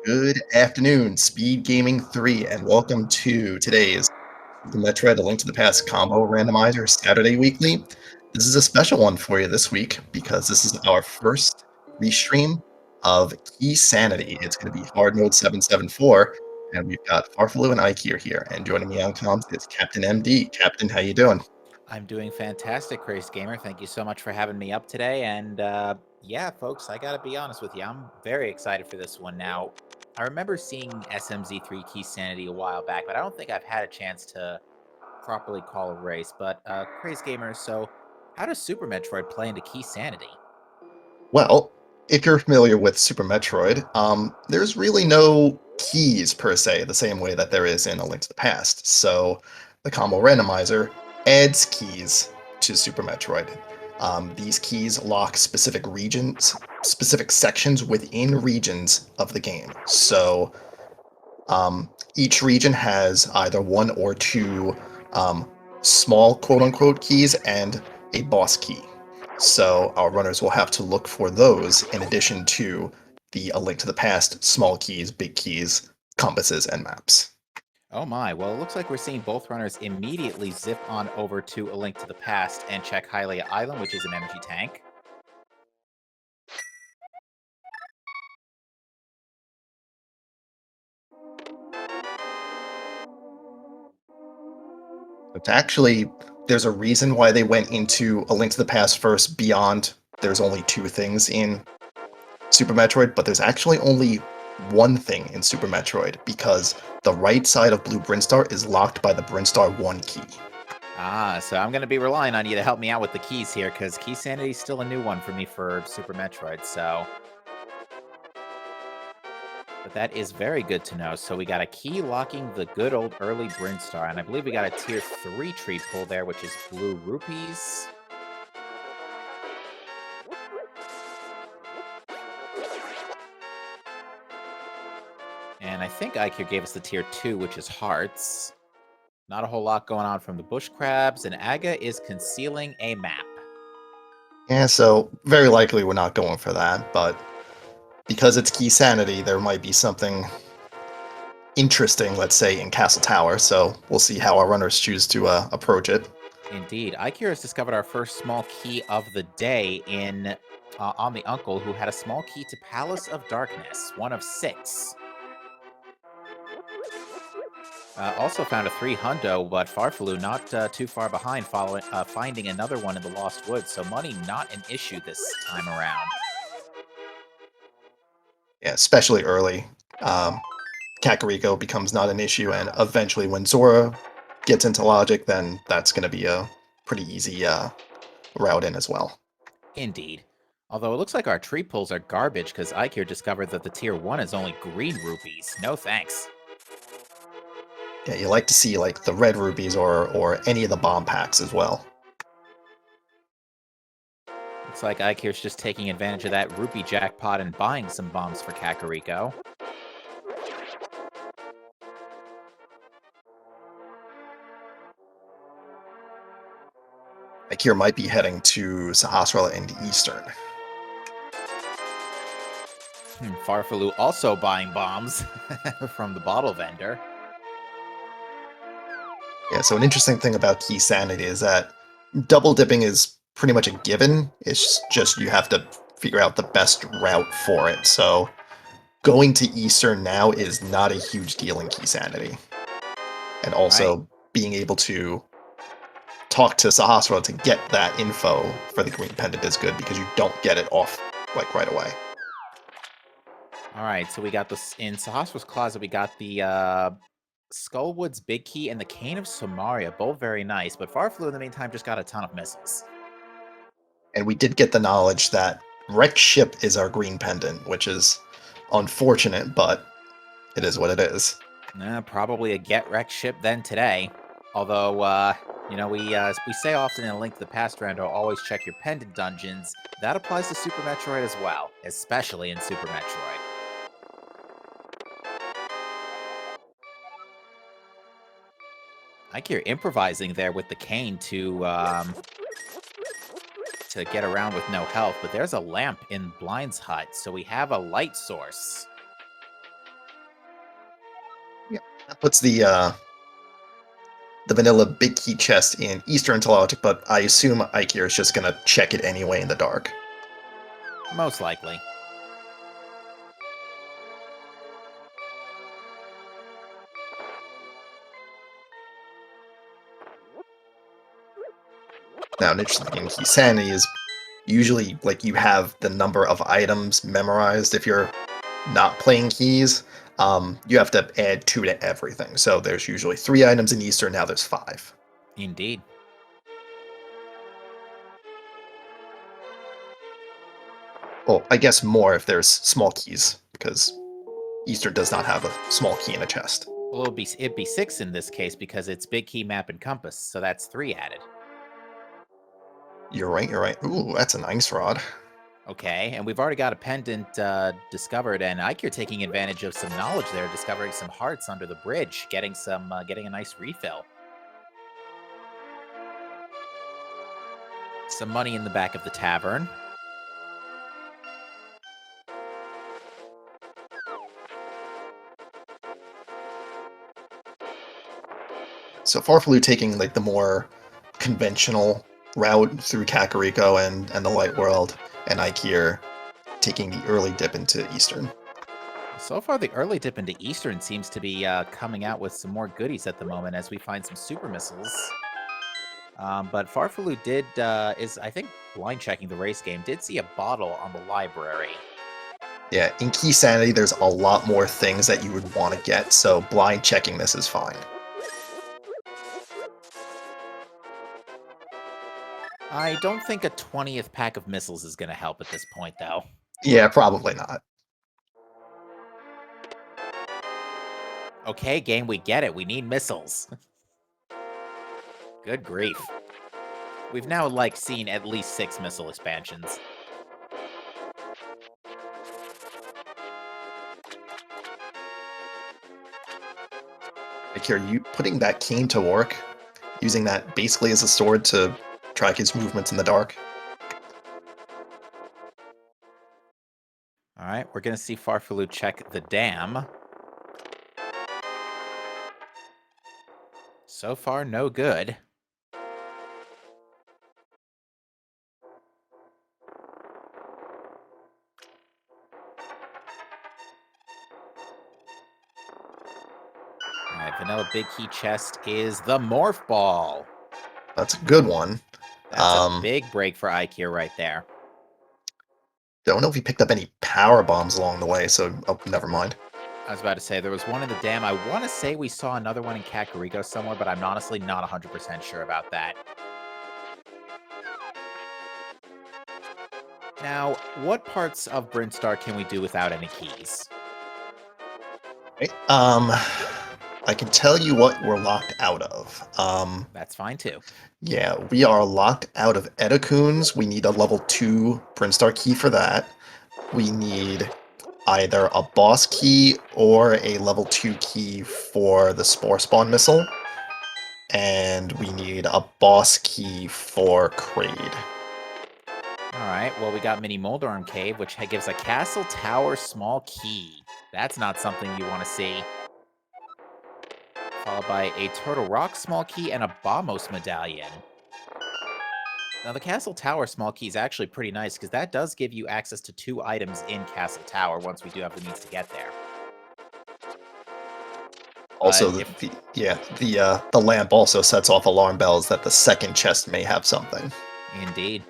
Good afternoon, Speed Gaming 3, and welcome to today's the Metroid A Link to the Past Combo Randomizer Saturday Weekly. This is a special one for you this week because this is our first restream of Keysanity. It's going to be Hard Mode 774, and we've got Farfalu and Ike here. And joining me on comms is Captain MD. Captain, how you doing? I'm doing fantastic, Crazy Gamer. Thank you so much for having me up today. And yeah, folks, I gotta be honest with you. I'm very excited for this one. Now, I remember seeing SMZ3 Keysanity a while back, but I don't think I've had a chance to properly call a race. But Crazy Gamer, so how does Super Metroid play into Keysanity? Well, if you're familiar with Super Metroid, there's really no keys per se, the same way that there is in A Link to the Past. So the combo randomizer adds keys to Super Metroid. These keys lock specific regions, specific sections within regions of the game. So each region has either one or two small quote-unquote keys and a boss key. So our runners will have to look for those in addition to the A Link to the Past small keys, big keys, compasses, and maps. Oh my, well, it looks like we're seeing both runners immediately zip on over to A Link to the Past and check Hylia Island, which is an energy tank. But actually, there's a reason why they went into A Link to the Past first beyond there's only two things in Super Metroid, but there's actually only one thing in Super Metroid because the right side of Blue Brinstar is locked by the Brinstar 1 key. Ah, so I'm going to be relying on you to help me out with the keys here, because Key Sanity is still a new one for me for Super Metroid, so... But that is very good to know. So we got a key locking the good old early Brinstar, and I believe we got a Tier 3 tree pull there, which is Blue Rupees. And I think IQ gave us the Tier 2, which is Hearts. Not a whole lot going on from the Bush Crabs, and Aga is concealing a map. Yeah, so very likely we're not going for that, but because it's Key Sanity, there might be something interesting, let's say, in Castle Tower, so we'll see how our runners choose to approach it. Indeed. IQ has discovered our first small key of the day in on the uncle, who had a small key to Palace of Darkness, one of 6. Also found a 3 hundo, but Farfalu not too far behind, finding another one in the Lost Woods, so money not an issue this time around. Yeah, especially early. Kakariko becomes not an issue, and eventually when Zora gets into logic, then that's going to be a pretty easy route in as well. Indeed. Although it looks like our tree pulls are garbage, because Ikir discovered that the Tier 1 is only green rupees. No thanks. Yeah, you like to see like the red rupees or any of the bomb packs as well. Looks like Ikir's just taking advantage of that rupee jackpot and buying some bombs for Kakariko. Akira might be heading to Sahasrara and Eastern. Farfalu also buying bombs from the bottle vendor. Yeah, so an interesting thing about Key Sanity is that double dipping is pretty much a given. It's just you have to figure out the best route for it. So going to Eastern now is not a huge deal in Key Sanity. And Right. also being able to talk to Sahasrara to get that info for the green pendant is good because you don't get it off like right away. Alright, so we got this in Sahasra's closet, we got the Skullwood's Big Key and the Cane of Samaria, both very nice, but Farflu in the meantime just got a ton of missiles. And we did get the knowledge that Wreck Ship is our green pendant, which is unfortunate, but it is what it is. Probably a get wrecked ship then today. Although, we say often in A Link to the Past, Rando, always check your pendant dungeons. That applies to Super Metroid as well, especially in Super Metroid. I hear improvising there with the cane to get around with no health, but there's a lamp in Blind's hut, so we have a light source. Yeah, that puts the vanilla big key chest in Eastern Logic, but I assume Ikir is just gonna check it anyway in the dark. Most likely. Now, an interesting thing in Keysanity is usually like you have the number of items memorized. If you're not playing keys, you have to add 2 to everything. So there's usually 3 items in Eastern, now there's 5. Indeed. Well, I guess more if there's small keys, because Eastern does not have a small key in a chest. Well, it'd be 6 in this case because it's big key, map, and compass, so that's 3 added. You're right, you're right. Ooh, that's an ice rod. Okay, and we've already got a pendant discovered, and Ike, you're taking advantage of some knowledge there, discovering some hearts under the bridge, getting a nice refill. Some money in the back of the tavern. So Farfalu taking like the more conventional route through Kakariko and the Light World, and Ikir taking the early dip into Eastern. So far, the early dip into Eastern seems to be coming out with some more goodies at the moment as we find some super missiles. But Farfalu is, I think, blind checking the race game, did see a bottle on the library. Yeah, in Keysanity, there's a lot more things that you would want to get, so blind checking this is fine. I don't think a 20th pack of missiles is going to help at this point, though. Yeah, probably not. Okay, game, we get it. We need missiles. Good grief. We've now, like, seen at least 6 missile expansions. Like, are you putting that cane to work? Using that basically as a sword to track his movements in the dark? All right, we're going to see Farfalu check the dam. So far, no good. All right, Vanilla Big Key Chest is the Morph Ball. That's a good one. That's a big break for Ikea right there. Don't know if he picked up any power bombs along the way, so never mind. I was about to say, there was one in the dam. I want to say we saw another one in Kakariko somewhere, but I'm honestly not 100% sure about that. Now, what parts of Brinstar can we do without any keys? Right. I can tell you what we're locked out of. That's fine too. Yeah, we are locked out of Edakuns. We need a level 2 Brinstar key for that. We need either a boss key or a level 2 key for the Spore Spawn missile. And we need a boss key for Kraid. Alright, well, we got Mini Moldarm Cave, which gives a Castle Tower small key. That's not something you want to see. Followed by a Turtle Rock small key and a Bamos medallion. Now, the Castle Tower small key is actually pretty nice, because that does give you access to 2 items in Castle Tower once we do have the means to get there. Also, But the lamp also sets off alarm bells that the second chest may have something. Indeed.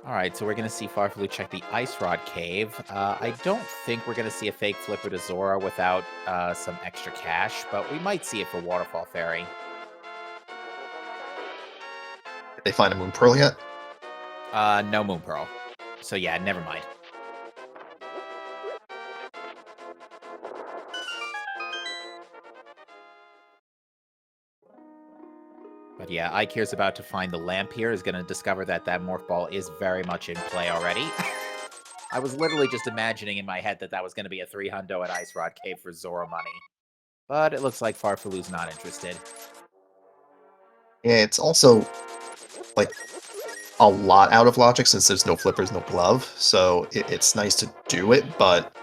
Alright, so we're going to see Farfalu check the Ice Rod Cave. I don't think we're going to see a fake Flipper to Zora without some extra cash, but we might see it for Waterfall Fairy. Did they find a Moon Pearl yet? No Moon Pearl. So yeah, never mind. But yeah, Ike's about to find the lamp here, is going to discover that that Morph Ball is very much in play already. I was literally just imagining in my head that that was going to be a 300 at Ice Rod Cave for Zora money. But it looks like Farfalu's not interested. Yeah, it's also, like, a lot out of logic since there's no flippers, no glove. So it's nice to do it, but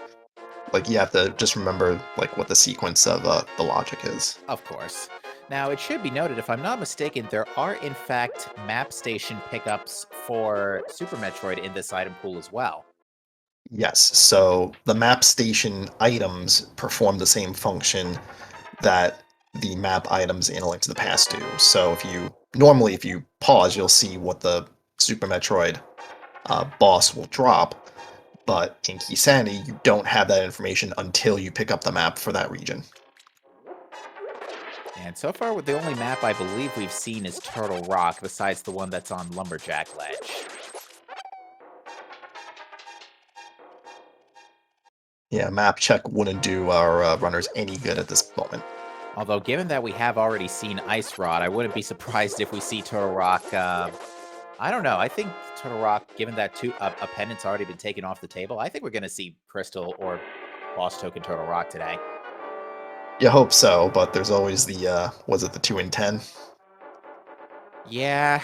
like you have to just remember like what the sequence of the logic is. Of course. Now, it should be noted, if I'm not mistaken, there are in fact map station pickups for Super Metroid in this item pool as well. Yes, so the map station items perform the same function that the map items in A Link to the Past do. So if you pause, you'll see what the Super Metroid boss will drop, but in Keysanity, you don't have that information until you pick up the map for that region. And so far, the only map I believe we've seen is Turtle Rock, besides the one that's on Lumberjack Ledge. Yeah, map check wouldn't do our runners any good at this moment. Although, given that we have already seen Ice Rod, I wouldn't be surprised if we see Turtle Rock. I don't know. I think Turtle Rock, given that a pendant's already been taken off the table, I think we're going to see Crystal or Boss Token Turtle Rock today. You hope so, but there's always the, was it the 2 in 10? Yeah.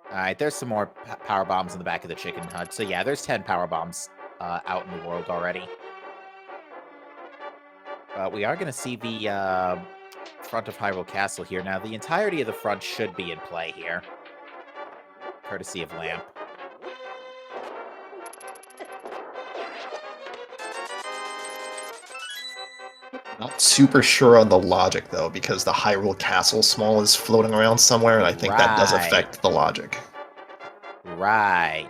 All right, there's some more power bombs in the back of the chicken hut. So yeah, there's 10 power bombs out in the world already. We are going to see the front of Hyrule Castle here. Now, the entirety of the front should be in play here, courtesy of Lamp. Not super sure on the logic though, because the Hyrule Castle Small is floating around somewhere, and I think that does Right. affect the logic. Right.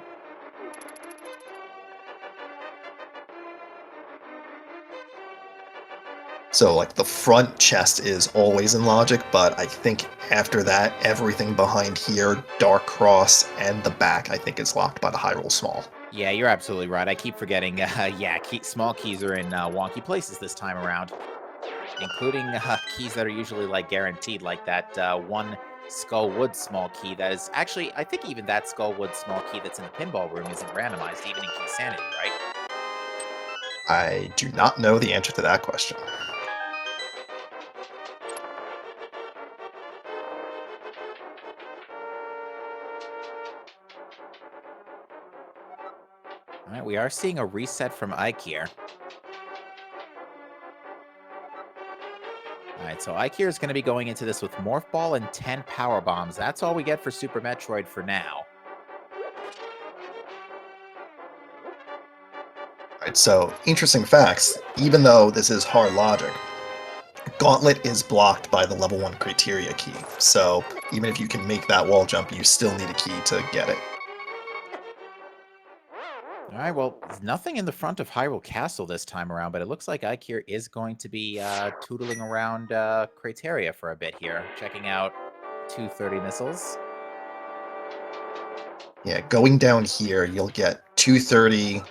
So like the front chest is always in logic, but I think after that, everything behind here, Dark Cross, and the back, I think is locked by the Hyrule Small. Yeah, you're absolutely right. I keep forgetting. Yeah, small keys are in wonky places this time around, including keys that are usually like guaranteed, like that one Skullwood small key that is actually, I think even that Skullwood small key that's in the pinball room isn't randomized, even in Keysanity, right? I do not know the answer to that question. All right, we are seeing a reset from Ike here. All right, so Ike here is going to be going into this with Morph Ball and 10 Power Bombs. That's all we get for Super Metroid for now. Right, so interesting facts. Even though this is hard logic, Gauntlet is blocked by the level 1 criteria key. So even if you can make that wall jump, you still need a key to get it. All right, well, there's nothing in the front of Hyrule Castle this time around, but it looks like Ike here is going to be tootling around Crateria for a bit here, checking out 230 missiles. Yeah, going down here, you'll get 230,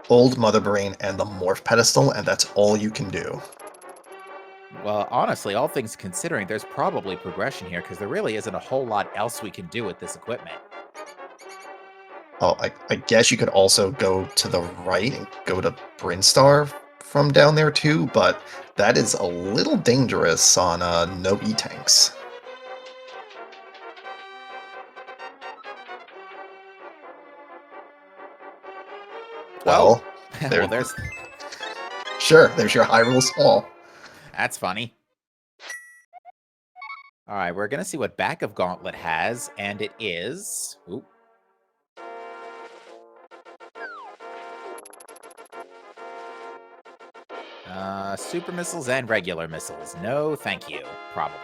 Old Mother Brain, and the Morph Pedestal, and that's all you can do. Well, honestly, all things considering, there's probably progression here, because there really isn't a whole lot else we can do with this equipment. Oh, I guess you could also go to the right and go to Brinstar from down there too, but that is a little dangerous on no E-tanks. Oh, Well, well, there, there's... sure, there's your Hyrule Small. That's funny. All right, we're going to see what back of Gauntlet has, and it is... Ooh. Super missiles and regular missiles. No, thank you, probably.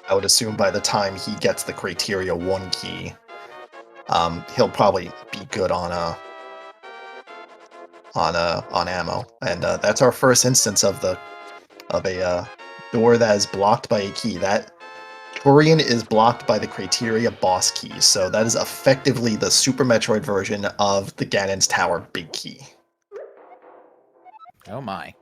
I would assume by the time he gets the Criteria 1 key, he'll probably be good on ammo, and that's our first instance of a door that is blocked by a key. That Torian is blocked by the Criteria boss key, so that is effectively the Super Metroid version of the Ganon's Tower big key. Oh my.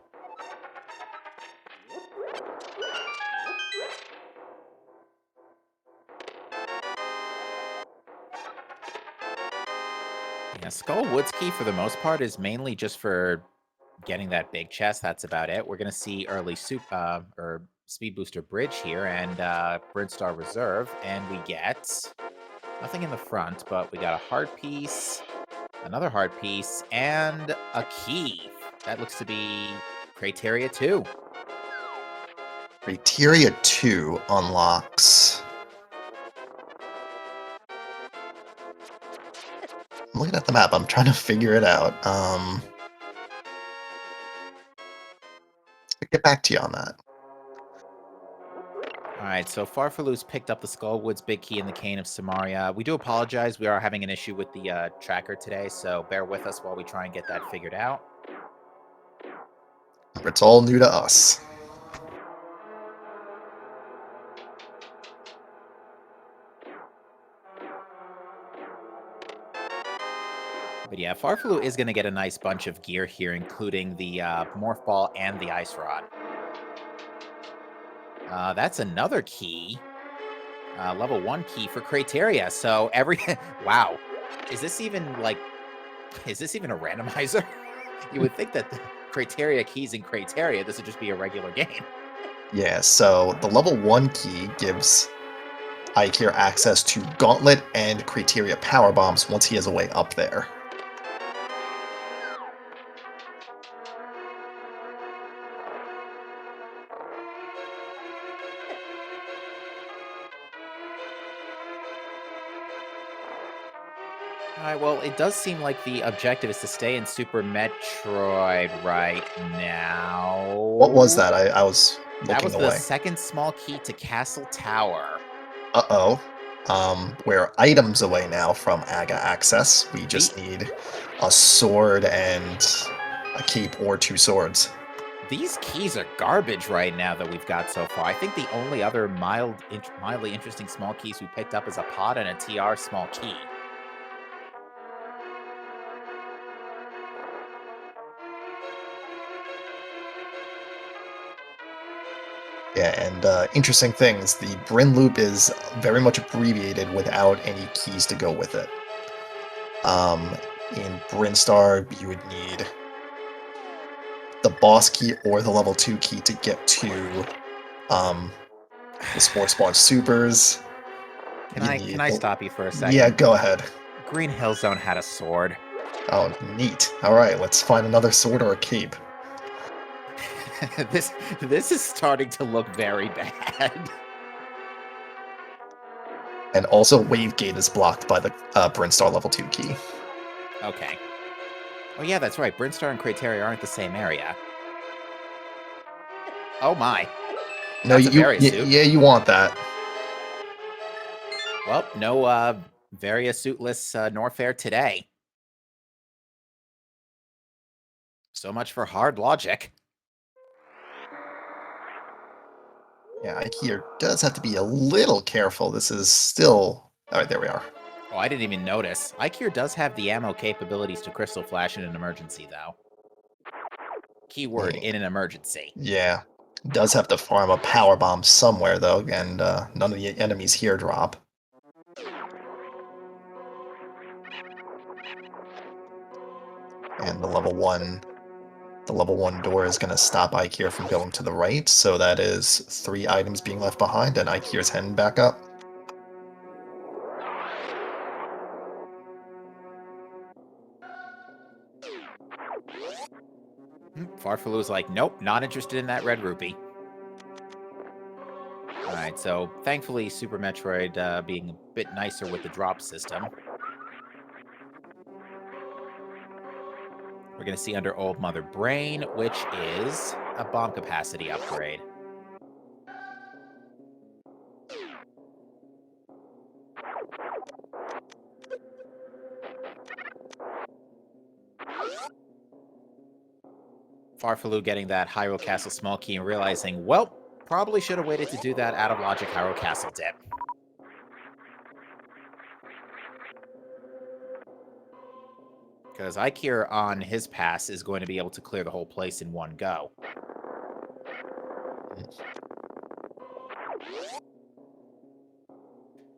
Yeah, Skullwood's key for the most part is mainly just for getting that big chest. That's about it. We're gonna see early Speed Booster Bridge here and Brinstar Reserve, and we get nothing in the front, but we got a heart piece, another heart piece, and a key. That looks to be Criteria 2. Criteria 2 unlocks. I'm looking at the map. I'm trying to figure it out. I'll get back to you on that. All right, so Farfaloo's picked up the Skullwoods Big Key and the Cane of Samaria. We do apologize. We are having an issue with the tracker today, so bear with us while we try and get that figured out. It's all new to us. But yeah, Farfaloo is going to get a nice bunch of gear here, including the Morph Ball and the Ice Rod. That's another key. Level 1 key for Criteria. So wow. Is this even a randomizer? You would think that the Criteria keys in Criteria, this would just be a regular game. Yeah, so the level 1 key gives Ike here access to Gauntlet and Criteria Power Bombs once he has a way up there. Alright, well, it does seem like the objective is to stay in Super Metroid right now. What was that? I was That looking was the away. second small key to Castle Tower. Uh-oh. We're items away now from AGA access. We just need a sword and a cape or 2 swords. These keys are garbage right now that we've got so far. I think the only other mildly interesting small keys we picked up is a pod and a TR small key. Yeah, and interesting things, the Bryn loop is very much abbreviated without any keys to go with it. In Brinstar, you would need the boss key or the level 2 key to get to the Sports Bar Supers. Can I stop you for a second? Yeah, go ahead. Green Hill Zone had a sword. Oh, neat. Alright, let's find another sword or a cape. This is starting to look very bad. And also, Wave Gate is blocked by the Brinstar level 2 key. Okay. Oh yeah, that's right. Brinstar and Criteria aren't the same area. Oh my. No, That's a Varia suit. yeah, you want that. Well, no Varia suitless Norfair today. So much for hard logic. Yeah, Ike here does have to be a little careful. This is still... Alright, there we are. Oh, I didn't even notice. Ikir does have the ammo capabilities to Crystal Flash in an emergency, though. Keyword, in an emergency. Yeah. Does have to farm a power bomb somewhere, though, and none of the enemies here drop. And the level 1 door is going to stop Ike here from going to the right, so that is 3 items being left behind, and Ike here's heading back up. Farfaloo's like, nope, not interested in that red rupee. Alright, so thankfully Super Metroid being a bit nicer with the drop system. We're going to see under Old Mother Brain, which is a bomb capacity upgrade. Farfaloo getting that Hyrule Castle small key and realizing, well, probably should have waited to do that out of logic Hyrule Castle dip. Because Ikir on his pass is going to be able to clear the whole place in one go.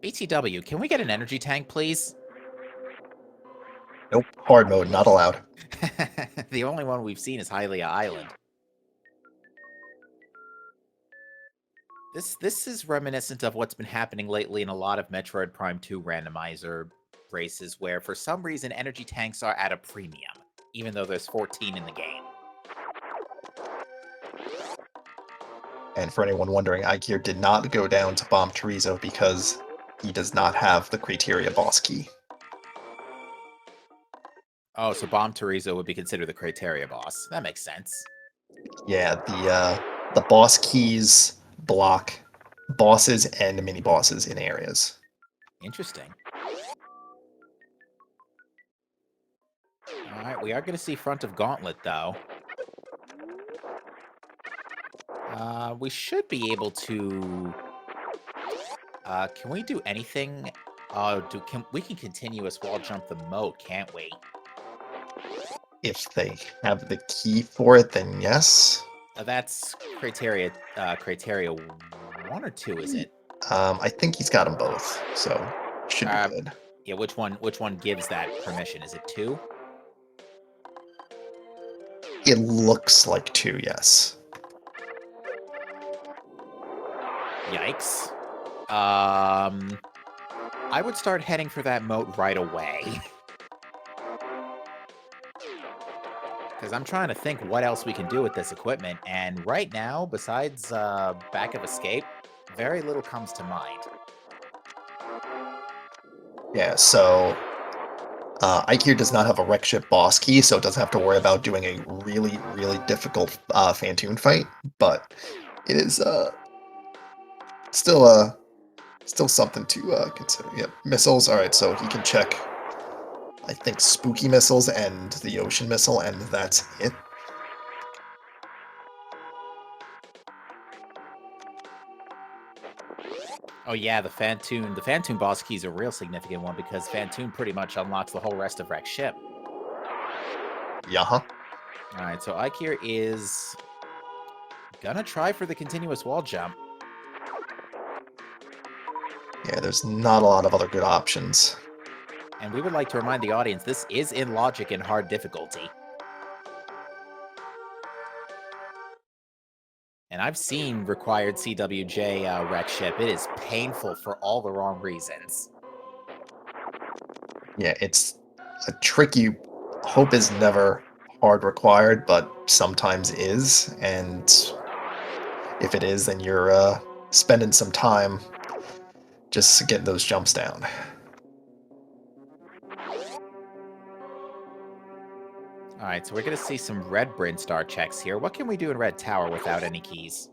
BTW, can we get an energy tank, please? Nope, hard mode, not allowed. The only one we've seen is Hylia Island. This is reminiscent of what's been happening lately in a lot of Metroid Prime 2 randomizer races, where for some reason energy tanks are at a premium, even though there's 14 in the game. And for anyone wondering, Ikir did not go down to bomb Chorizo because he does not have the criteria boss key. Oh, so Bomb Teresa would be considered the criteria boss. That makes sense. Yeah, the boss keys block bosses and mini bosses in areas. Interesting. All right, we are going to see front of Gauntlet, though. We should be able to... can we do anything? We can continuous wall jump the moat, can't we? If they have the key for it, then yes. That's criteria 1 or 2, is it? I think he's got them both, so should be good. Yeah, which one gives that permission? Is it 2? It looks like 2, yes. Yikes. I would start heading for that moat right away. Because I'm trying to think what else we can do with this equipment, and right now, besides Back of Escape, very little comes to mind. Yeah, so Ikir does not have a wreck ship boss key, so it doesn't have to worry about doing a really, really difficult Phantoon fight, but it is still something to consider. Yep, missiles. All right, so he can check, I think, spooky missiles and the ocean missile, and that's it. Oh yeah, the Phantoon boss key is a real significant one, because Phantoon pretty much unlocks the whole rest of Wreck's ship. Yeah. Alright, so Ikir is gonna try for the continuous wall jump. Yeah, there's not a lot of other good options. And we would like to remind the audience, this is in logic and hard difficulty. And I've seen required CWJ wreck ship. It is painful for all the wrong reasons. Yeah, it's a trick you hope is never hard required, but sometimes is, and if it is, then you're spending some time just getting those jumps down. Alright, so we're going to see some red Brinstar checks here. What can we do in Red Tower without any keys?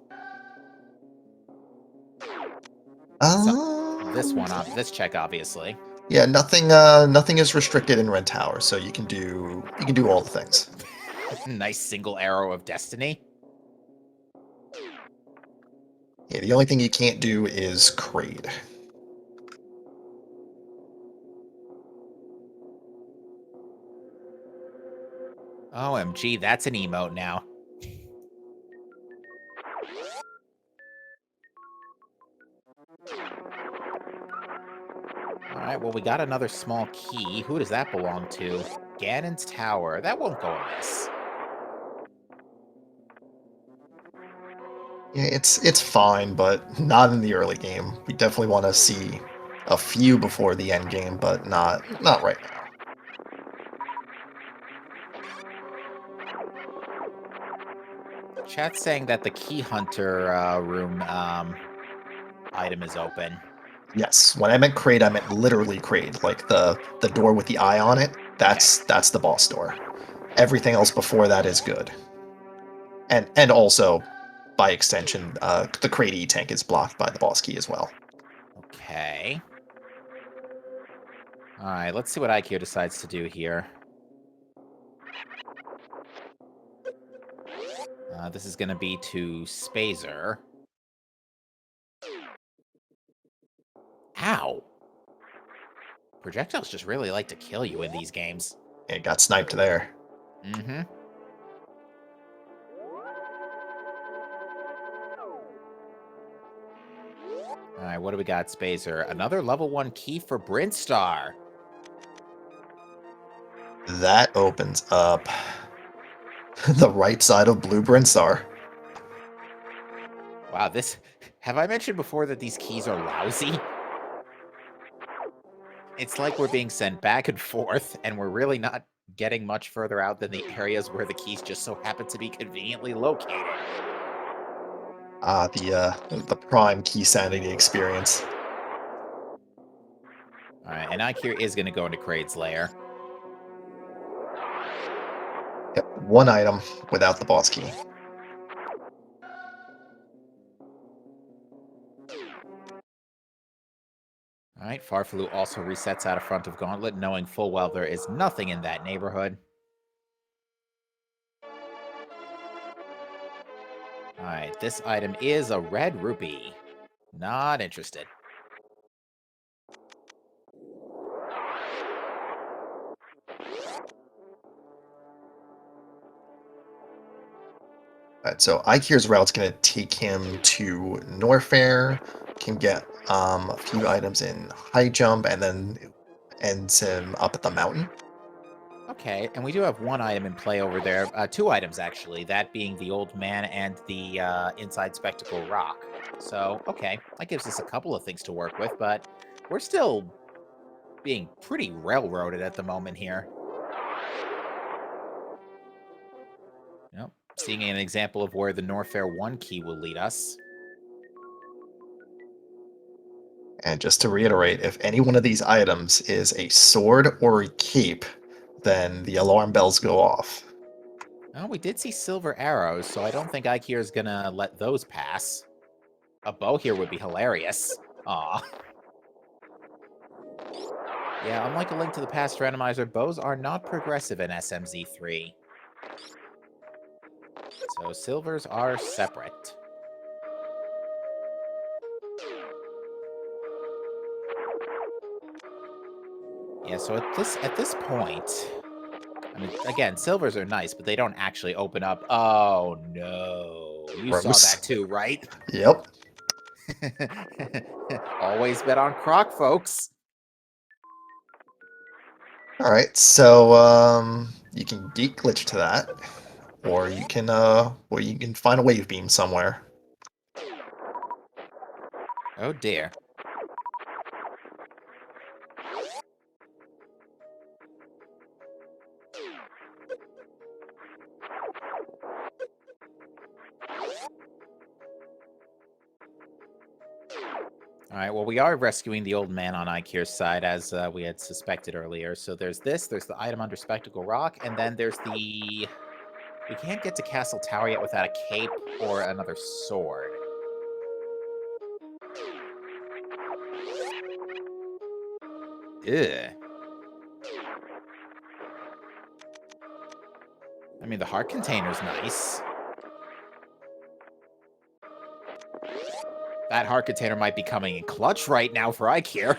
This check, obviously. Yeah, nothing is restricted in Red Tower, so you can do all the things. Nice single arrow of destiny. Yeah, the only thing you can't do is Kraid. OMG, that's an emote now. Alright, well, we got another small key. Who does that belong to? Ganon's Tower. That won't go amiss. Yeah, it's fine, but not in the early game. We definitely want to see a few before the end game, but not right now. Chat's saying that the Key Hunter room item is open. Yes, when I meant Kraid, I meant literally Kraid, like the door with the eye on it. That's the boss door. Everything else before that is good. And also, by extension, the Kraid E-Tank is blocked by the boss key as well. Okay. Alright, let's see what IQ decides to do here. This is going to be to Spazer. Ow! Projectiles just really like to kill you in these games. It got sniped there. Mm-hmm. Alright, what do we got, Spazer? Another level 1 key for Brinstar. That opens up the right side of Blue Brinstar. Wow, this Have I mentioned before that these keys are lousy? It's like we're being sent back and forth, and we're really not getting much further out than the areas where the keys just so happen to be conveniently located. The prime Keysanity experience. Alright, and Ikir is going to go into Kraid's lair. Yep, one item without the boss key. Alright, Farfalu also resets out of front of Gauntlet, knowing full well there is nothing in that neighborhood. Alright, this item is a red rupee. Not interested. Alright, so Ikir's route's gonna take him to Norfair, can get a few items in high jump, and then ends him up at the mountain. Okay, and we do have one item in play over there. Two items, actually. That being the Old Man and the Inside Spectacle Rock. So, okay, that gives us a couple of things to work with, but we're still being pretty railroaded at the moment here. Yep, seeing an example of where the Norfair 1 key will lead us. And just to reiterate, if any one of these items is a sword or a cape, then the alarm bells go off. Well, we did see silver arrows, so I don't think Ikir is gonna let those pass. A bow here would be hilarious. Aw. Yeah, unlike A Link to the Past Randomizer, bows are not progressive in SMZ3. So silvers are separate. Yeah, so at this point, I mean, again, silvers are nice, but they don't actually open up. Oh no, you saw Gross. that too, right? Yep. Always bet on Croc, folks. Alright, so you can gate glitch to that, or you can find a wave beam somewhere. Oh dear. All right, well, we are rescuing the old man on Ikir's side, as we had suspected earlier. So there's this, there's the item under Spectacle Rock, and then there's the... We can't get to Castle Tower yet without a cape or another sword. Ugh. I mean, the heart container's nice. That heart container might be coming in clutch right now for Ikir.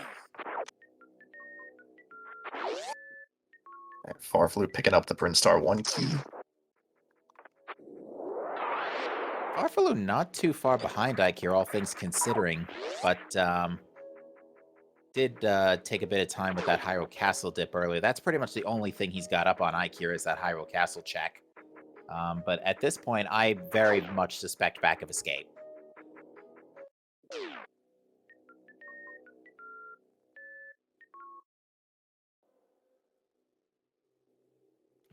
Farflu picking up the Brinstar 1 key. Farfalu not too far behind Ikir, all things considering, but did take a bit of time with that Hyrule Castle dip earlier. That's pretty much the only thing he's got up on Ikir is that Hyrule Castle check. But at this point, I very much suspect back of escape.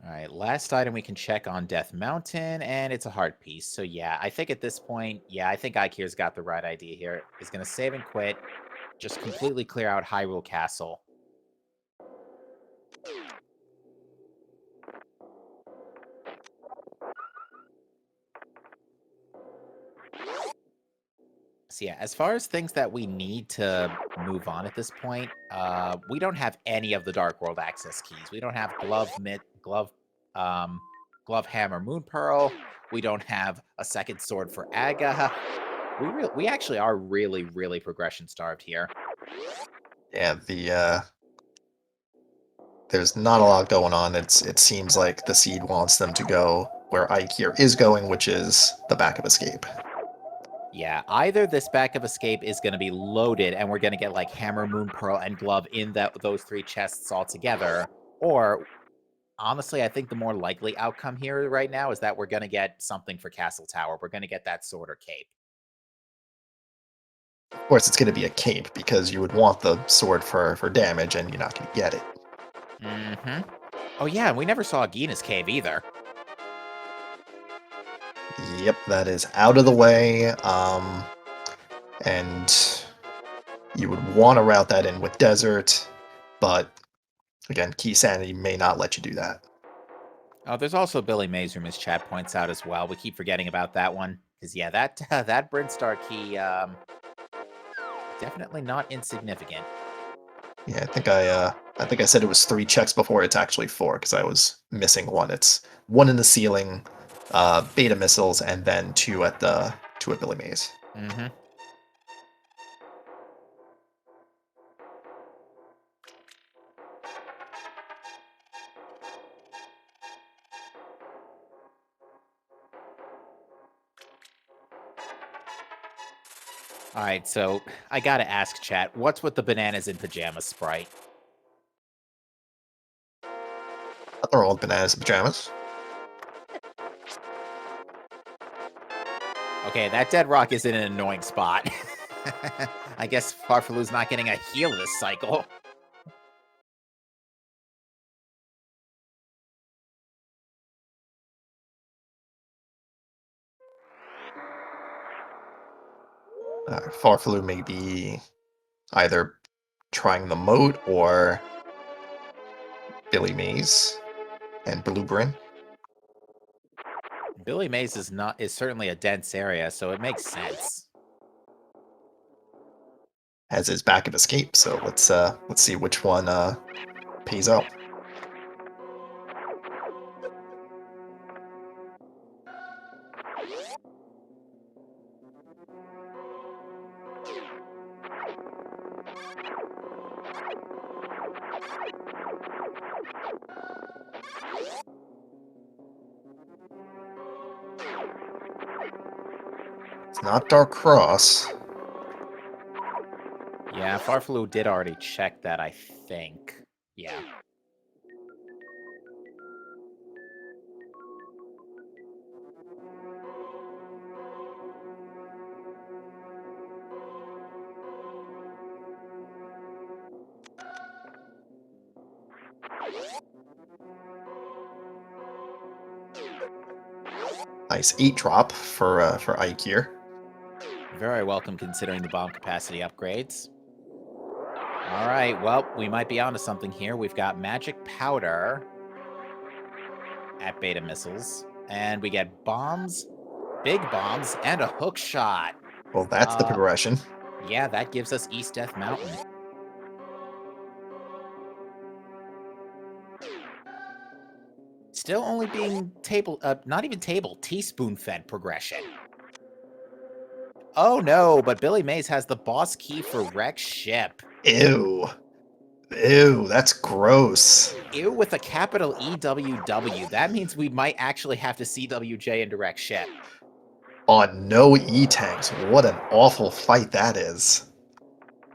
All right, last item we can check on Death Mountain, and it's a heart piece. So yeah, I think at this point, yeah, I think Ikir's got the right idea here. He's going to save and quit, just completely clear out Hyrule Castle. So yeah, as far as things that we need to move on at this point, we don't have any of the Dark World access keys. We don't have glove, hammer, moon pearl. We don't have a second sword for Aga. We actually are really, really progression starved here. Yeah, there's not a lot going on. It seems like the seed wants them to go where Ikir is going, which is the back of escape. Yeah, either this back of escape is going to be loaded and we're going to get like hammer, moon pearl, and glove in those three chests all together, or honestly, I think the more likely outcome here right now is that we're going to get something for Castle Tower. We're going to get that sword or cape. Of course, it's going to be a cape because you would want the sword for damage, and you're not going to get it. Mm-hmm. Oh yeah, and we never saw Gina's cave either. Yep, that is out of the way, and you would want to route that in with Desert, but again, Keysanity may not let you do that. Oh, there's also Billy Mays, whom his chat points out as well. We keep forgetting about that one. Because, yeah, that that Brinstar key, definitely not insignificant. Yeah, I think I said it was 3 checks before. It's actually 4 because I was missing one. It's 1 in the ceiling, beta missiles, and then 2 at Billy Mays. Mm-hmm. All right, so I gotta ask, chat, what's with the bananas in pajamas sprite? They're all bananas and pajamas. Okay, that dead rock is in an annoying spot. I guess Farfalu's not getting a heal this cycle. Farfalu may be either trying the moat or Billy Mays and Bluebryn. Billy Mays is certainly a dense area, so it makes sense. Has his back of escape, so let's see which one pays out. It's not Dark Cross. Yeah, Farfalu did already check that, I think. Yeah. Nice 8 drop for Ike here. Very welcome considering the bomb capacity upgrades. All right, well, we might be onto something here. We've got magic powder at beta missiles, and we get bombs, big bombs, and a hook shot. Well, that's the progression. Yeah, that gives us East Death Mountain. Still only being not even teaspoon fed progression. Oh no, but Billy Mays has the boss key for Rex Ship. Ew. Ew, that's gross. Ew with a capital EWW. That means we might actually have to CWJ into Rex Ship. On no E-tanks. What an awful fight that is.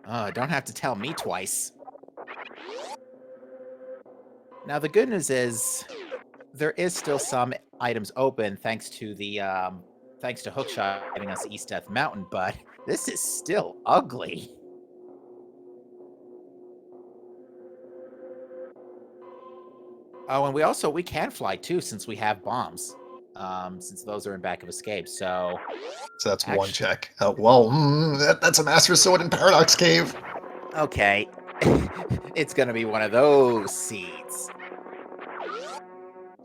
Don't have to tell me twice. Now the good news is there is still some items open thanks to the thanks to Hookshot giving us East Death Mountain, but this is still ugly. Oh, and we can fly too since we have bombs. Since those are in back of escape, so that's one check. That's a Master Sword in Paradox Cave. Okay. It's gonna be one of those seeds.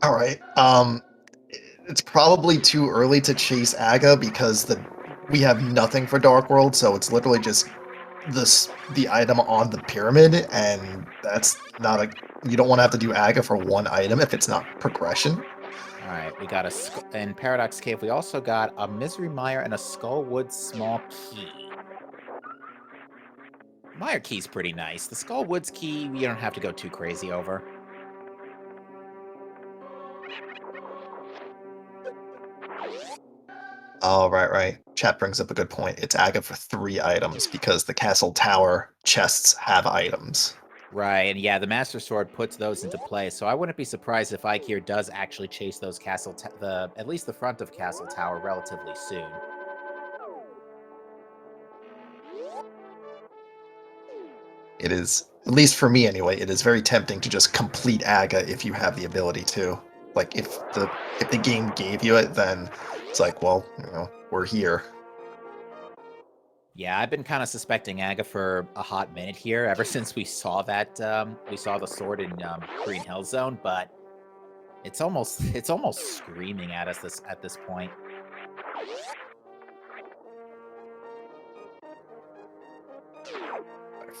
All right. It's probably too early to chase Aga because we have nothing for Dark World, so it's literally just the item on the pyramid, and that's not a. You don't want to have to do Aga for one item if it's not progression. All right, we got in Paradox Cave. We also got a Misery Mire and a Skullwood small key. Mire key's pretty nice. The Skullwoods key, you don't have to go too crazy over. Oh, right. Chat brings up a good point. It's Aga for 3 items because the Castle Tower chests have items. Right, and yeah, the Master Sword puts those into play, so I wouldn't be surprised if Ike here does actually chase those at least the front of Castle Tower relatively soon. It is, at least for me anyway, it is very tempting to just complete Aga if you have the ability to. Like, if the game gave you it, then it's like, well, we're here. Yeah, I've been kind of suspecting Aga for a hot minute here, ever since we saw the sword in Green Hill Zone, but it's almost screaming at us at this point.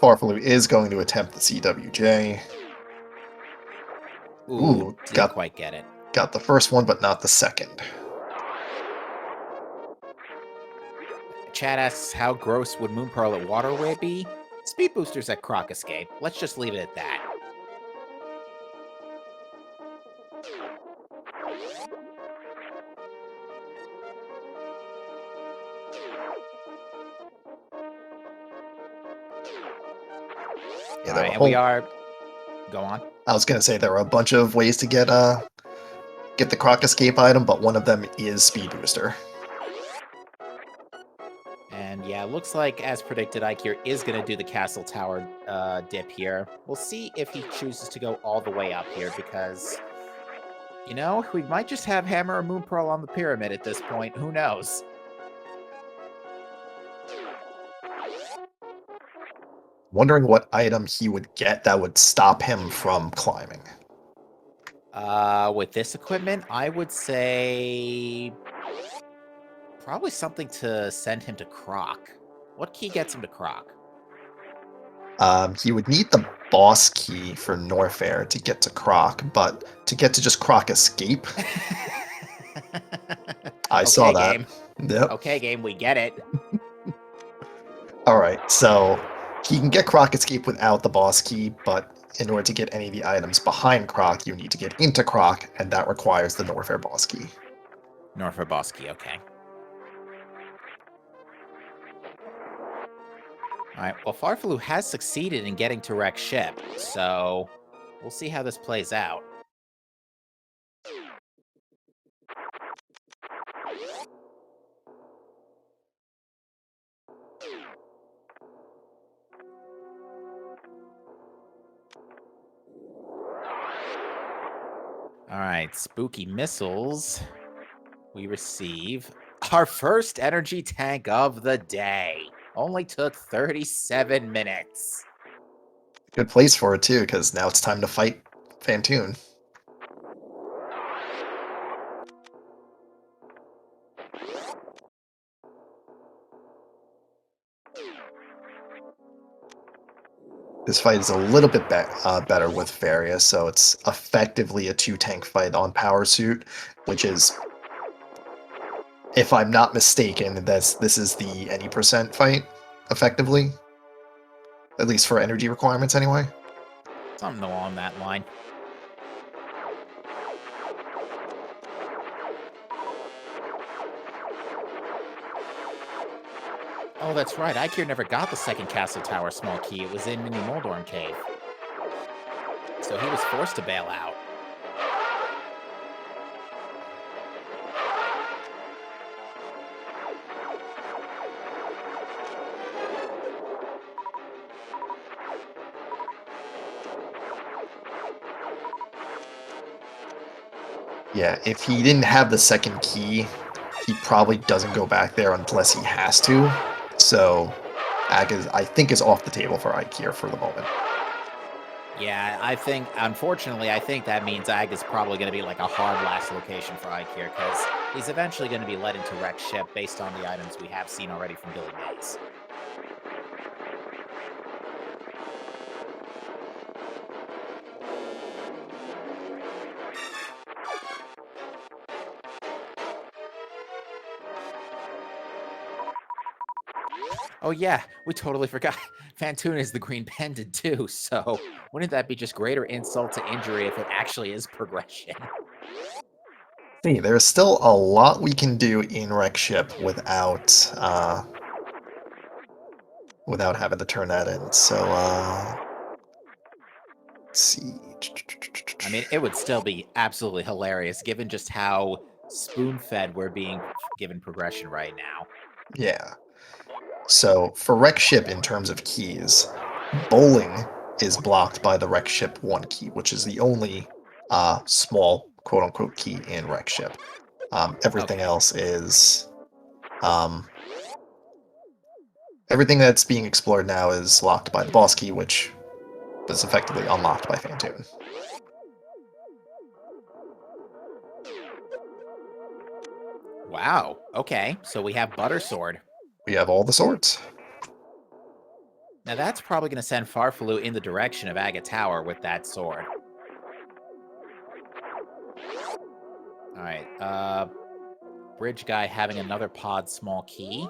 Farfalu is going to attempt the CWJ. Ooh, Ooh, didn't quite get it. got the first one, but not the second. Chad asks, how gross would Moon Pearl at Waterway be? Speed boosters at Croc Escape. Let's just leave it at that. Yeah, All right, and we are... Go on. I was gonna say there are a bunch of ways to get the Croc Escape item, but one of them is Speed Booster. And yeah, looks like, as predicted, Ikir is going to do the Castle Tower dip here. We'll see if he chooses to go all the way up here, because, we might just have Hammer or Moon Pearl on the pyramid at this point. Who knows? Wondering what item he would get that would stop him from climbing. With this equipment, I would say probably something to send him to Croc. What key gets him to Croc? He would need the boss key for Norfair to get to Croc, but to get to just Croc Escape, I saw that. Game. Yep. Okay, game, we get it. Alright, so he can get Croc Escape without the boss key, but in order to get any of the items behind Croc, you need to get into Croc, and that requires the Norfair boss key. Norfair boss key, okay. Alright, well, Farfalu has succeeded in getting to wreck ship, so we'll see how this plays out. Alright, spooky missiles. We receive our first energy tank of the day. Only took 37 minutes. Good place for it, too, because now it's time to fight Phantoon. This fight is a little bit better with Varia, so it's effectively a 2-tank fight on Power Suit, which is, if I'm not mistaken, this is the any percent fight, effectively. At least for energy requirements, anyway. Something along that line. Oh, that's right. Ikir never got the second Castle Tower small key. It was in Mini Moldorm Cave. So he was forced to bail out. Yeah, if he didn't have the second key, he probably doesn't go back there unless he has to. So, I think, is off the table for Ikir for the moment. Yeah, unfortunately, I think that means Ag is probably going to be like a hard last location for Ikir, because he's eventually going to be led into wreck ship based on the items we have seen already from Billy Mays. Oh yeah, we totally forgot. Phantoon is the green pendant too, so wouldn't that be just greater insult to injury if it actually is progression? See, there's still a lot we can do in Wreck Ship without having to turn that in. So, let's see. I mean, it would still be absolutely hilarious given just how spoon-fed we're being given progression right now. Yeah. So, for Wreck Ship, in terms of keys, Bowling is blocked by the wreck ship 1 key, which is the only small quote-unquote key in wreck ship. Everything Okay. else is... Um, everything that's being explored now is locked by the boss key, which was effectively unlocked by Fantoon. Wow. Okay. So we have Butter Sword. We have all the swords. Now that's probably going to send Farfalu in the direction of Aga Tower with that sword. All right. Bridge guy having another pod small key.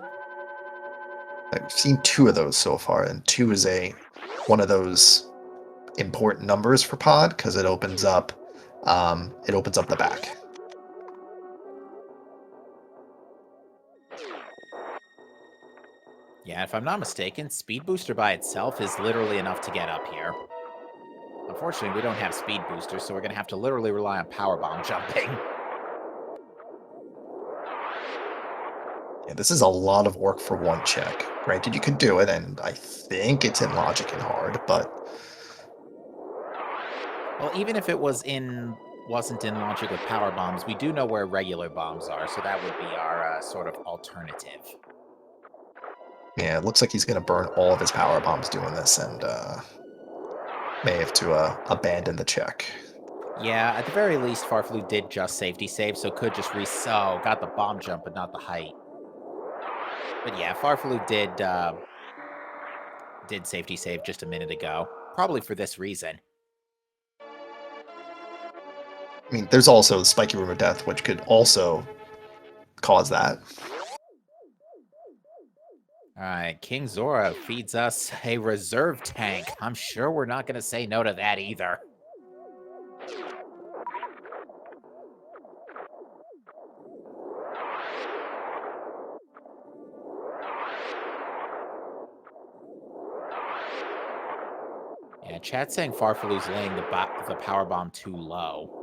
I've seen 2 of those so far, and 2 is one of those important numbers for pod because it opens up the back. Yeah, if I'm not mistaken, Speed Booster by itself is literally enough to get up here. Unfortunately, we don't have Speed Booster, so we're going to have to literally rely on Power Bomb jumping. Yeah, this is a lot of work for 1 check. Granted, you could do it, and I think it's in logic and hard, but Well, even if it wasn't in logic with Power Bombs, we do know where regular bombs are, so that would be our sort of alternative. yeah, it looks like he's going to burn all of his power bombs doing this, and may have to abandon the check. Yeah, at the very least, Farfalu did just safety save, so could just got the bomb jump, but not the height. But yeah, Farfalu did safety save just a minute ago, probably for this reason. I mean, there's also the Spiky Room of Death, which could also cause that. All right, King Zora feeds us a reserve tank. I'm sure we're not going to say no to that either. Yeah, chat's saying Farfalu's laying the power bomb too low.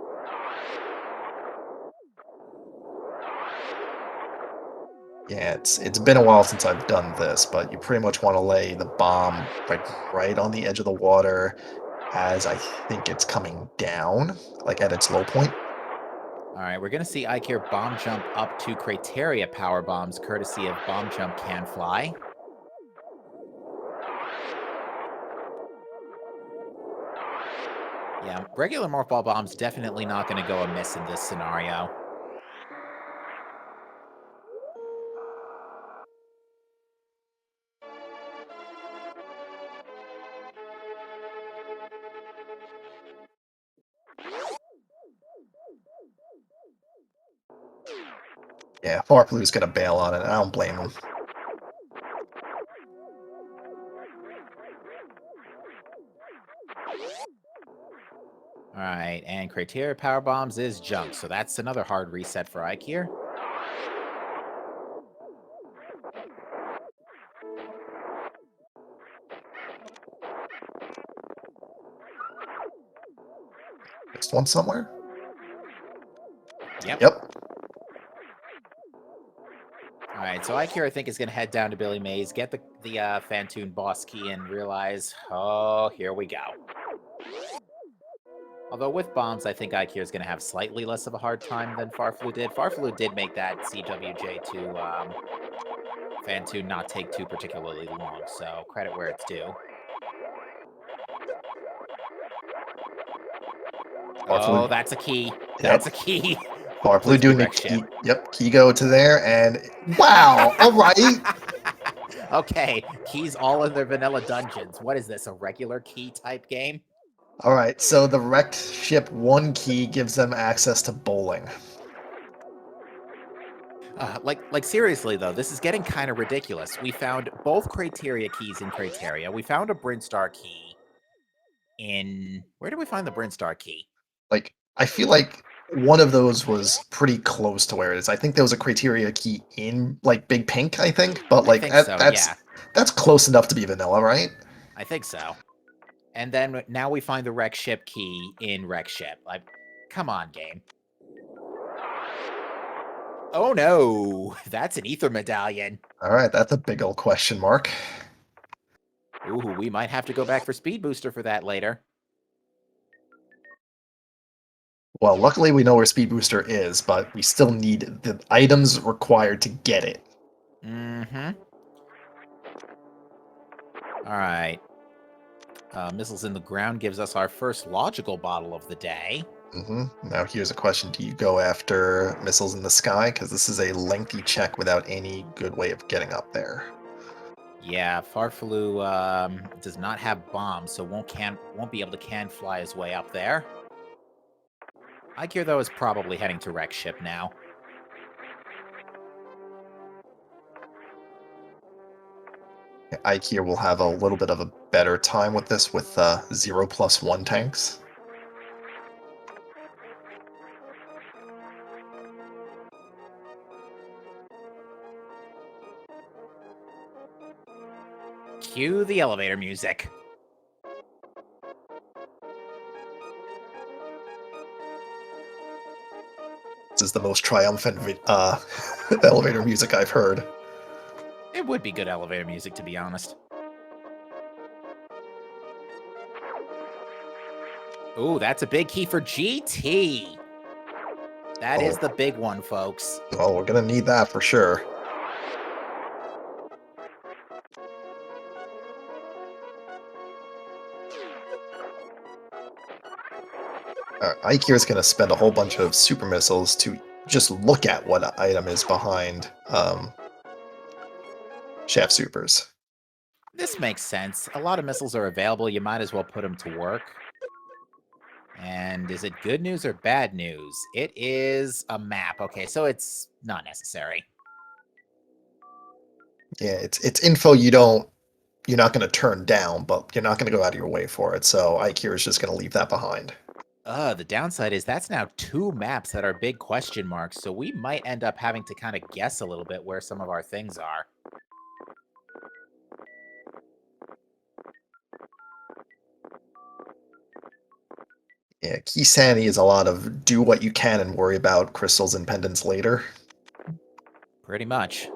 Yeah, it's been a while since I've done this, but you pretty much want to lay the bomb right on the edge of the water as I think it's coming down, like at its low point. All right, we're going to see Ikir bomb jump up to Crateria power bombs, courtesy of Bomb Jump Can Fly. Yeah, regular Morph Ball bomb's definitely not going to go amiss in this scenario. Yeah, Farflu's gonna bail on it, and I don't blame him. All right, and Crateria power bombs is junk, so that's another hard reset for Ikir. Missed one somewhere? Yep. Yep. All right, so Ikir, I think, is going to head down to Billy Mays, get the Fantoon boss key, and realize, oh, here we go. Although with bombs, I think Ikir is going to have slightly less of a hard time than Farfalu did. Farfalu did make that CWJ to Fantoon not take too particularly long, so credit where it's due. Farflu, Oh, that's a key. yep. That's a key. Farflu Please be doing the wreck ship. key go to there, and wow, all right. Okay, keys all in their vanilla dungeons. What is this, a regular key type game? All right, so the wrecked ship 1 key gives them access to bowling. Like seriously though, this is getting kind of ridiculous. We found both Crateria keys in Crateria. We found a Brinstar key in... Where did we find the Brinstar key? Like, I feel like one of those was pretty close to where it is. I think there was a criteria key in like Big Pink, I think, but I like think so, yeah. that's close enough to be vanilla, right? I think so. And then now we find the Wreck Ship key in Wreck Ship. Like, come on, game. Oh no, that's an Ether Medallion. All right, that's a big old question mark. Ooh, we might have to go back for Speed Booster for that later. Well, luckily we know where Speed Booster is, but we still need the items required to get it. Mm-hmm. All right. Missiles in the ground gives us our first logical bottle of the day. Now here's a question. Do you go after missiles in the sky? Because this is a lengthy check without any good way of getting up there. Yeah, Farfalu does not have bombs, so won't be able to can fly his way up there. Ikir, though, is probably heading to Wreck Ship now. Ike here will have a little bit of a better time with this with 0+1 tanks. Cue the elevator music. This is the most triumphant elevator music I've heard. It would be good elevator music, to be honest. Ooh, that's a big key for GT. That is the big one, folks. Oh, we're gonna need that for sure. Ike here is gonna spend a whole bunch of super missiles to just look at what item is behind Shaft Supers. This makes sense. A lot of missiles are available. You might as well put them to work. And is it good news or bad news? It is a map. Okay, so it's not necessary. Yeah, it's info you're not gonna turn down, but you're not gonna go out of your way for it. So Ike here is just gonna leave that behind. The downside is that's now 2 maps that are big question marks, so we might end up having to kind of guess a little bit where some of our things are. Yeah, Keysanity is a lot of do what you can and worry about crystals and pendants later. Pretty much.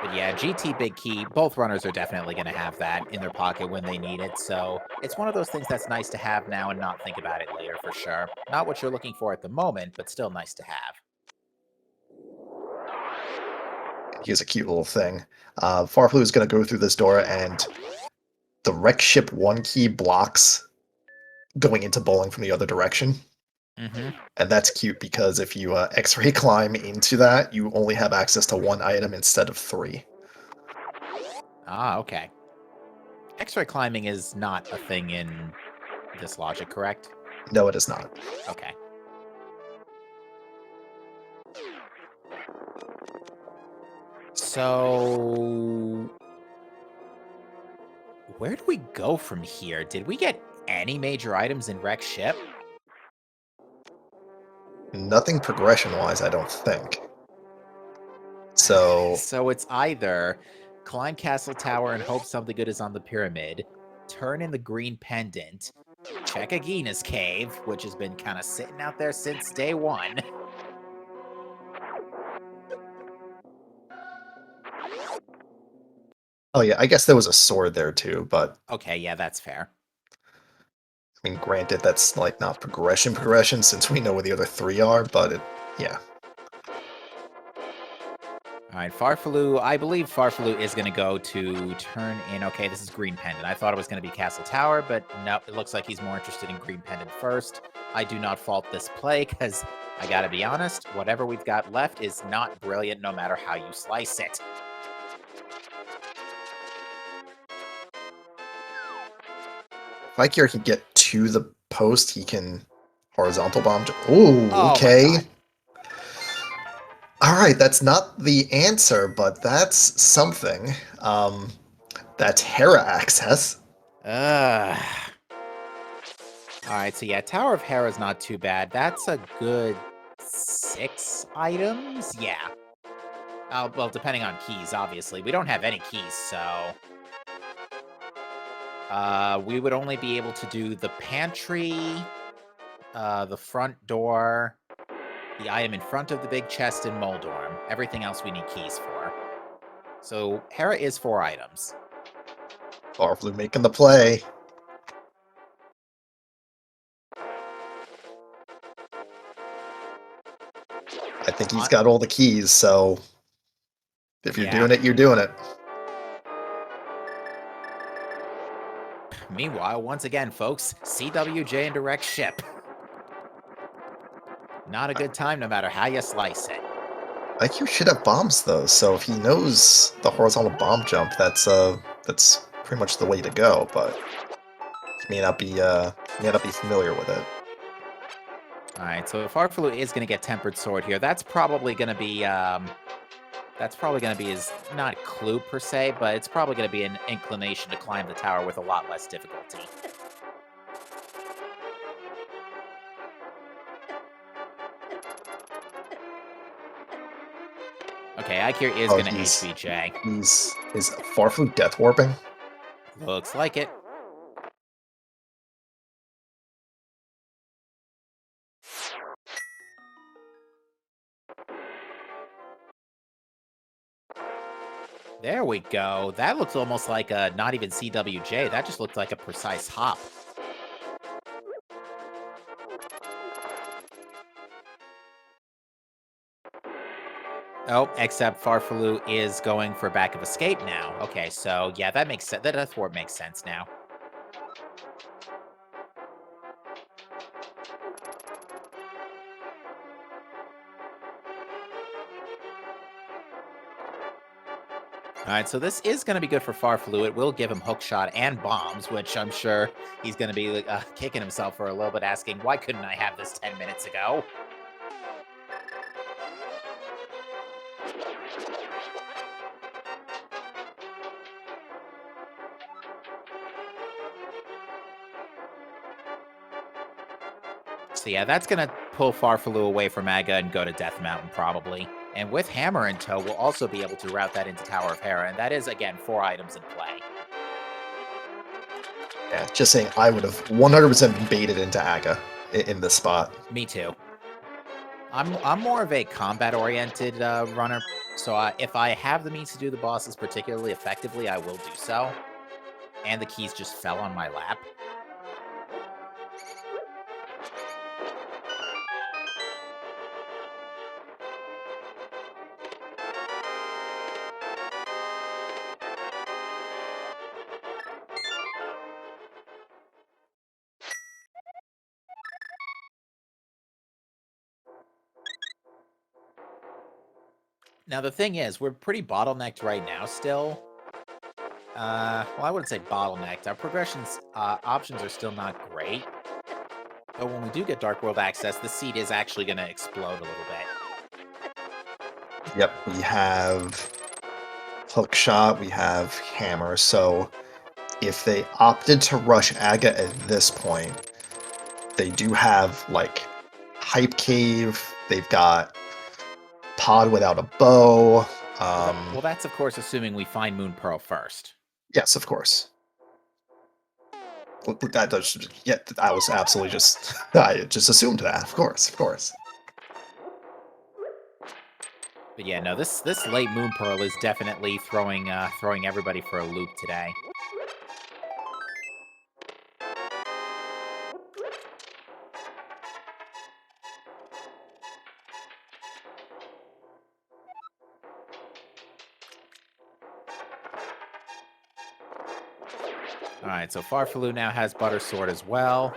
But yeah, GT Big Key, both runners are definitely going to have that in their pocket when they need it, so it's one of those things that's nice to have now and not think about it later for sure. Not what you're looking for at the moment, but still nice to have. Here's a cute little thing. Farflu is going to go through this door, and the wreck ship 1 key blocks going into bowling from the other direction. Mm-hmm. And that's cute because if you X-ray climb into that, you only have access to 1 item instead of 3. Ah, okay. X-ray climbing is not a thing in this logic, correct? No, it is not. Okay. So, where do we go from here? Did we get any major items in Wreck Ship? Nothing progression-wise, I don't think. So, So it's either climb Castle Tower and hope something good is on the pyramid, turn in the green pendant, check Agina's cave, which has been kind of sitting out there since day 1. oh yeah, I guess there was a sword there too, but Okay, yeah, that's fair. I mean, granted, that's like not progression since we know where the other 3 are, but yeah. All right, Farfalu. I believe Farfalu is going to go to turn in. Okay, this is Green Pendant. I thought it was going to be Castle Tower, but no, it looks like he's more interested in Green Pendant first. I do not fault this play because I got to be honest, whatever we've got left is not brilliant no matter how you slice it. If Ikir can get to the post, he can horizontal bomb. Ooh, Oh my okay. god. Alright, that's not the answer, but that's something. That's Hera access. Ugh. All right, so yeah, Tower of Hera's not too bad. That's a good 6 items. Yeah. Well, depending on keys, obviously. We don't have any keys, so we would only be able to do the pantry, the front door, the item in front of the big chest in Moldorm. Everything else we need keys for. So Hera is 4 items. Powerfully making the play. I think he's got all the keys, so if you're doing it, you're doing it. Meanwhile, once again, folks, CWJ and direct ship. Not a good time no matter how you slice it. IQ should have bombs though, so if he knows the horizontal bomb jump, that's pretty much the way to go, but he may not be familiar with it. Alright, so Farfalu is gonna get Tempered Sword here. That's probably gonna be his, not clue per se, but it's probably gonna be an inclination to climb the tower with a lot less difficulty. Okay, Ikir is gonna HVJ. Is Farflu death warping? Looks like it. There we go. That looks almost like a not even CWJ. That just looked like a precise hop. Oh, except Farfalu is going for back of escape now. Okay, so yeah, that makes sense. That death warp makes sense now. Alright, so this is going to be good for Farfalu. It will give him hookshot and bombs, which I'm sure he's going to be kicking himself for a little bit, asking, why couldn't I have this 10 minutes ago? So yeah, that's going to pull Farfalu away from Aga and go to Death Mountain, probably. And with Hammer in tow, we'll also be able to route that into Tower of Hera, and that is, again, 4 items in play. Yeah, just saying, I would have 100% baited into Aga in this spot. Me too. I'm more of a combat-oriented runner, so if I have the means to do the bosses particularly effectively, I will do so. And the keys just fell on my lap. Now, the thing is, we're pretty bottlenecked right now still. Well, I wouldn't say bottlenecked. Our progressions options are still not great. But when we do get Dark World access, the seed is actually going to explode a little bit. Yep, we have Hookshot, we have Hammer, so if they opted to rush Aga at this point, they do have, like, Hype Cave, they've got Pod without a bow. Well, that's, of course, assuming we find Moon Pearl first. Yes, of course. That does, yeah, I was absolutely just, I just assumed that, of course. But yeah, no, this late Moon Pearl is definitely throwing everybody for a loop today. Alright, so Farfalu now has Butter Sword as well.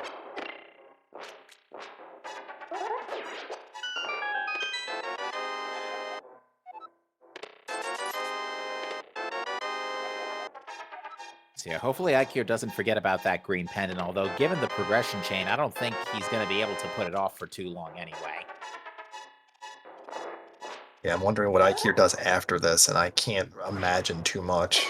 So yeah, hopefully Aikir doesn't forget about that green pendant, although given the progression chain, I don't think he's going to be able to put it off for too long anyway. Yeah, I'm wondering what Aikir does after this, and I can't imagine too much.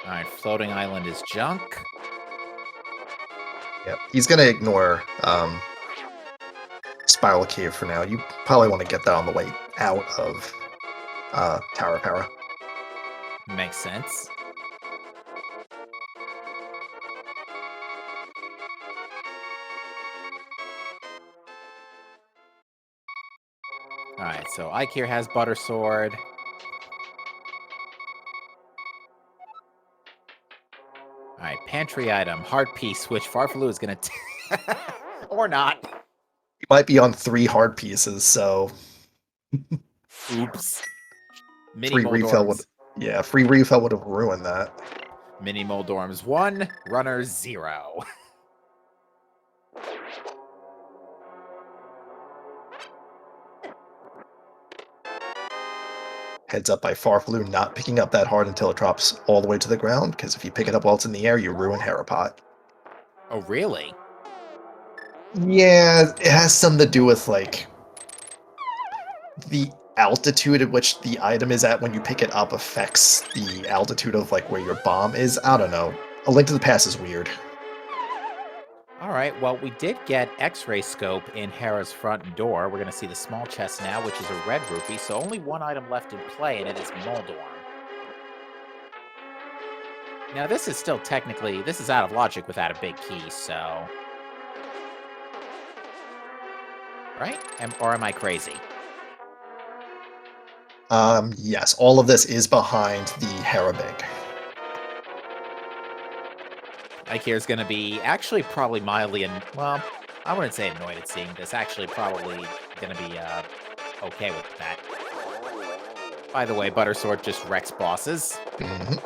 Alright, Floating Island is junk. Yep, he's gonna ignore Spiral Cave for now. You probably want to get that on the way out of Tower Para. Makes sense. Alright, so Ike here has Butter Sword. Alright, pantry item, heart piece, which Farfaloo is gonna or not. You might be on 3 hard pieces, so Oops. Mini free refill would, Moldorms. yeah, free refill would have ruined that. Mini Moldorms 1, Runner 0. Heads up by Farfaloo not picking up that hard until it drops all the way to the ground, because if you pick it up while it's in the air, you ruin Harapot. Oh, really? Yeah, it has something to do with, like, the altitude at which the item is at when you pick it up affects the altitude of, like, where your bomb is. I don't know. A Link to the Past is weird. Alright, well, we did get X-ray scope in Hera's front door. We're going to see the small chest now, which is a red rupee, so only one item left in play, and it is Moldorm. Now, this is still technically... This is out of logic without a big key, so... Right? Or am I crazy? Yes, all of this is behind the Harabig. Ike here is going to be actually probably mildly... Well, I wouldn't say annoyed at seeing this. Actually, probably going to be okay with that. By the way, Butter Sword just wrecks bosses. Mm-hmm.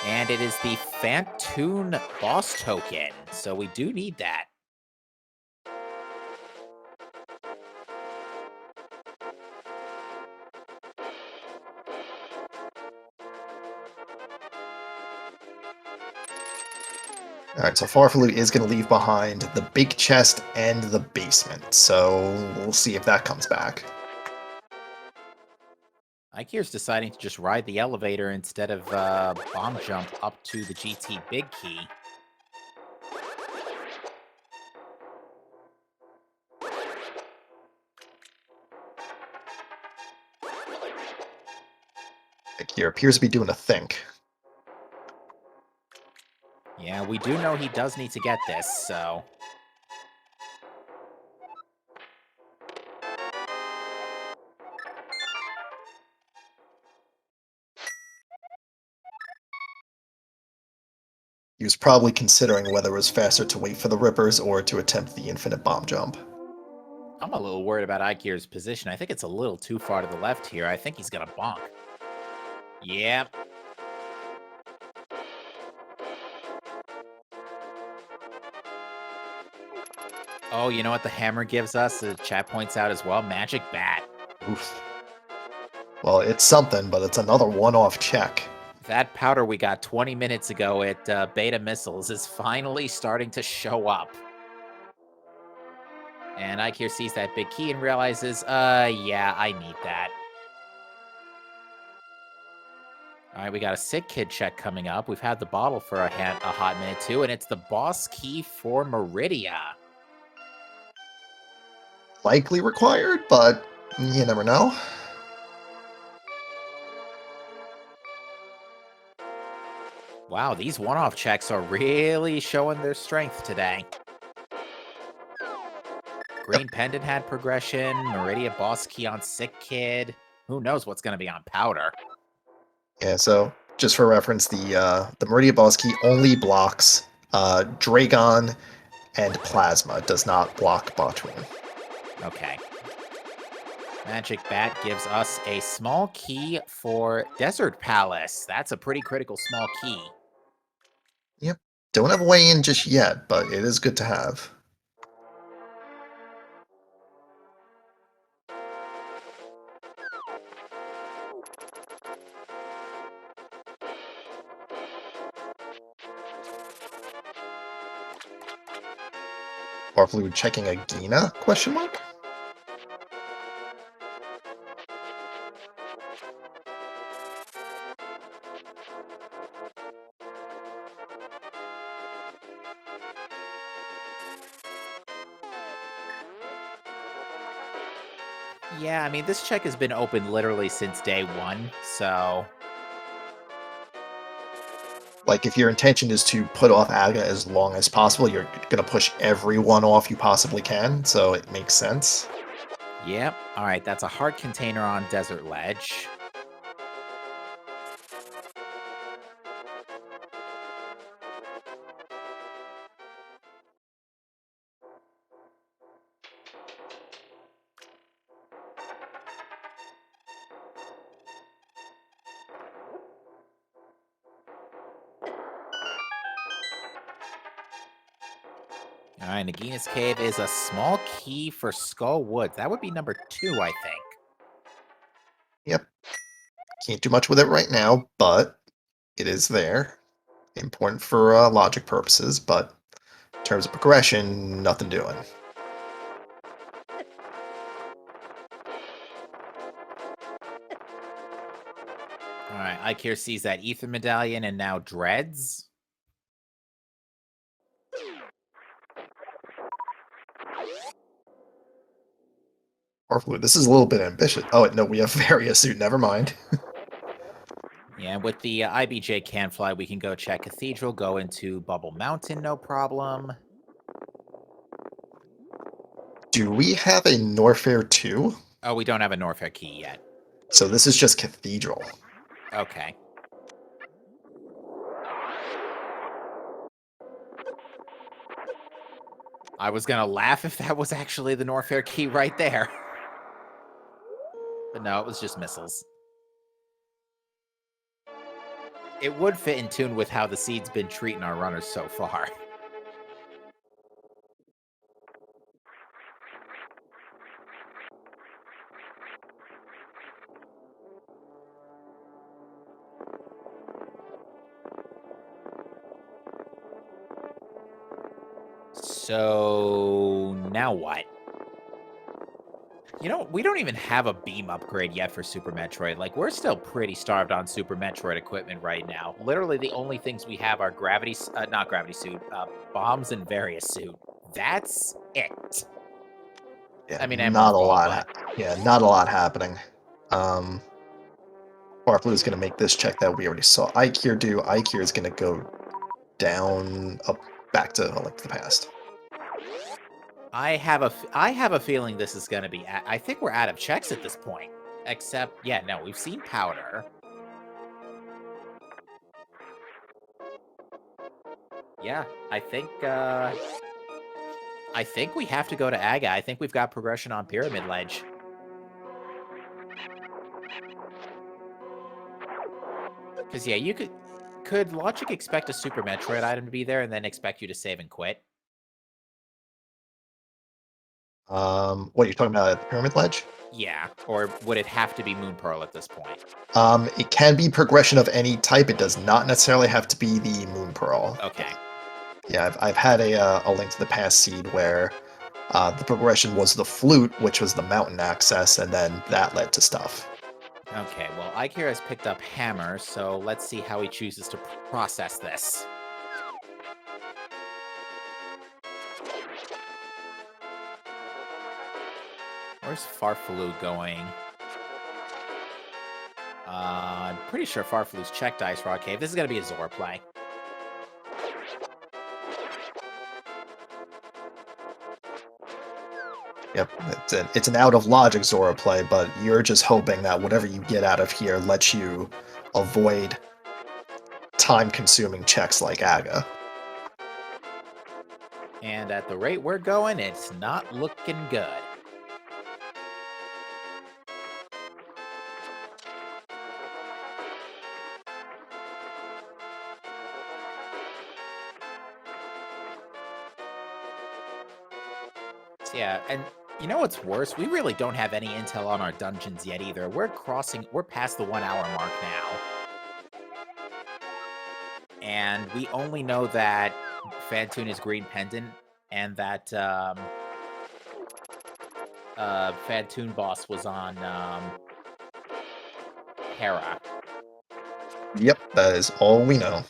And it is the Phantoon boss token, so we do need that. Alright, so Farfaloo is going to leave behind the big chest and the basement, so we'll see if that comes back. Ikir's deciding to just ride the elevator instead of bomb jump up to the GT Big Key. Ikir appears to be doing a think. Yeah, we do know he does need to get this, so... He was probably considering whether it was faster to wait for the Rippers or to attempt the infinite bomb jump. I'm a little worried about Ikir's position. I think it's a little too far to the left here. I think he's gonna bonk. Yep. Oh, you know what the hammer gives us? The chat points out as well. Magic Bat. Oof. Well, it's something, but it's another one-off check. That powder we got 20 minutes ago at Beta Missiles is finally starting to show up. And Ikir sees that big key and realizes, yeah, I need that. Alright, we got a sick kid check coming up. We've had the bottle for a hot minute too, and it's the boss key for Meridia. Likely required, but you never know. Wow, these one-off checks are really showing their strength today. Green Pendant had progression, Meridia boss key on sick kid. Who knows what's going to be on powder? Yeah, so just for reference, the Meridia boss key only blocks Dragon and Plasma. It does not block Botwoon. Okay. Magic Bat gives us a small key for Desert Palace. That's a pretty critical small key. Yep. Don't have a way in just yet, but it is good to have. Farfaloo checking a Gina? Question mark? Yeah, I mean, this check has been open literally since day one, so... Like, if your intention is to put off Aga as long as possible, you're going to push everyone off you possibly can, so it makes sense. Yep. Alright, that's a hard container on Desert Ledge. Alright, Nagina's Cave is a small key for Skull Woods. That would be number 2, I think. Yep. Can't do much with it right now, but it is there. Important for logic purposes, but in terms of progression, nothing doing. Alright, Ike here sees that Ether Medallion and now Dreads. Orphalute, this is a little bit ambitious. Oh, no, we have Various Suit, never mind. Yeah, with the IBJ Canfly, we can go check Cathedral, go into Bubble Mountain, no problem. Do we have a Norfair 2? Oh, we don't have a Norfair key yet. So this is just Cathedral. Okay. I was gonna laugh if that was actually the Norfair key right there. But no, it was just missiles. It would fit in tune with how the seed's been treating our runners so far. So now what? You know, we don't even have a beam upgrade yet for Super Metroid. Like, we're still pretty starved on Super Metroid equipment right now. Literally, the only things we have are not Gravity Suit, bombs and Various Suit. That's it. Yeah, I mean, and not a Morph Ball, lot. Yeah, not a lot happening. Orphalute is going to make this check that we already saw Ike here do. Ike here is going to go down, up, back to A Link to the Past. I have a feeling this is going to be... I think we're out of checks at this point. Except, yeah, no, we've seen Powder. Yeah, I think we have to go to Aga. I think we've got progression on Pyramid Ledge. Because, yeah, you could Logic expect a Super Metroid item to be there and then expect you to save and quit? What are you talking about at the Pyramid Ledge? Yeah. Or would it have to be Moon Pearl at this point? It can be progression of any type. It does not necessarily have to be the Moon Pearl. Okay. Yeah, I've had a Link to the Past seed where the progression was the flute, which was the mountain access, and then that led to stuff. Okay, well, Ikira has picked up Hammer, so let's see how he chooses to process this. Where's Farfalu going? I'm pretty sure Farfalu's checked Ice Rock Cave. This is going to be a Zora play. Yep, it's an out of logic Zora play, but you're just hoping that whatever you get out of here lets you avoid time-consuming checks like Aga. And at the rate we're going, it's not looking good. Yeah, and you know what's worse? We really don't have any intel on our dungeons yet either. We're past the 1 hour mark now. And we only know that Phantoon is Green Pendant and that Phantoon boss was on Hera. Yep, that is all we know.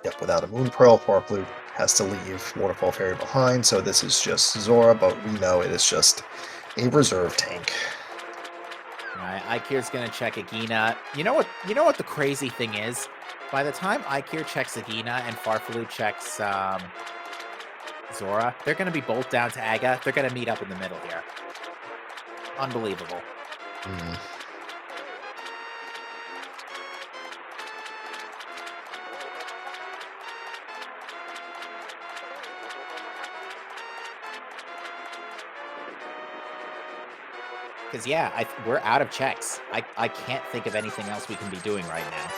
Yep, without a Moon Pearl, Farflu has to leave Waterfall Fairy behind, so this is just Zora, but we know it is just a reserve tank. Alright, Ikir's gonna check Agina. You know what the crazy thing is? By the time Ikir checks Agina and Farfalu checks Zora, they're gonna be both down to Aga. They're gonna meet up in the middle here. Unbelievable. Hmm. Because, yeah, we're out of checks. I can't think of anything else we can be doing right now.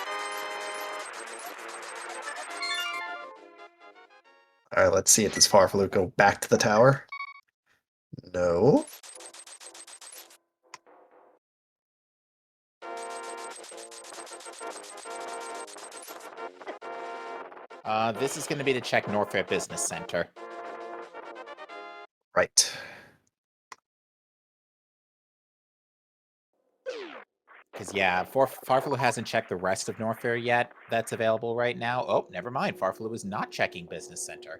Alright, let's see if this Farflu go back to the tower. No. This is going to be to check Norfair Business Center. Right. Because, yeah, Farfalu hasn't checked the rest of Norfair yet that's available right now. Oh, never mind. Farfalu is not checking Business Center.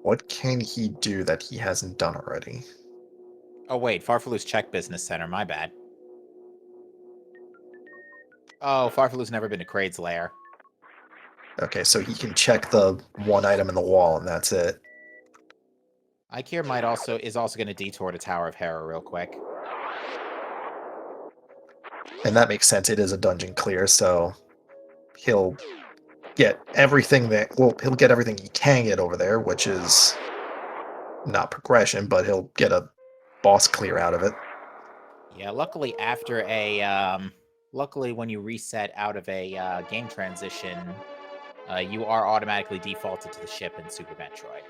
What can he do that he hasn't done already? Oh, wait. Farfalu's checked Business Center. My bad. Oh, Farfalu's never been to Kraid's lair. Okay, so he can check the one item in the wall, and that's it. Ikir is also going to detour to Tower of Hera real quick. And that makes sense. It is a dungeon clear, so he'll get everything he'll get everything he can get over there, which is not progression, but he'll get a boss clear out of it. Yeah, luckily luckily when you reset out of a game transition, you are automatically defaulted to the ship in Super Metroid.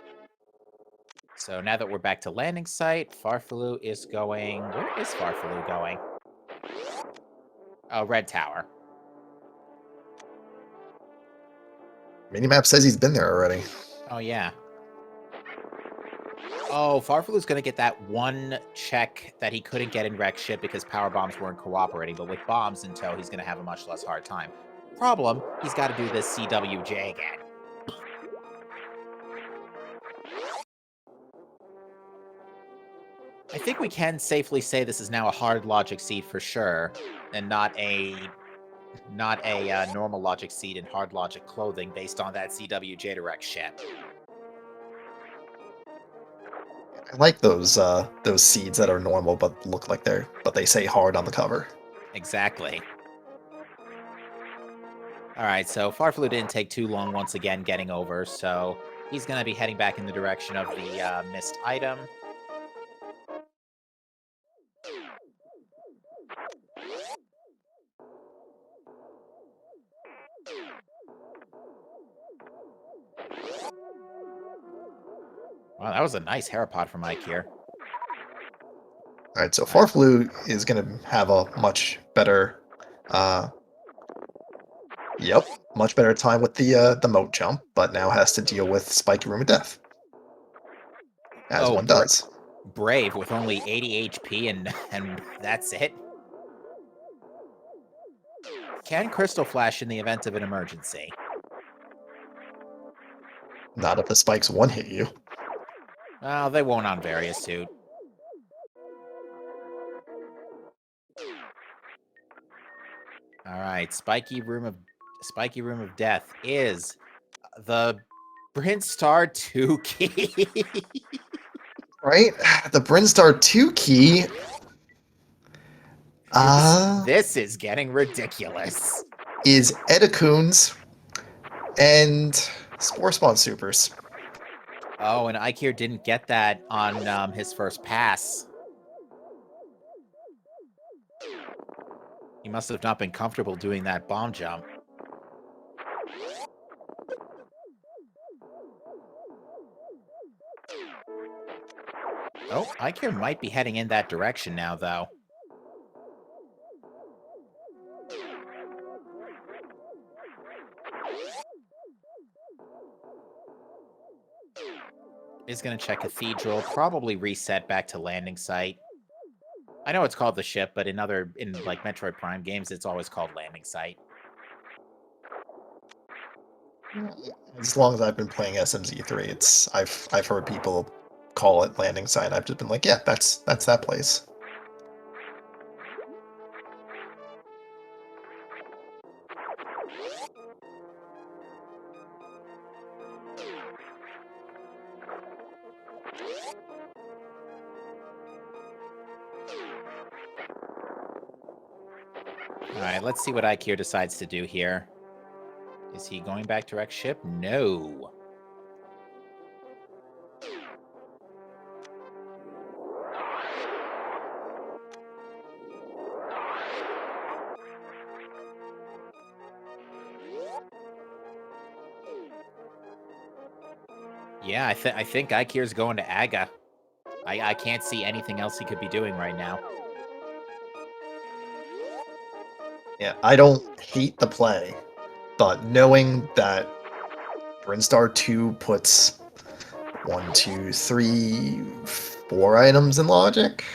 So now that we're back to landing site, Farfalu is going... Where is Farfalu going? Oh, Red Tower. Minimap says he's been there already. Oh, yeah. Oh, Farfalu's going to get that one check that he couldn't get in Wreck Ship because power bombs weren't cooperating, but with bombs in tow, he's going to have a much less hard time. Problem, he's got to do this CWJ again. I think we can safely say this is now a hard logic seed for sure, and not a normal logic seed in hard logic clothing based on that CWJ direct ship. I like those seeds that are normal but look like but they say hard on the cover. Exactly. Alright, so Farfalu didn't take too long once again getting over, so he's going to be heading back in the direction of the missed item. Wow, that was a nice Herapod from Ike here. Alright, so Farflu is going to have a much better much better time with the moat jump, but now has to deal with Spiky Room of Death. As one does. Brave with only 80 HP and that's it. Can Crystal Flash in the event of an emergency? Not if the spikes one-hit you. Well, they won't on Various Suit. Alright, Spiky Room of Death is the Brinstar 2 key. Right? The Brinstar 2 key. This is getting ridiculous. Is Edacoons and Spore Spawn Supers. Oh, and Ikir didn't get that on his first pass. He must have not been comfortable doing that bomb jump. Oh, Ikir might be heading in that direction now, though. Is going to check Cathedral, probably reset back to landing site. I know it's called the ship, but in like Metroid Prime games, it's always called landing site. As long as I've been playing SMZ3, I've heard people call it landing site. I've just been like, yeah, that's that place. All right, let's see what Ikir decides to do here. Is he going back to wreck ship? No. Yeah, I think Ikir's going to Aga. I can't see anything else he could be doing right now. Yeah, I don't hate the play, but knowing that Brinstar 2 puts 1, 2, 3, 4 items in logic.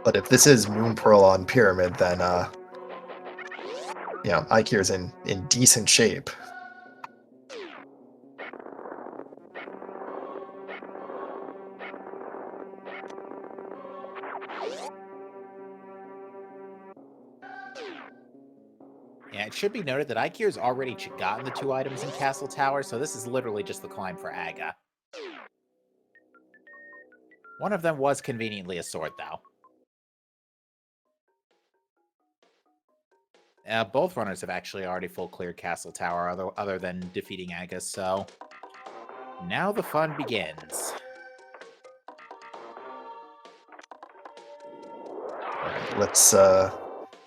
But if this is Moon Pearl on Pyramid, then Ikir's in decent shape. Yeah, it should be noted that Ikir's already gotten the 2 items in Castle Tower, so this is literally just the climb for Aga. One of them was conveniently a sword, though. Both runners have actually already full cleared Castle Tower, other than defeating Aga, so now the fun begins. Alright, let's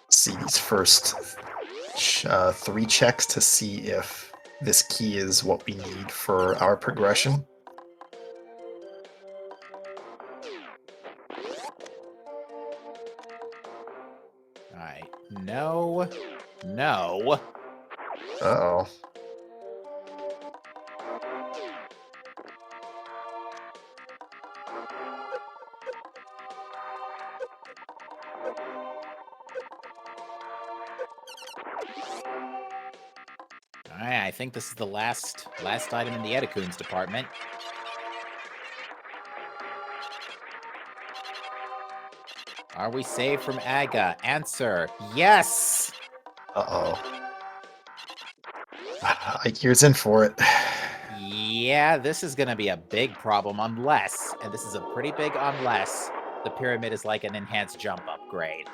see these first 3 checks to see if this key is what we need for our progression. Alright, no, no. Uh-oh. Alright, I think this is the last item in the Edacoons department. Are we saved from Aga? Answer, yes! Uh-oh. Ikir's in for it. Yeah, this is gonna be a big problem unless, and this is a pretty big unless, the pyramid is like an enhanced jump upgrade.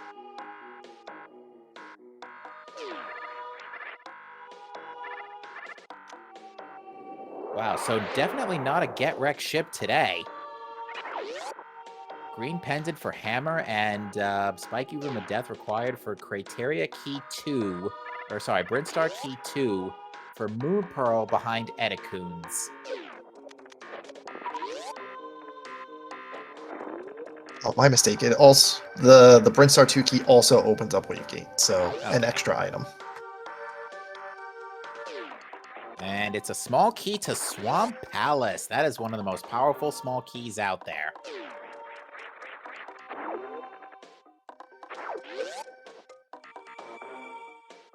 Wow, so definitely not a get-wrecked ship today. Green pendant for hammer and spiky room of death required for criteria key 2, or sorry, Brinstar key 2 for Moon Pearl behind Edacoons. Oh, my mistake. It also the Brinstar 2 key also opens up Wave Gate, so an Okay. extra item. And it's a small key to Swamp Palace. That is one of the most powerful small keys out there.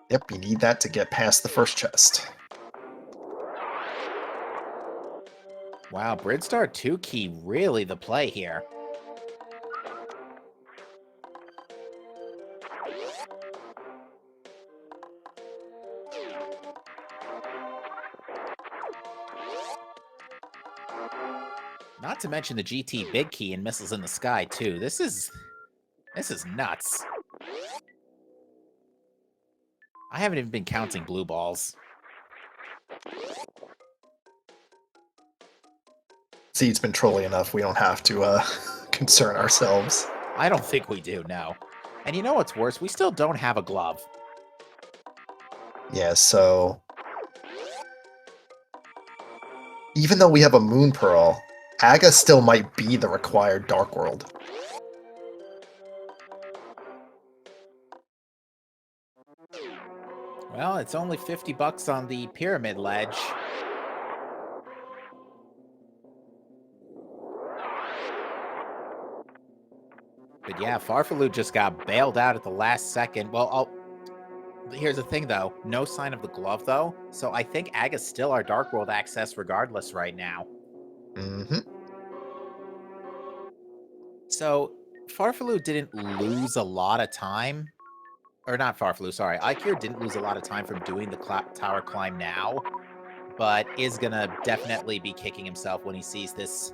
Yep, you need that to get past the first chest. Wow, Brinstar 2 key really the play here. Not to mention the GT big key and missiles in the sky too. This is nuts. I haven't even been counting blue balls. See, it's been trolly enough. We don't have to concern ourselves. I don't think we do, no. And you know what's worse? We still don't have a glove. Yeah, so even though we have a Moon Pearl, Aga still might be the required Dark World. Well, it's only $50 on the pyramid ledge. But yeah, Farfalu just got bailed out at the last second. Well, here's the thing, though. No sign of the glove, though. So I think Aga's still our Dark World access regardless right now. Mm-hmm. So Farfalu didn't lose a lot of time. Or not Farfalu, sorry. Ikir didn't lose a lot of time from doing the tower climb now, but is gonna definitely be kicking himself when he sees this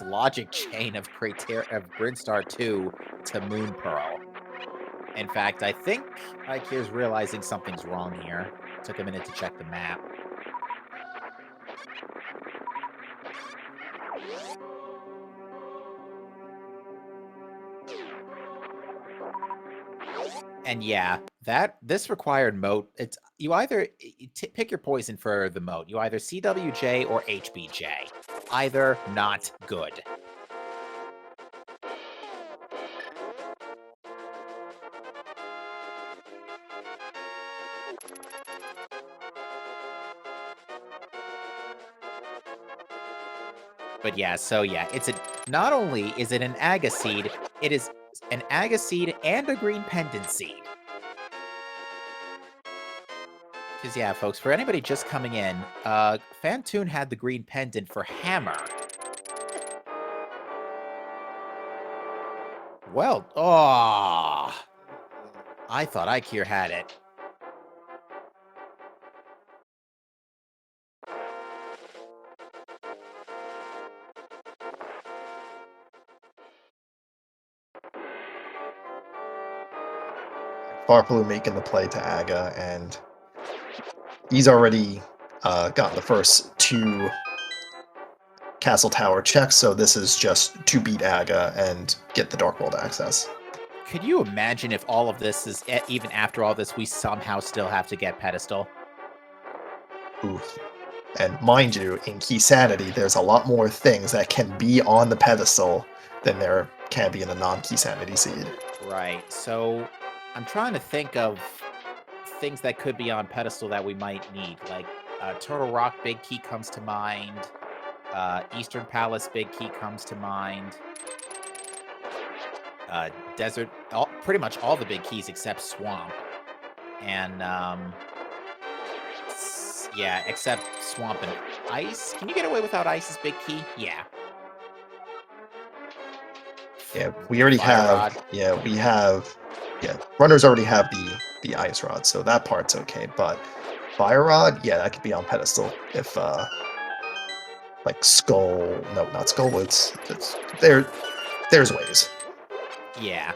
logic chain of Brinstar 2 to Moon Pearl. In fact, I think Ikir's realizing something's wrong here. Took a minute to check the map. And yeah, this required moat. It's you either pick your poison for the moat. You either CWJ or HBJ. Either not good. But yeah, so yeah, not only is it an Aga seed, it is an Aga seed and a green pendant seed. Because yeah, folks, for anybody just coming in, Fantoon had the green pendant for Hammer. Well, I thought Ikir had it. Farfalu making the play to Aga, and he's already gotten the first 2 Castle Tower checks, so this is just to beat Aga and get the Dark World access. Could you imagine if all of this is, even after all this, we somehow still have to get Pedestal? Oof. And mind you, in Keysanity, there's a lot more things that can be on the pedestal than there can be in a non-Keysanity seed. Right, so I'm trying to think of things that could be on Pedestal that we might need. Like, Turtle Rock Big Key comes to mind. Eastern Palace Big Key comes to mind. Desert, pretty much all the big keys except Swamp. And, yeah, except Swamp and Ice. Can you get away without Ice's big key? Yeah. Yeah, we already Fire have. Rod. Yeah, we have. Yeah, runners already have the ice rod, so that part's okay. But fire rod, yeah, that could be on pedestal if like skull. No, not skull. It's there. There's ways. Yeah.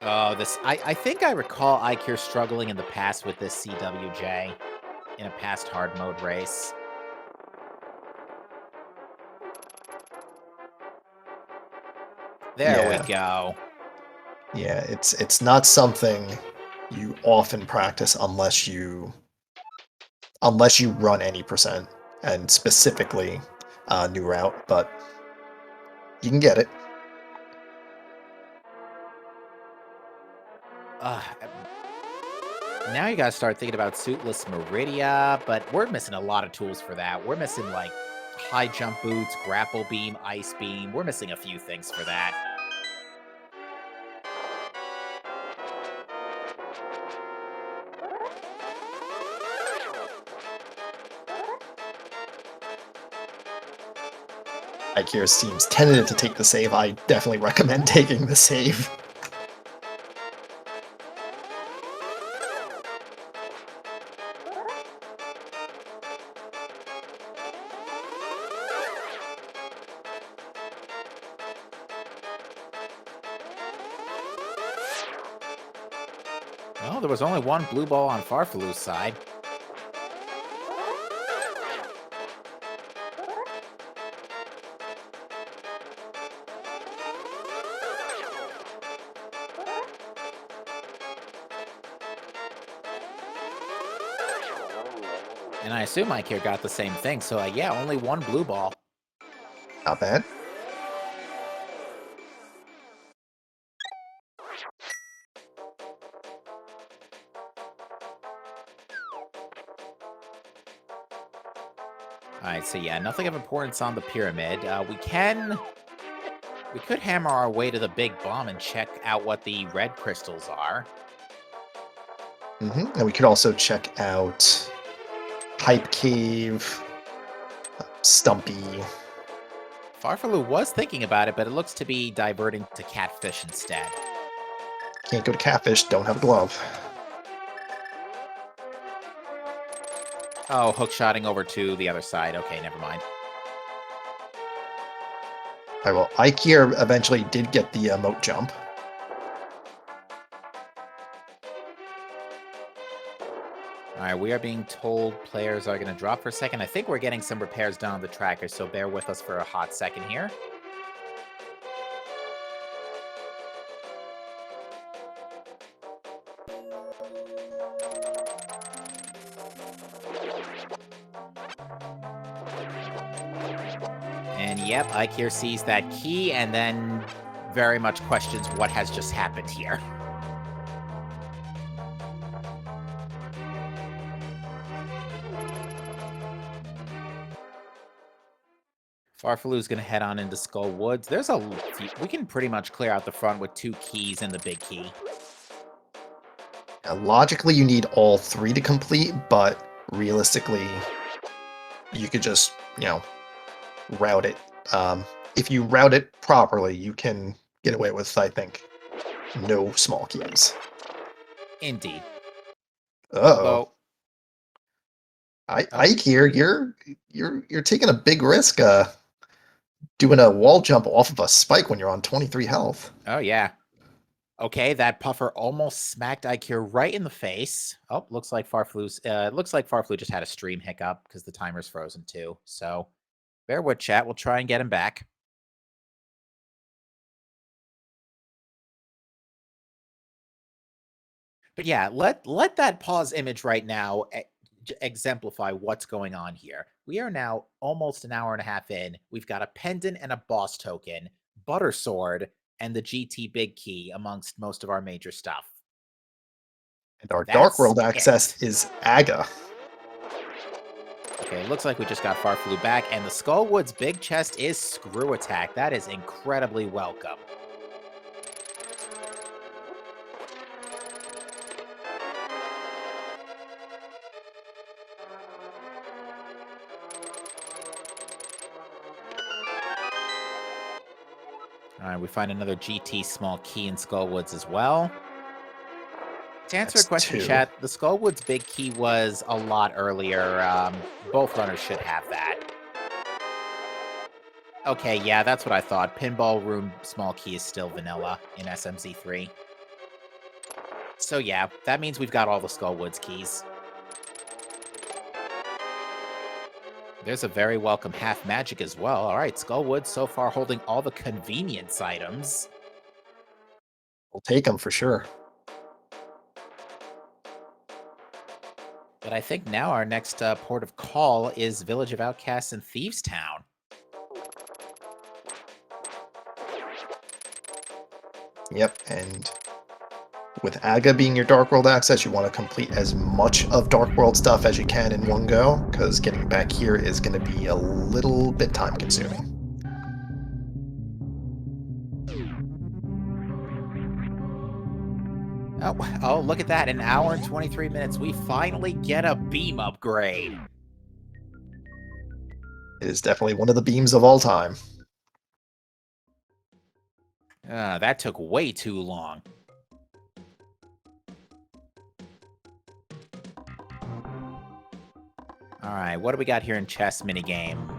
Oh, I think I recall Ikir struggling in the past with this CWJ in a past hard mode race. There we go. Yeah, it's not something you often practice unless you run any percent, and specifically new route, but you can get it. Now you gotta start thinking about Suitless Meridia, but we're missing a lot of tools for that. We're missing, like, high jump boots, grapple beam, ice beam. We're missing a few things for that. Ikir seems tentative to take the save. I definitely recommend taking the save. Well, there was only one blue ball on Farfalu's side. And I assume Ikir got the same thing, so yeah, only one blue ball. Not bad. Alright, so yeah, nothing of importance on the pyramid. We can We could hammer our way to the big bomb and check out what the red crystals are. And we could also check out Pipe Cave, Stumpy. Farfaloo was thinking about it, but it looks to be diverting to Catfish instead. Can't go to Catfish, don't have a glove. Oh, hookshotting over to the other side. Okay, never mind. Alright, well, Ike here eventually did get the moat jump. Alright, we are being told players are going to drop for a second. I think we're getting some repairs done on the tracker, so bear with us for a hot second here. And yep, Ike here sees that key and then very much questions what has just happened here. Farfaloo's going to head on into Skull Woods. There's a few, we can pretty much clear out the front with 2 keys and the big key. Now, logically, you need all 3 to complete, but realistically, you could just, route it. If you route it properly, you can get away with, I think, no small keys. Indeed. Uh-oh. Ike here, you're taking a big risk, doing a wall jump off of a spike when you're on 23 health. Oh, yeah. Okay, that puffer almost smacked Ike here right in the face. Oh, looks like Farfaloo just had a stream hiccup because the timer's frozen too. So, bear with chat. We'll try and get him back. But yeah, let that pause image right now exemplify what's going on here. We are now almost an hour and a half in. We've got a pendant and a boss token, butter sword, and the GT big key amongst most of our major stuff. And our Dark World access is Aga. Okay, looks like we just got Farfaloo back, and the Skullwoods big chest is screw attack. That is incredibly welcome. All right, we find another GT small key in Skullwoods as well. To answer a question, chat, the Skullwoods big key was a lot earlier. Both runners should have that. Okay, yeah, that's what I thought. Pinball Room small key is still vanilla in SMZ3. So yeah, that means we've got all the Skullwoods keys. There's a very welcome half magic as well. All right, Skullwoods so far holding all the convenience items. We'll take them for sure. But I think now our next port of call is Village of Outcasts and Thieves Town. Yep, and with Aga being your Dark World access, you want to complete as much of Dark World stuff as you can in one go, because getting back here is going to be a little bit time-consuming. Oh, look at that. An hour and 23 minutes. We finally get a beam upgrade. It is definitely one of the beams of all time. That took way too long. All right, what do we got here in chess minigame?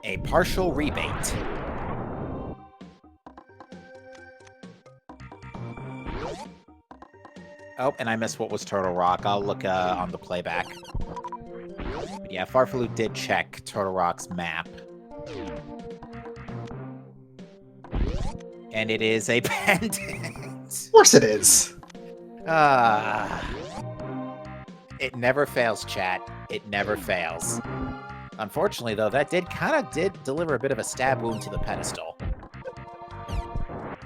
A partial rebate. Oh, and I missed what was Turtle Rock. I'll look on the playback. But yeah, Farfaloo did check Turtle Rock's map. And it is a pendant. Of course it is. It never fails, chat. It never fails. Unfortunately, though, that did deliver a bit of a stab wound to the pedestal.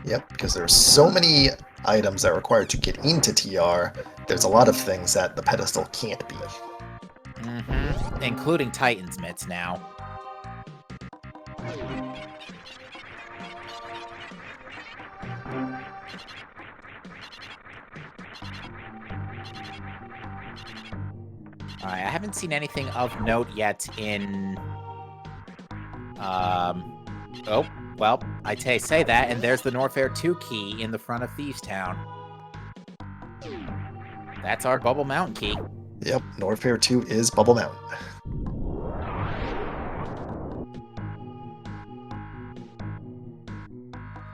Yep, because there's so many items that are required to get into TR, there's a lot of things that the pedestal can't be. Including Titan's Mitts now. Alright, I haven't seen anything of note yet in... Oh, well, say that, and there's the Norfair 2 key in the front of Thieves Town. That's our Bubble Mountain key. Yep, Norfair 2 is Bubble Mountain.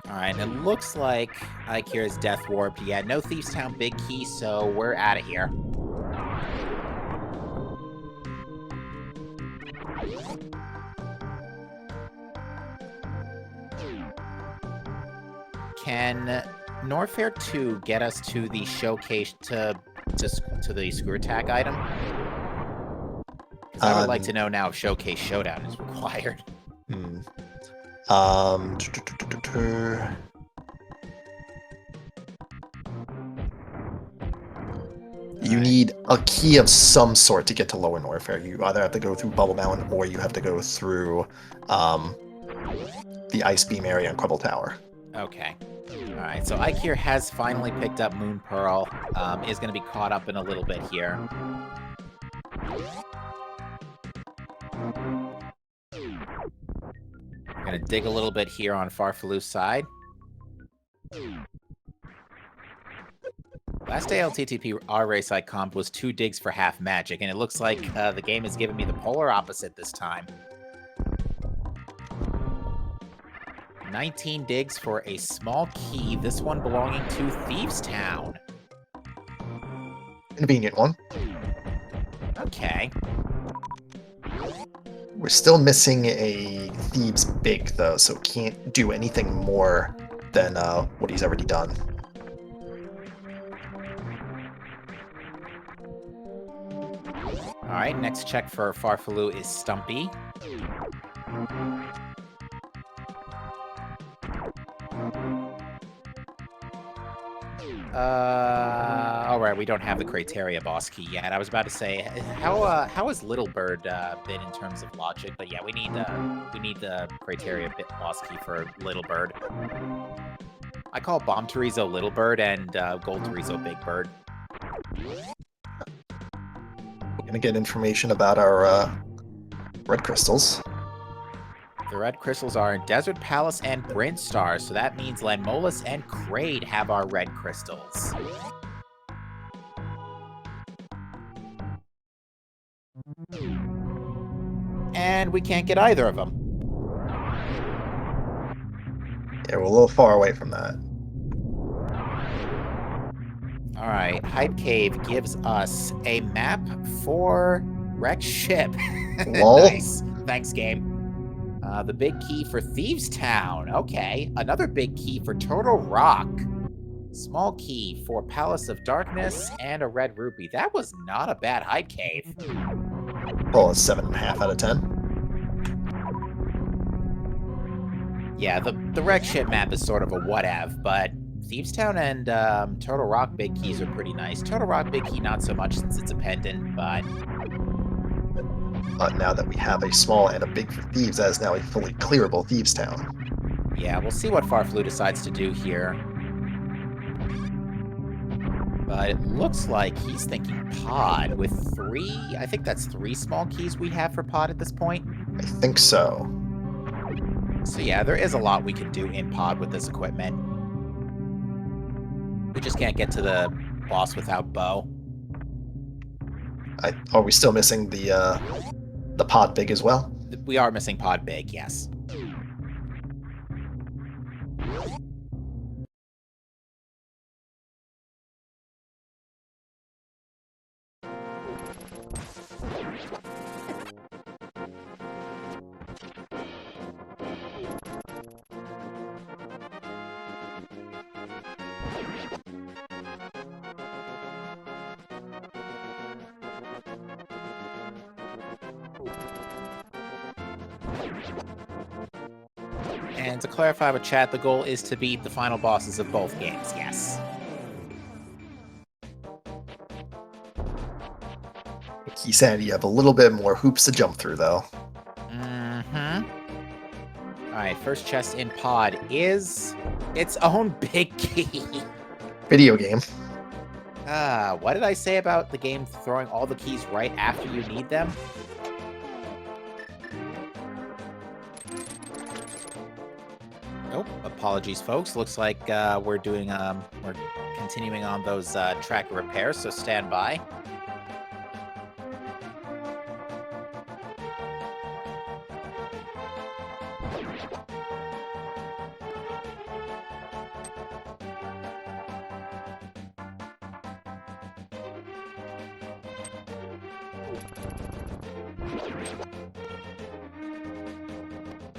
Alright, and it looks like Ikira's Death Warped. Yeah, no Thieves Town big key, so we're out of here. Can Norfair 2 get us to the showcase to the screw attack item? Because I would like to know now if Showcase Showdown is required. You need a key of some sort to get to Lower Norfair. You either have to go through Bubble Mountain or you have to go through the Ice Beam area and Crumble Tower. Okay. Alright, so Ikir has finally picked up Moon Pearl. Is going to be caught up in a little bit here. Going to dig a little bit here on Farfalu's side. Last LTTP R-Race I comped was 2 digs for half magic, and it looks like the game is giving me the polar opposite this time. 19 digs for a small key, this one belonging to Thieves Town. Convenient one. Okay. We're still missing a Thieves Big, though, so can't do anything more than what he's already done. Alright, next check for Farfalu is Stumpy. Alright, we don't have the Crateria boss key yet. I was about to say, how has Little Bird been in terms of logic? But yeah, we need the Crateria boss key for Little Bird. I call Bomb Terizo Little Bird and Gold Terizo Big Bird. We're gonna get information about our red crystals. The red crystals are in Desert Palace and Bryn Star, so that means Lanmolas and Kraid have our red crystals. And we can't get either of them. Yeah, we're a little far away from that. Alright, Hyde Cave gives us a map for wrecked ship. Lol. Nice. Thanks, game. The big key for Thieves Town. Okay. Another big key for Turtle Rock. Small key for Palace of Darkness and a red rupee. That was not a bad Hyde Cave. Well, a 7.5 out of 10. Yeah, the wrecked ship map is sort of a whatever, but Thieves Town and Turtle Rock big keys are pretty nice. Turtle Rock big key not so much since it's a pendant, but now that we have a small and a big for Thieves, that is now a fully clearable Thieves Town. yeah, we'll see what Farfalu decides to do here. But it looks like he's thinking pod with 3, I think that's 3 small keys we have for pod at this point. I think so. So yeah, there is a lot we can do in pod with this equipment. We just can't get to the boss without bow. Are we still missing the pod big as well? We are missing pod big, yes. And to clarify with chat, the goal is to beat the final bosses of both games, yes. Keysanity, you have a little bit more hoops to jump through, though. Mm-hmm. Alright, first chest in pod is its own big key. Video game. What did I say about the game throwing all the keys right after you need them? Oh, apologies, folks. Looks like we're continuing on those tracker repairs, so stand by.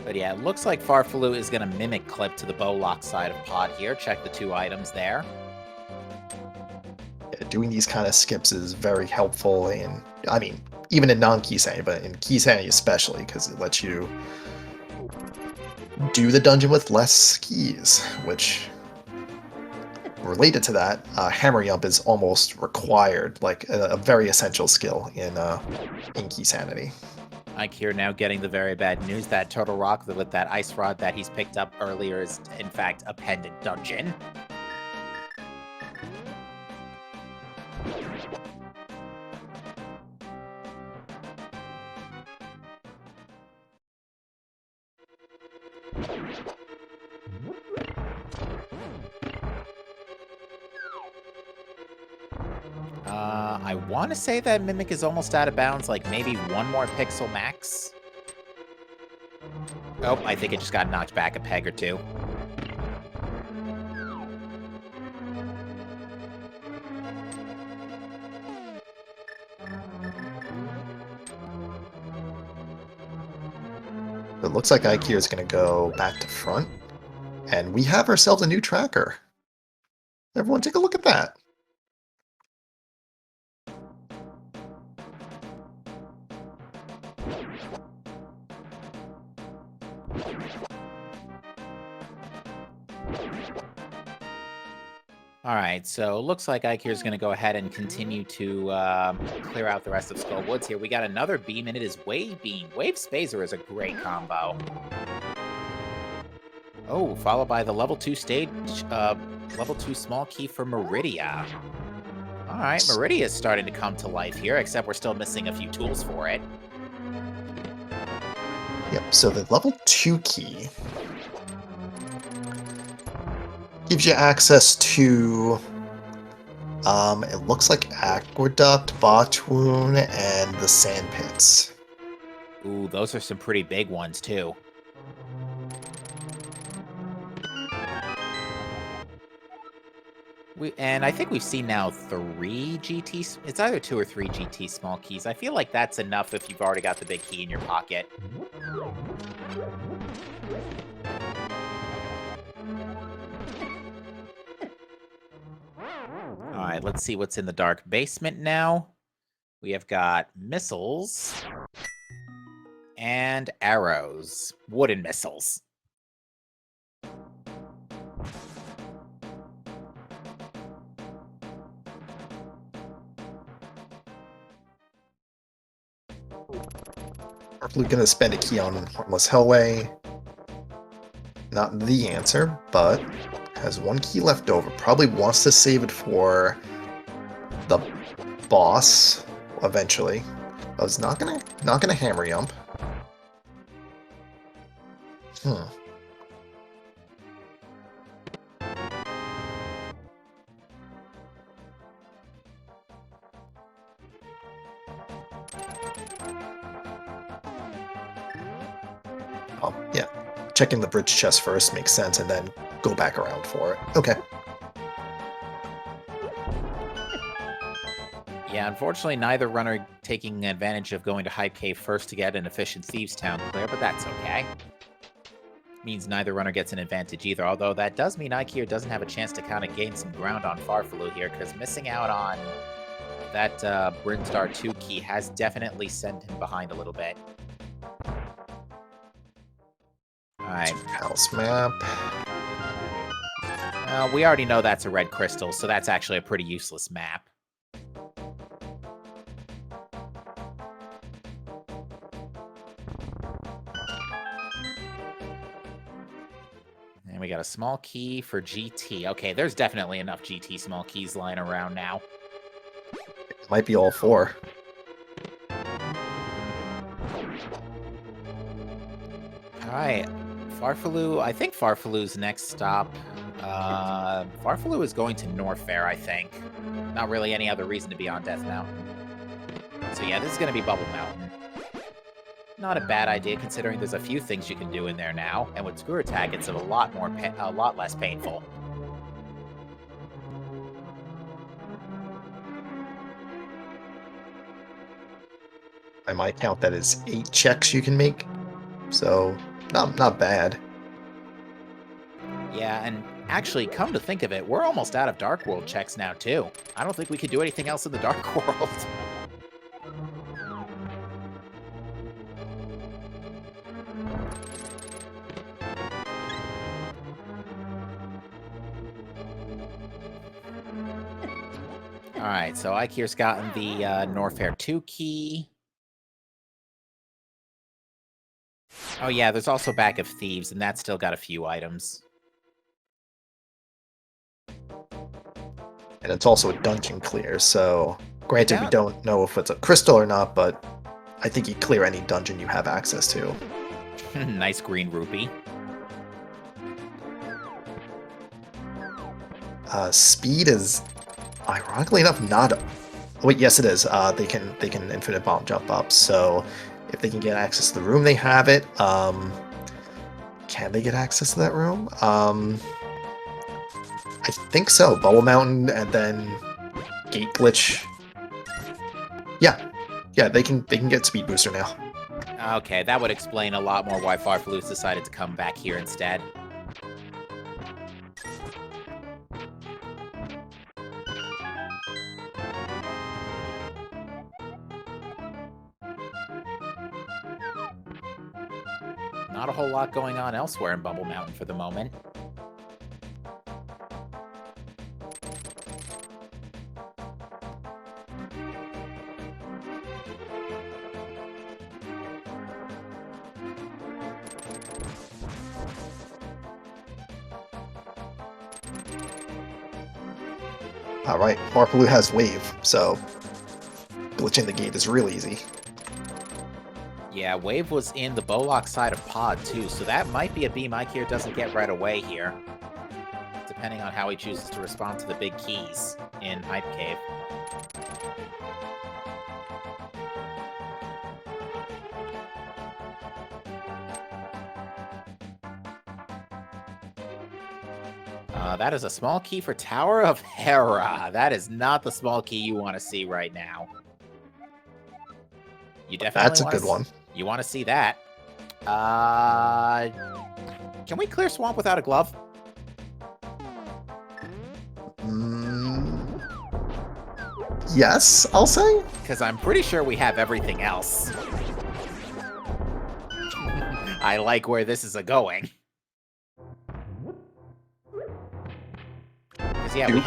But yeah, it looks like Farfalu is going to mimic Clip to the Bowlock side of Pod here. Check the 2 items there. Yeah, doing these kind of skips is very helpful in, I mean, even in non-Keysanity, but in Keysanity especially, because it lets you do the dungeon with less keys, which, related to that, Hammer Yump is almost required, like a very essential skill in Keysanity. Ike here now getting the very bad news that Turtle Rock with that ice rod that he's picked up earlier is in fact a pendant dungeon. I want to say that Mimic is almost out of bounds, like maybe 1 more pixel max. Oh, I think it just got knocked back a peg or 2. It looks like Ikea is going to go back to front, and we have ourselves a new tracker. Everyone take a look at that. All right, so looks like Ike here is going to go ahead and continue to clear out the rest of Skull Woods here. We got another beam, and it is Wave Beam. Wave Spazer is a great combo. Oh, followed by the level 2 stage, level 2 small key for Meridia. All right, Meridia is starting to come to life here, except we're still missing a few tools for it. Yep, so the level 2 key gives you access to, it looks like Aqueduct, Botch Wound, and the Sand Pits. Ooh, those are some pretty big ones, too. And I think we've seen now 3 GT... It's either 2 or 3 GT small keys. I feel like that's enough if you've already got the big key in your pocket. Alright, let's see what's in the dark basement now. We have got missiles and arrows. Wooden missiles. Probably gonna spend a key on Harmless Hellway. Not the answer, but has 1 key left over. Probably wants to save it for the boss eventually. I was not gonna Hammer Yump. Oh, yeah. Checking the bridge chest first makes sense, and then go back around for it. Okay. Yeah, unfortunately, neither runner taking advantage of going to Hype Cave first to get an efficient Thieves Town clear, but that's okay. Means neither runner gets an advantage either, although that does mean Ike here doesn't have a chance to kind of gain some ground on Farfalu here, because missing out on that Brimstar 2 key has definitely sent him behind a little bit. Alright. House map. We already know that's a red crystal, so that's actually a pretty useless map. And we got a small key for GT. Okay, there's definitely enough GT small keys lying around now. It might be all 4. Alright, Farfaloo. I think Farfaloo's next stop. Farfaloo is going to Norfair, I think. Not really any other reason to be on Death Mountain. So yeah, this is going to be Bubble Mountain. Not a bad idea, considering there's a few things you can do in there now, and with Screw Attack, it's a lot less painful. By my count, that is 8 checks you can make, so not bad. Yeah, and actually, come to think of it, we're almost out of Dark World checks now, too. I don't think we could do anything else in the Dark World. Alright, so Ikir's gotten the Norfair 2 key. Oh yeah, there's also Bag of Thieves, and that's still got a few items. And it's also a dungeon clear, so granted Yeah. we don't know if it's a crystal or not, but I think you clear any dungeon you have access to. Nice green rupee. Speed is, ironically enough, not. Wait, yes, it is. They can infinite bomb jump up. So if they can get access to the room, they have it. Can they get access to that room? I think so. Bubble Mountain and then Gate Glitch. Yeah, they can get Speed Booster now. Okay, that would explain a lot more why Farfaloo's decided to come back here instead. Not a whole lot going on elsewhere in Bubble Mountain for the moment. Alright, Farfaloo has Wave, so glitching the gate is real easy. Yeah, Wave was in the Bowlock side of Pod, too, so that might be a beam Ikir doesn't get right away here. Depending on how he chooses to respond to the big keys in Hype Cave. That is a small key for Tower of Hera. That is not the small key you want to see right now. You definitely That's a good one. You want to see that. Can we clear Swamp without a glove? Yes, I'll say. Because I'm pretty sure we have everything else. I like where this is going. Because yeah, we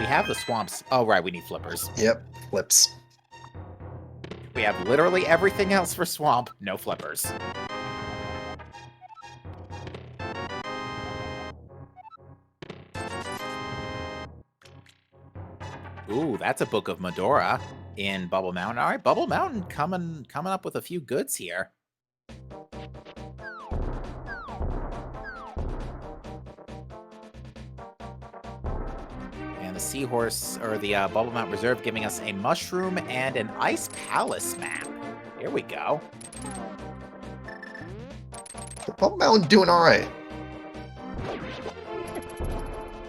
have the swamps. Oh right, we need flippers. Yep, flips. We have literally everything else for swamp, no flippers. Ooh, that's a Book of Medora in Bubble Mountain. All right, Bubble Mountain coming up with a few goods here. And the Seahorse, or the Bubble Mountain Reserve, giving us a mushroom and an Ice Palace map. Here we go. Bubble Mountain doing alright.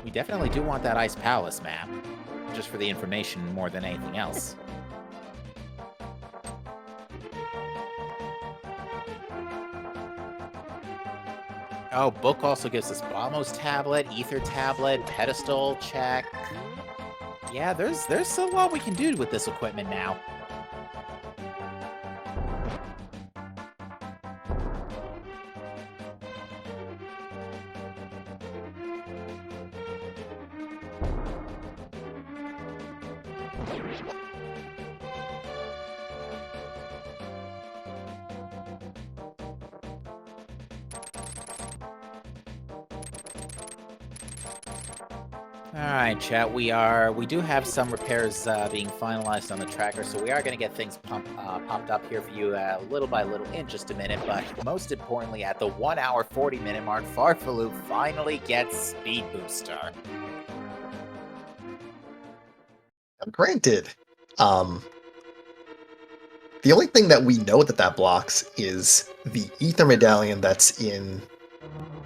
We definitely do want that Ice Palace map, just for the information more than anything else. Oh, book also gives us Bombos tablet, Ether tablet, pedestal check. Yeah, there's a lot we can do with this equipment now. Alright, chat, we do have some repairs being finalized on the tracker, so we are going to get things popped up here for you little by little in just a minute, but most importantly, at the 1 hour 40-minute mark, Farfaloo finally gets Speed Booster. Granted, the only thing that we know that blocks is the Ether Medallion that's in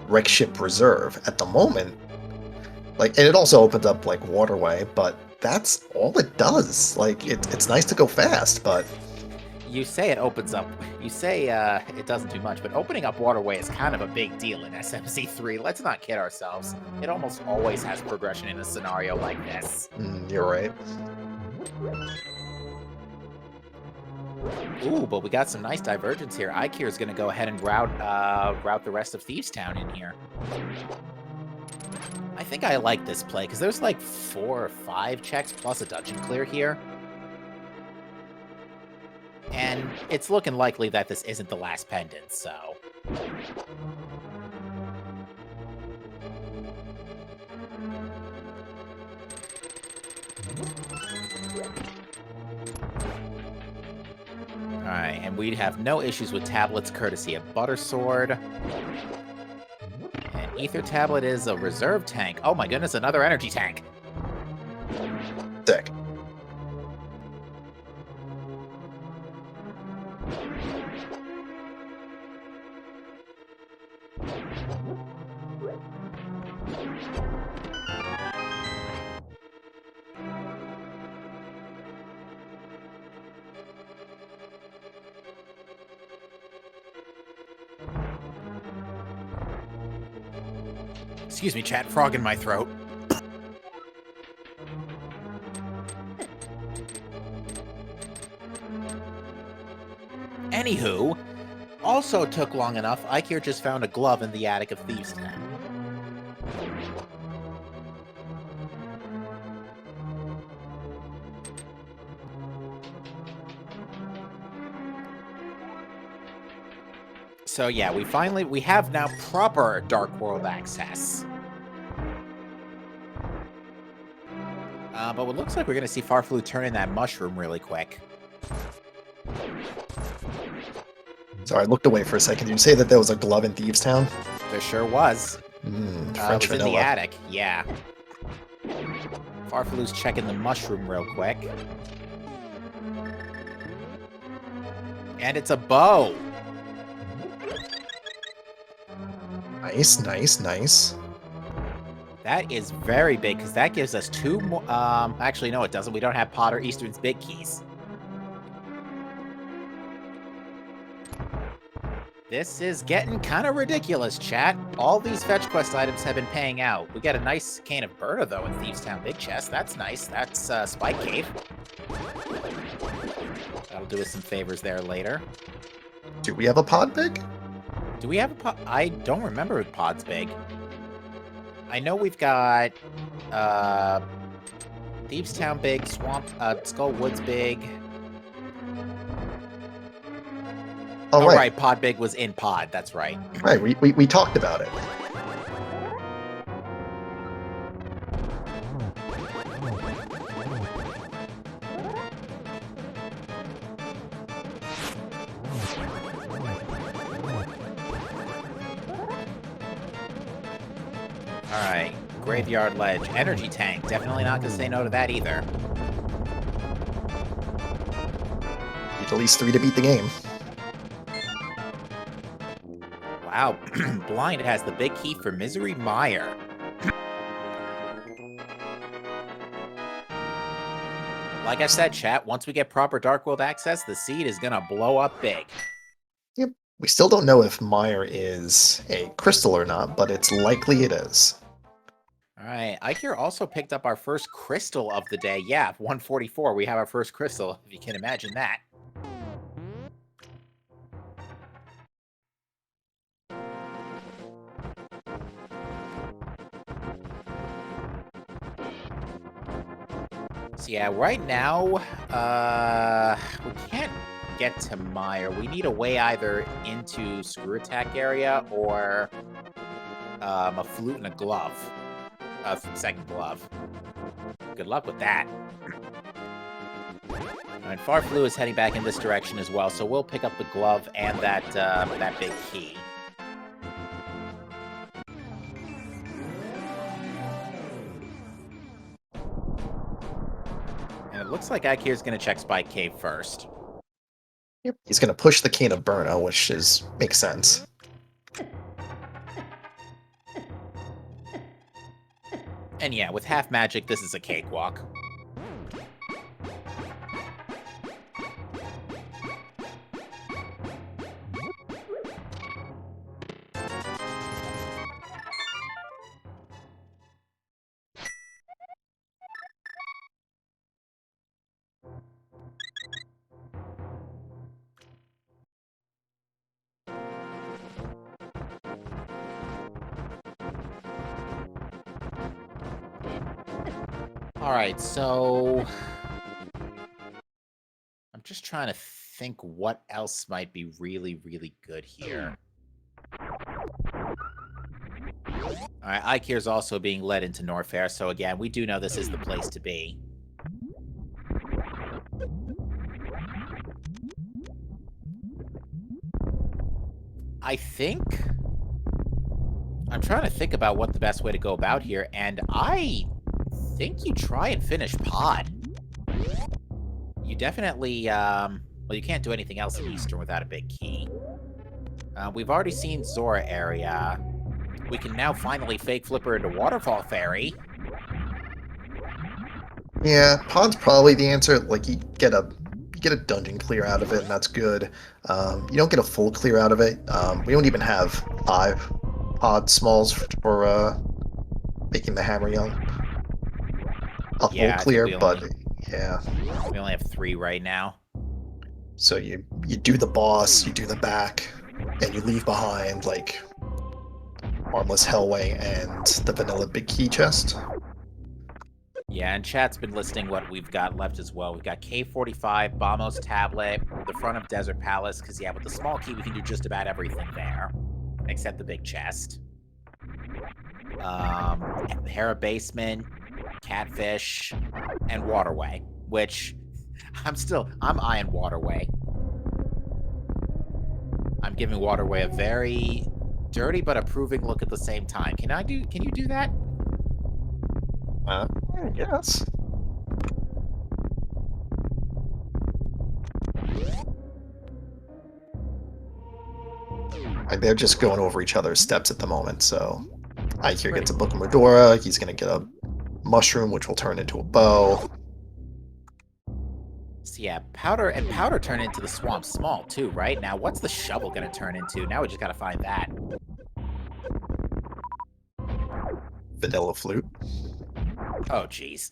Wreck Ship Reserve at the moment. Like, and it also opens up, like, Waterway, but that's all it does. Like, it's nice to go fast, but... You say it opens up, you say it doesn't do much, but opening up Waterway is kind of a big deal in SMZ3. Let's not kid ourselves. It almost always has progression in a scenario like this. You're right. Ooh, but we got some nice divergence here. Ikir's going to go ahead and route the rest of Thieves Town in here. I think I like this play, because there's like 4 or 5 checks plus a dungeon clear here. And it's looking likely that this isn't the last pendant, so... Alright, and we have no issues with tablets courtesy of Butter Sword. And Ether Tablet is a reserve tank. Oh my goodness, another energy tank. Sick. Excuse me, chat, frog in my throat. Anywho, also took long enough, Ikir just found a glove in the attic of Thieves Town. So yeah, we have now proper Dark World access. But it looks like we're going to see Farfaloo turn in that mushroom really quick. Sorry, I looked away for a second. Did you say that there was a glove in Thieves Town? There sure was. French it was in vanilla. the attic, yeah. Farfaloo's checking the mushroom real quick. And it's a bow! Nice, nice, nice. That is very big, because that gives us 2 more... actually, no, it doesn't. We don't have Potter Eastern's big keys. This is getting kind of ridiculous, chat. All these fetch quest items have been paying out. We got a nice cane of Berta, though, in Thieves Town Big Chest. That's nice. That's Spike Cave. That'll do us some favors there later. Do we have a pod big? Do we have a pod? I don't remember if pod's big. I know we've got Thieves Town big, Skull Woods big. Oh, right, pod big was in pod. That's right. Right, we talked about it. Alright, Graveyard Ledge. Energy Tank. Definitely not going to say no to that either. Need at least 3 to beat the game. Wow, Blind has the big key for Misery Mire. Like I said, chat, once we get proper Dark World access, the seed is going to blow up big. Yep. We still don't know if Mire is a crystal or not, but it's likely it is. Alright, Ikir also picked up our first crystal of the day. Yeah, 144, we have our first crystal, if you can imagine that. So yeah, right now, we can't get to Mire. We need a way either into Screw Attack area or a flute and a glove. a second glove. Good luck with that. Alright, Farflu is heading back in this direction as well, so we'll pick up the glove and that big key. And it looks like Ikir's going to check Spike Cave first. Yep. He's going to push the Cane of Burno, which makes sense. And yeah, with half magic, this is a cakewalk. Alright, so I'm just trying to think what else might be really, really good here. Alright, Ikir's also being led into Norfair, so again, we do know this is the place to be. I think... I'm trying to think about what the best way to go about here, and I think you try and finish Pod. You definitely, well, you can't do anything else in Eastern without a big key. We've already seen Zora area. We can now finally fake Flipper into Waterfall Fairy. Yeah, Pod's probably the answer. Like, you get a dungeon clear out of it, and that's good. You don't get a full clear out of it. We don't even have 5 Pod smalls for making the Hammer Young a full clear, but yeah. We only have 3 right now. So you do the boss, you do the back, and you leave behind, like, Armless Hellway and the vanilla big key chest. Yeah, and chat's been listing what we've got left as well. We've got K45, Bamos Tablet, the front of Desert Palace, because yeah, with the small key we can do just about everything there, except the big chest. Hera Basement, Catfish, and Waterway, which I'm eyeing Waterway. I'm giving Waterway a very dirty but approving look at the same time. Can you do that? Yes. And they're just going over each other's steps at the moment, so Ikir gets a Book of Medora, he's gonna get a mushroom, which will turn into a bow. So yeah, Powder turn into the Swamp Small too, right? Now, what's the shovel gonna turn into? Now we just gotta find that. Vanilla Flute. Oh, jeez.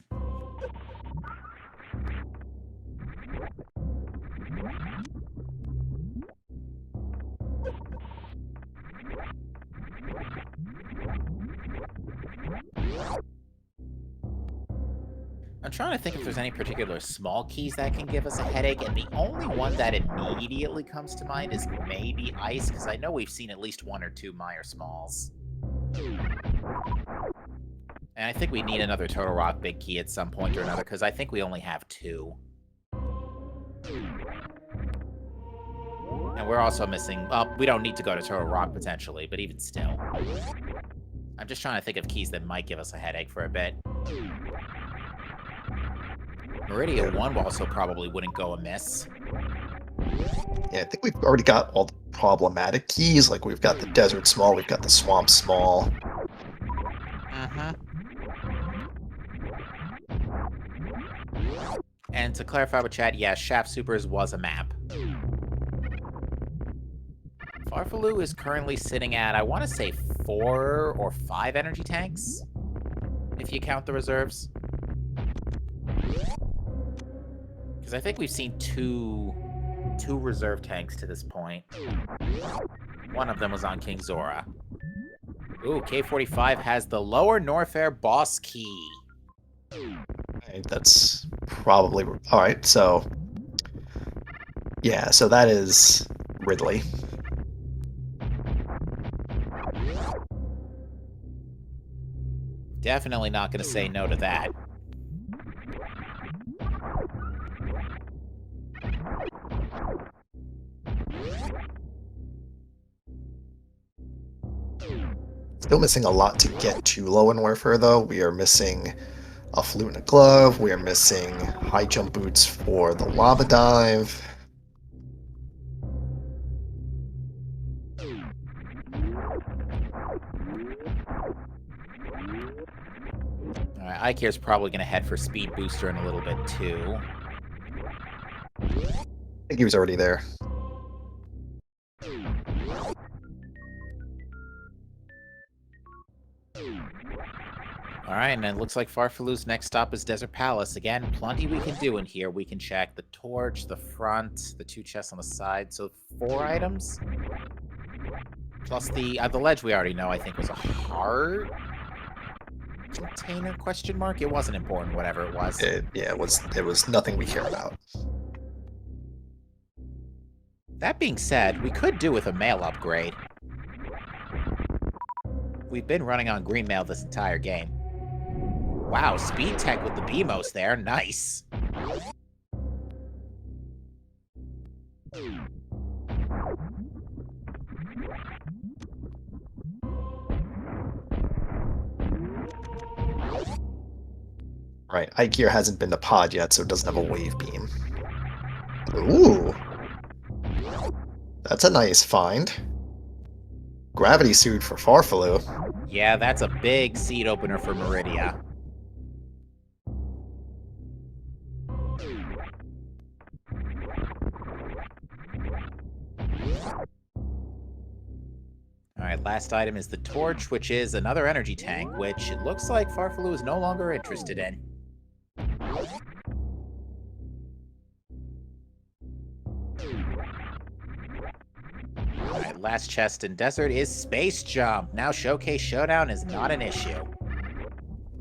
I'm trying to think if there's any particular small keys that can give us a headache, and the only one that immediately comes to mind is maybe Ice, because I know we've seen at least 1 or 2 Meyer Smalls. And I think we need another Turtle Rock big key at some point or another, because I think we only have 2. And we're also missing... Well, we don't need to go to Turtle Rock, potentially, but even still. I'm just trying to think of keys that might give us a headache for a bit. Meridia 1 also probably wouldn't go amiss. Yeah, I think we've already got all the problematic keys. Like, we've got the Desert Small, we've got the Swamp Small. And to clarify with chat, yes, Shaft Supers was a map. Farfaloo is currently sitting at, I want to say, 4 or 5 energy tanks, if you count the reserves. Because I think we've seen two reserve tanks to this point. One of them was on King Zora. Ooh, K45 has the Lower Norfair boss key. Right, that's probably... Alright, so... Yeah, so that is Ridley. Definitely not going to say no to that. Still missing a lot to get to Low and Warfare, though. We are missing a flute and a glove. We are missing high jump boots for the lava dive. All right, Ike's probably going to head for speed booster in a little bit too. I think he was already there. All right, and it looks like Farfalu's next stop is Desert Palace. Again, plenty we can do in here. We can check the torch, the front, the 2 chests on the side. So 4 items. Plus the ledge we already know, I think, was a heart container, question mark? It wasn't important, whatever it was. Yeah, it was nothing we care about. That being said, we could do with a mail upgrade. We've been running on green mail this entire game. Wow, speed tech with the BMOS there. Nice. Right, Ike here hasn't been to pod yet, so it doesn't have a wave beam. Ooh! That's a nice find. Gravity suit for Farfalu. Yeah, that's a big seed opener for Meridia. Alright, last item is the torch, which is another energy tank, which it looks like Farfalu is no longer interested in. Alright, last chest in Desert is Space Jump. Now Showcase Showdown is not an issue.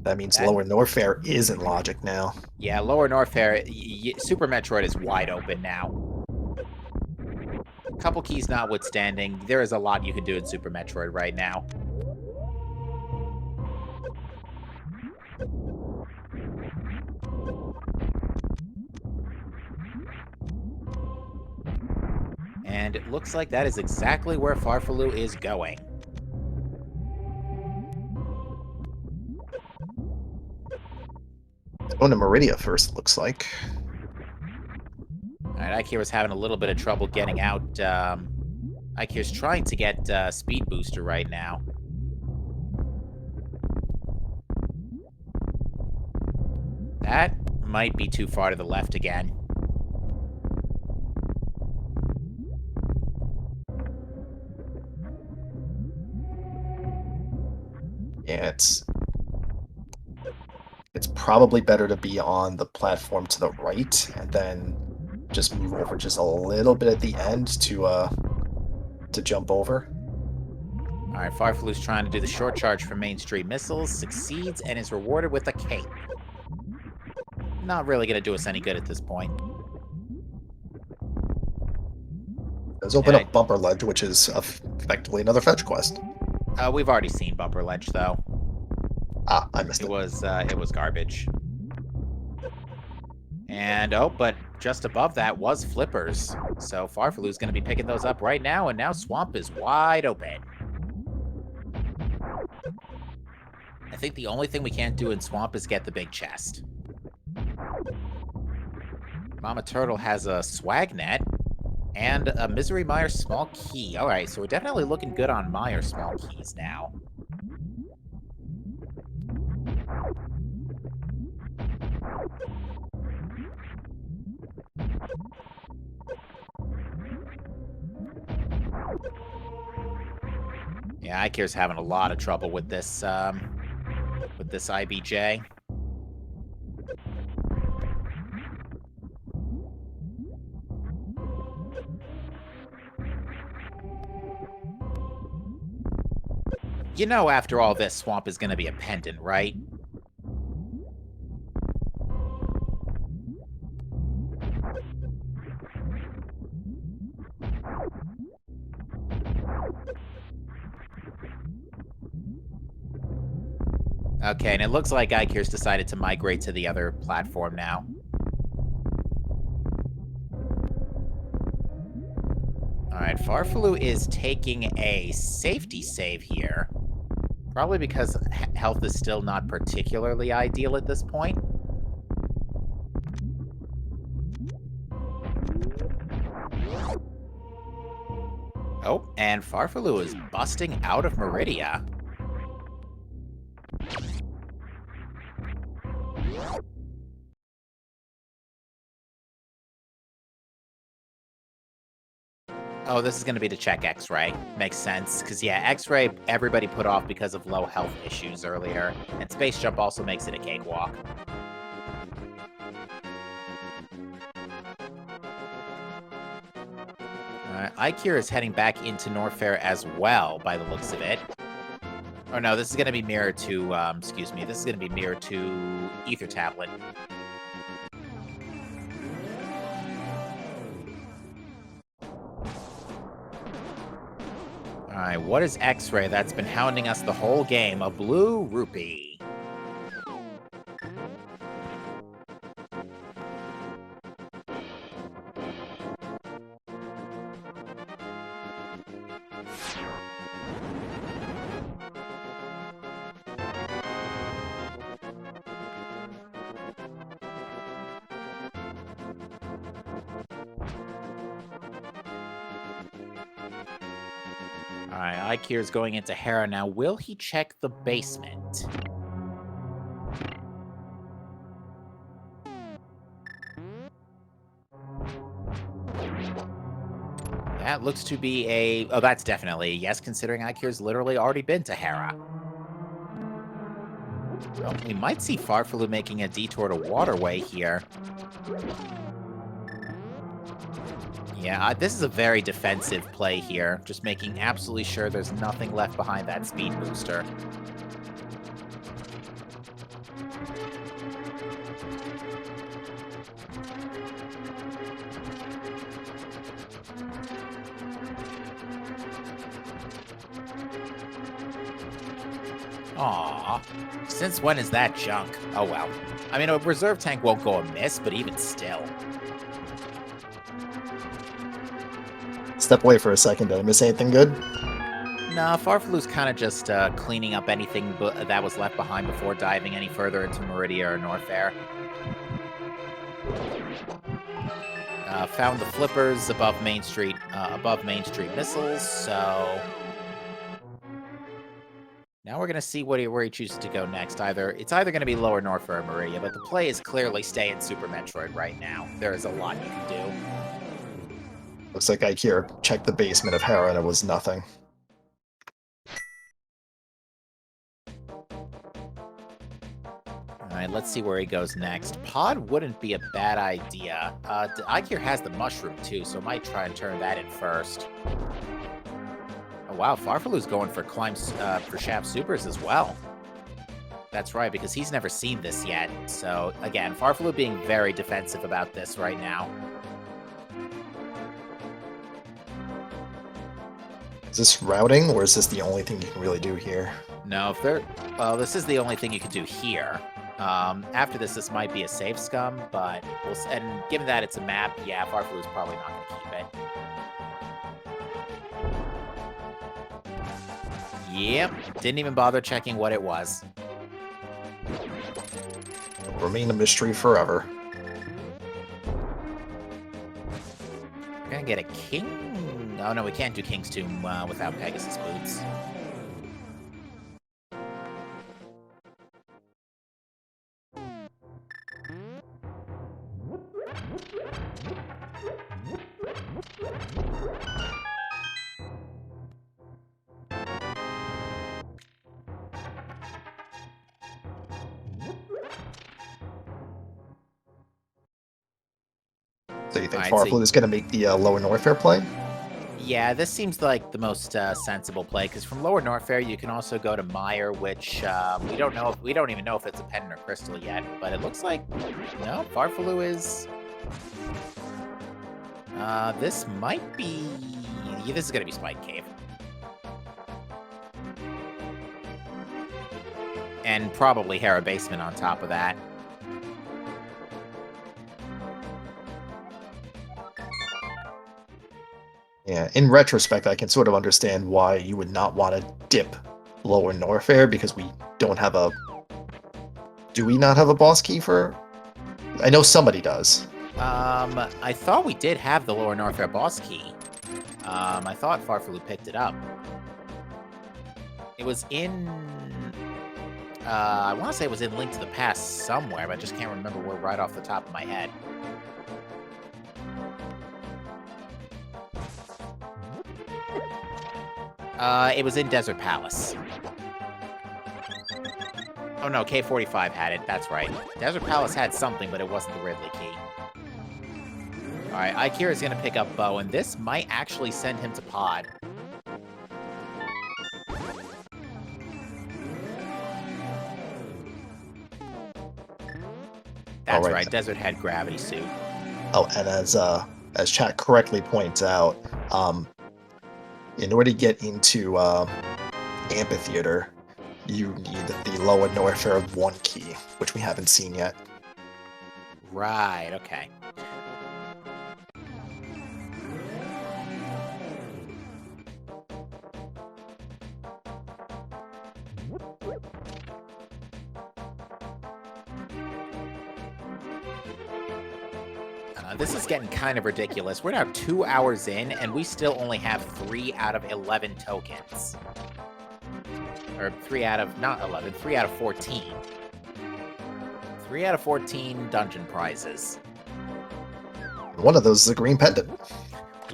That means Lower Norfair is in logic now. Yeah, Lower Norfair, Super Metroid is wide open now. Couple keys notwithstanding, there is a lot you can do in Super Metroid right now. And it looks like that is exactly where Farfalu is going. Going to Meridia first, looks like. Alright, Ikira's having a little bit of trouble getting out. Ikira's trying to get Speed Booster right now. That might be too far to the left again. Yeah, it's probably better to be on the platform to the right and then just move over just a little bit at the end to jump over. Alright, Farfalu's trying to do the short charge for Main Street Missiles, succeeds, and is rewarded with a cape. Not really going to do us any good at this point. Does open up Bumper Ledge, which is effectively another fetch quest. We've already seen Bumper Ledge, though. Ah, I missed it. It was garbage. And, oh, but just above that was Flippers. So Farfalu's going to be picking those up right now, and now Swamp is wide open. I think the only thing we can't do in Swamp is get the big chest. Mama Turtle has a swag net and a Misery Mire small key. All right, so we're definitely looking good on Mire small keys now. Yeah, Ike's having a lot of trouble with this IBJ. You know, after all this, Swamp is going to be a pendant, right? Okay, and it looks like Ikir's decided to migrate to the other platform now. Alright, Farfalu is taking a safety save here. Probably because health is still not particularly ideal at this point. Oh, and Farfalu is busting out of Meridia. Oh, this is going to be to check X-Ray. Makes sense, because yeah, X-Ray everybody put off because of low health issues earlier, and Space Jump also makes it a cakewalk. Ikir is heading back into Norfair as well, by the looks of it. Oh no, this is going to be mirrored to, excuse me, this is going to be mirrored to Ether Tablet. Alright, what is X-Ray that's been hounding us the whole game? A blue rupee. Alright, Ikir is going into Hera now. Will he check the basement? That looks to be a... Oh, that's definitely a yes, considering Ikir's literally already been to Hera. Well, we might see Farfalu making a detour to Waterway here. Yeah, this is a very defensive play here. Just making absolutely sure there's nothing left behind that speed booster. Aww. Since when is that junk? Oh well. I mean, a reserve tank won't go amiss, but even still. Step away for a second. Did I miss anything good? Nah, Farfalu's kind of just cleaning up anything that was left behind before diving any further into Meridia or Norfair. Found the flippers above Main Street missiles, so... Now we're going to see where he chooses to go next. It's either going to be Lower Norfair or Meridia, but the play is clearly stay in Super Metroid right now. There is a lot you can do. Looks like Ikir checked the basement of Hera and it was nothing. Alright, let's see where he goes next. Pod wouldn't be a bad idea. Ikir has the mushroom too, so might try and turn that in first. Oh wow, Farfalu's going for for Shaft Supers as well. That's right, because he's never seen this yet. So again, Farfalu being very defensive about this right now. Is this routing, or is this the only thing you can really do here? No, well, this is the only thing you can do here. After this might be a safe scum, but and given that it's a map, yeah, Farfalu's probably not going to keep it. Yep, didn't even bother checking what it was. It'll remain a mystery forever. We're gonna get a king. Oh no, we can't do King's Tomb without Pegasus boots. So you think Alright, Farfalu is going to make the Lower Norfair play? Yeah, this seems like the most sensible play, because from Lower Norfair you can also go to Meyer, which we don't even know if it's a pendant or crystal yet, but it looks like no, Farfalu is. This might be. Yeah, this is gonna be Spike Cave. And probably Hera Basement on top of that. Yeah, in retrospect, I can sort of understand why you would not want to dip Lower Norfair, because we don't have a... Do we not have a boss key for... I know somebody does. I thought we did have the Lower Norfair boss key. I thought Farfalu picked it up. It was in... I want to say it was in Link to the Past somewhere, but I just can't remember where right off the top of my head. It was in Desert Palace. Oh no, K45 had it, that's right. Desert Palace had something, but it wasn't the Ridley key. Alright, Ikira's gonna pick up Bo, and this might actually send him to Pod. That's right, Desert had Gravity Suit. Oh, and as chat correctly points out, in order to get into Amphitheater, you need the Lower Norfair 1 key, which we haven't seen yet. Right, okay. This is getting kind of ridiculous. We're now 2 hours in, and we still only have 3 out of 11 tokens. Or 3 out of, not 11, 3 out of 14. 3 out of 14 dungeon prizes. One of those is a green pendant.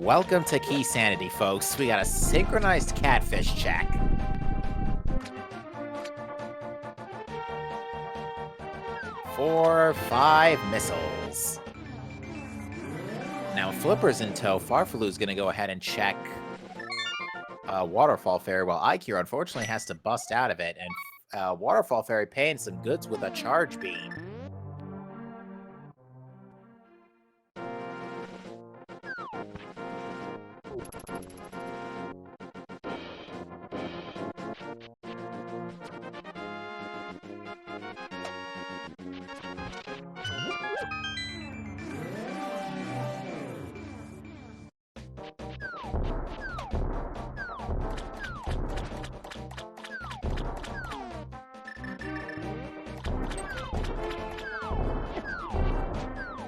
Welcome to Keysanity, folks. We got a synchronized catfish check. Four, 5 missiles. Now, Flipper's in tow. Farfalu's going to go ahead and check Waterfall Fairy, while Ikira unfortunately has to bust out of it. And Waterfall Fairy paying some goods with a charge beam.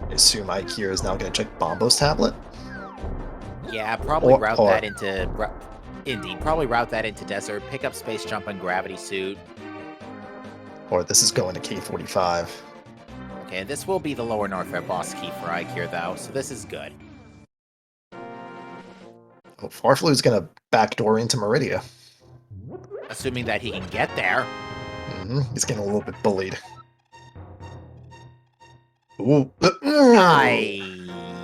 I assume Ikira is now going to check Bombo's tablet? Yeah, probably route that into... Indeed, probably route that into Desert, pick up Space Jump and Gravity Suit. Or this is going to K45. Okay, this will be the Lower Norfair boss key for Ikira, though, so this is good. Oh, Farfalu's going to backdoor into Meridia. Assuming that he can get there. He's getting a little bit bullied. Ooh.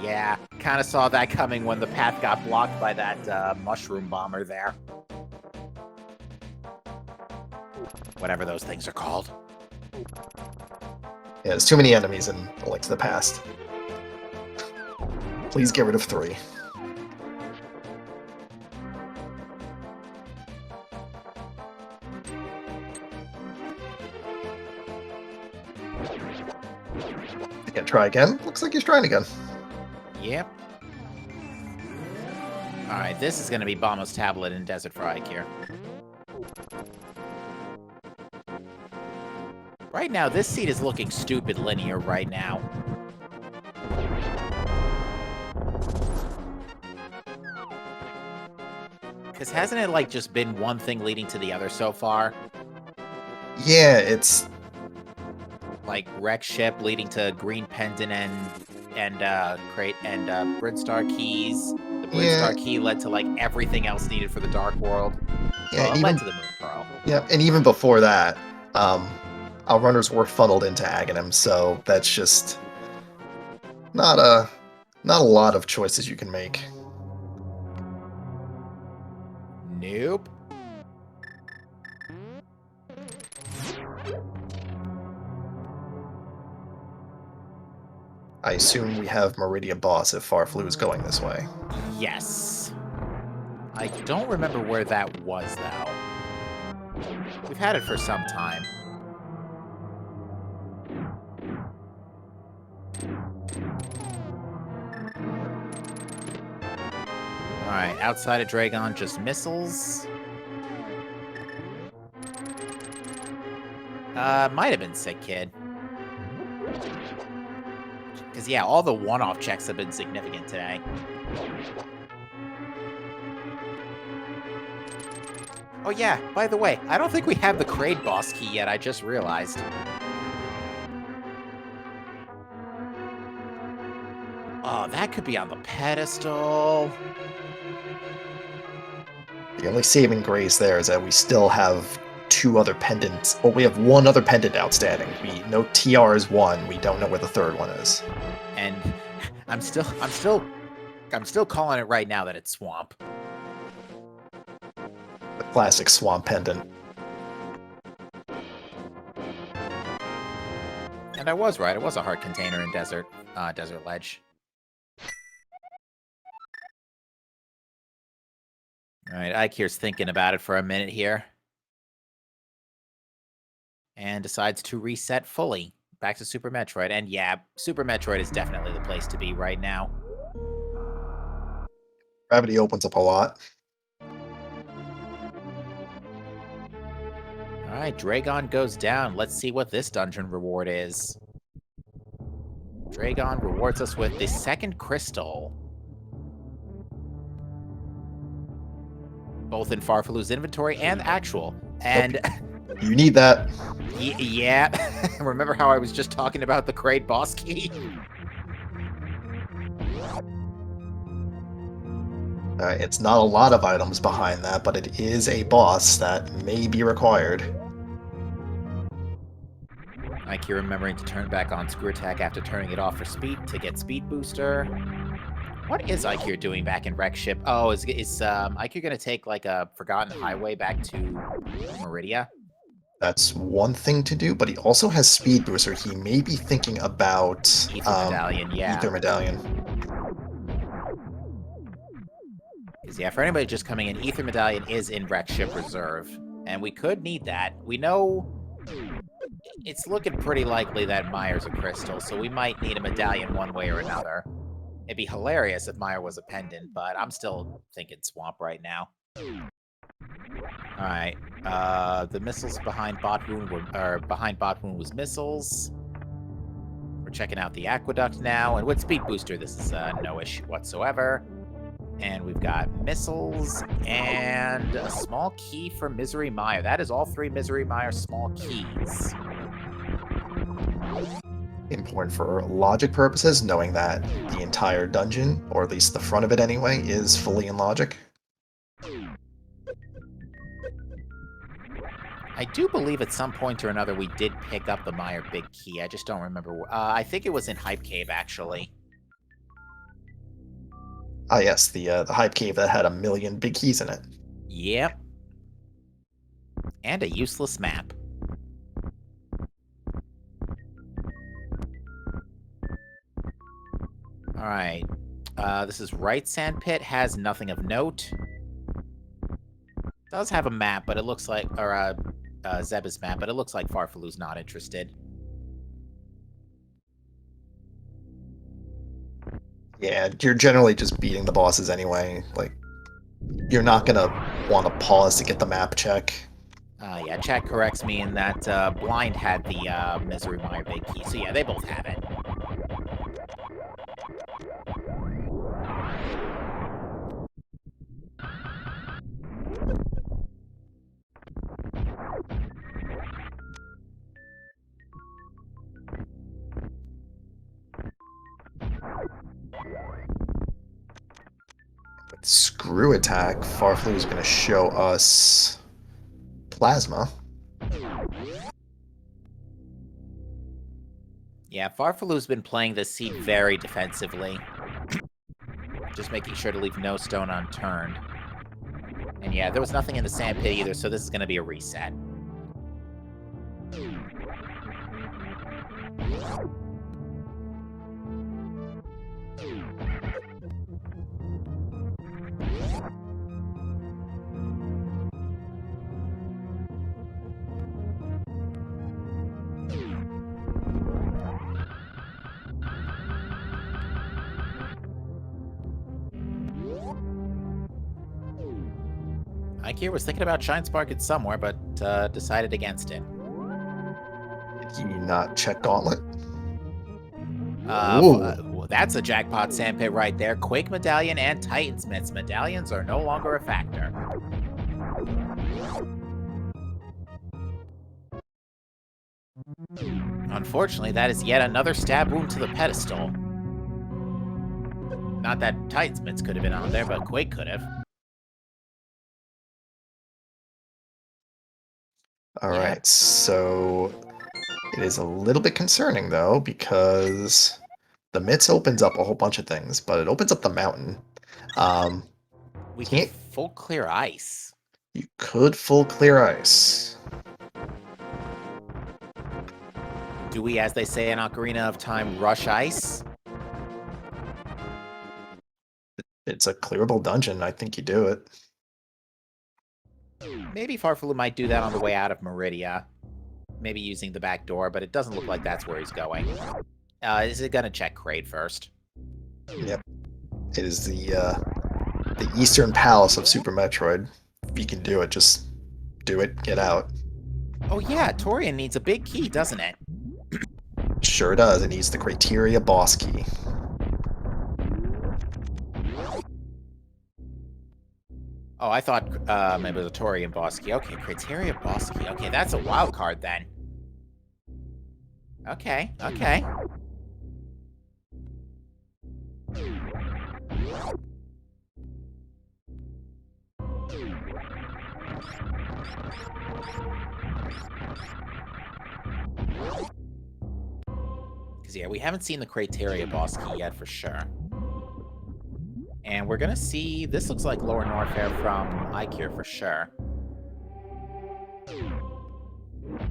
Yeah, kind of saw that coming when the path got blocked by that mushroom bomber there. Whatever those things are called. Yeah, there's too many enemies in A Link to the Past. Please get rid of 3. Can't try again. Looks like he's trying again. Yep. Alright, this is going to be Bombo's tablet in Desert for Ikira. Right now, this seat is looking stupid linear right now. Because hasn't it, like, just been one thing leading to the other so far? Yeah, it's... Like, wreck ship leading to Green Pendant and Crate and Bridstar Keys. The Bridstar Key led to, like, everything else needed for the Dark World. Yeah, well, it led to the Moon Pearl. Yeah, and even before that, our runners were funneled into Aghanim, so that's just not a lot of choices you can make. Nope. I assume we have Meridia Boss if Farflu is going this way. Yes. I don't remember where that was, though. We've had it for some time. Alright, outside of Dragon, just missiles. Might have been Sick Kid. Because, yeah, all the one-off checks have been significant today. Oh, yeah, by the way, I don't think we have the Kraid boss key yet, I just realized. Oh, that could be on the pedestal. The only saving grace there is that we still have 2 other pendants. Well, we have 1 other pendant outstanding. We know TR is 1. We don't know where the 3rd one is. And I'm still calling it right now that it's Swamp. The classic swamp pendant. And I was right. It was a heart container in Desert Ledge. All right, Ike here's thinking about it for a minute here. And decides to reset fully. Back to Super Metroid. And yeah, Super Metroid is definitely the place to be right now. Gravity opens up a lot. Alright, Dragon goes down. Let's see what this dungeon reward is. Dragon rewards us with the 2nd crystal. Both in Farfalu's inventory and actual. And Nope. You need that. yeah. Remember how I was just talking about the Kraid boss key? It's not a lot of items behind that, but it is a boss that may be required. I keep remembering to turn back on Screw Attack after turning it off for speed to get speed booster. What is Ikir doing back in Wreck Ship? Oh, is Ikir going to take like a Forgotten Highway back to Meridia? That's one thing to do, but he also has speed booster. He may be thinking about Ether Medallion, yeah. Ether Medallion. Because yeah, for anybody just coming in, Ether Medallion is in Wreck Ship Reserve, and we could need that. We know it's looking pretty likely that Meyer's a crystal, so we might need a medallion one way or another. It'd be hilarious if Meyer was a pendant, but I'm still thinking Swamp right now. Alright, the missiles behind Botwoon was missiles. We're checking out the aqueduct now, and with Speed Booster, this is no issue whatsoever. And we've got missiles and a small key for Misery Mire. That is all 3 Misery Mire small keys. Important for logic purposes, knowing that the entire dungeon, or at least the front of it anyway, is fully in logic. I do believe at some point or another we did pick up the Mire Big Key. I just don't remember. I think it was in Hype Cave, actually. Ah yes, the Hype Cave that had 1,000,000 big keys in it. Yep. And a useless map. Alright. This is Right Sand Pit. Has nothing of note. Does have a map, but it looks like... Or, Zeb's map, but it looks like Farfalu's not interested. Yeah, you're generally just beating the bosses anyway. Like, you're not gonna want to pause to get the map check. Yeah, chat corrects me in that Blind had the Misery Mire Big Key, so yeah, they both have it. Screw Attack, Farflu is going to show us Plasma. Yeah, Farfalu's been playing this seed very defensively. Just making sure to leave no stone unturned. And yeah, there was nothing in the sand pit either, so this is going to be a reset. Ikea was thinking about Shine Sparking somewhere, but decided against it. Did you not check Gauntlet? Well, that's a jackpot sandpit right there. Quake Medallion and Titansmith's medallions are no longer a factor. Unfortunately, that is yet another stab wound to the pedestal. Not that Titansmith's could have been on there, but Quake could have. Alright, so it is a little bit concerning, though, because the Mitz opens up a whole bunch of things, but it opens up the mountain. We Can't... can full clear ice. You could full clear ice. Do we, as they say in Ocarina of Time, rush ice? It's a clearable dungeon. I think you do it. Maybe Farfalu might do that on the way out of Meridia. Maybe using the back door, but it doesn't look like that's where he's going. Is it gonna check Kraid first? Yep. It is the Eastern Palace of Super Metroid. If you can do it, just do it. Get out. Oh yeah, Torian needs a big key, doesn't it? Sure does. It needs the Criteria boss key. Oh, I thought it was a Torian boss key. Okay, Criteria boss key. Okay, that's a wild card then. Okay, okay. Because, yeah, we haven't seen the Criteria boss key yet for sure. And we're gonna see, this looks like Lower Norfair from Ikea for sure.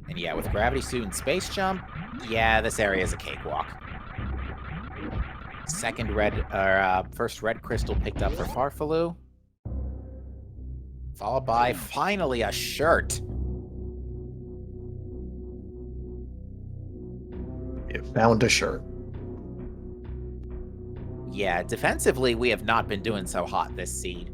And yeah, with Gravity Suit and Space Jump, yeah, this area is a cakewalk. First red crystal picked up for Farfalu. Followed by, finally, a shirt. You found a shirt. Yeah, defensively, we have not been doing so hot this seed.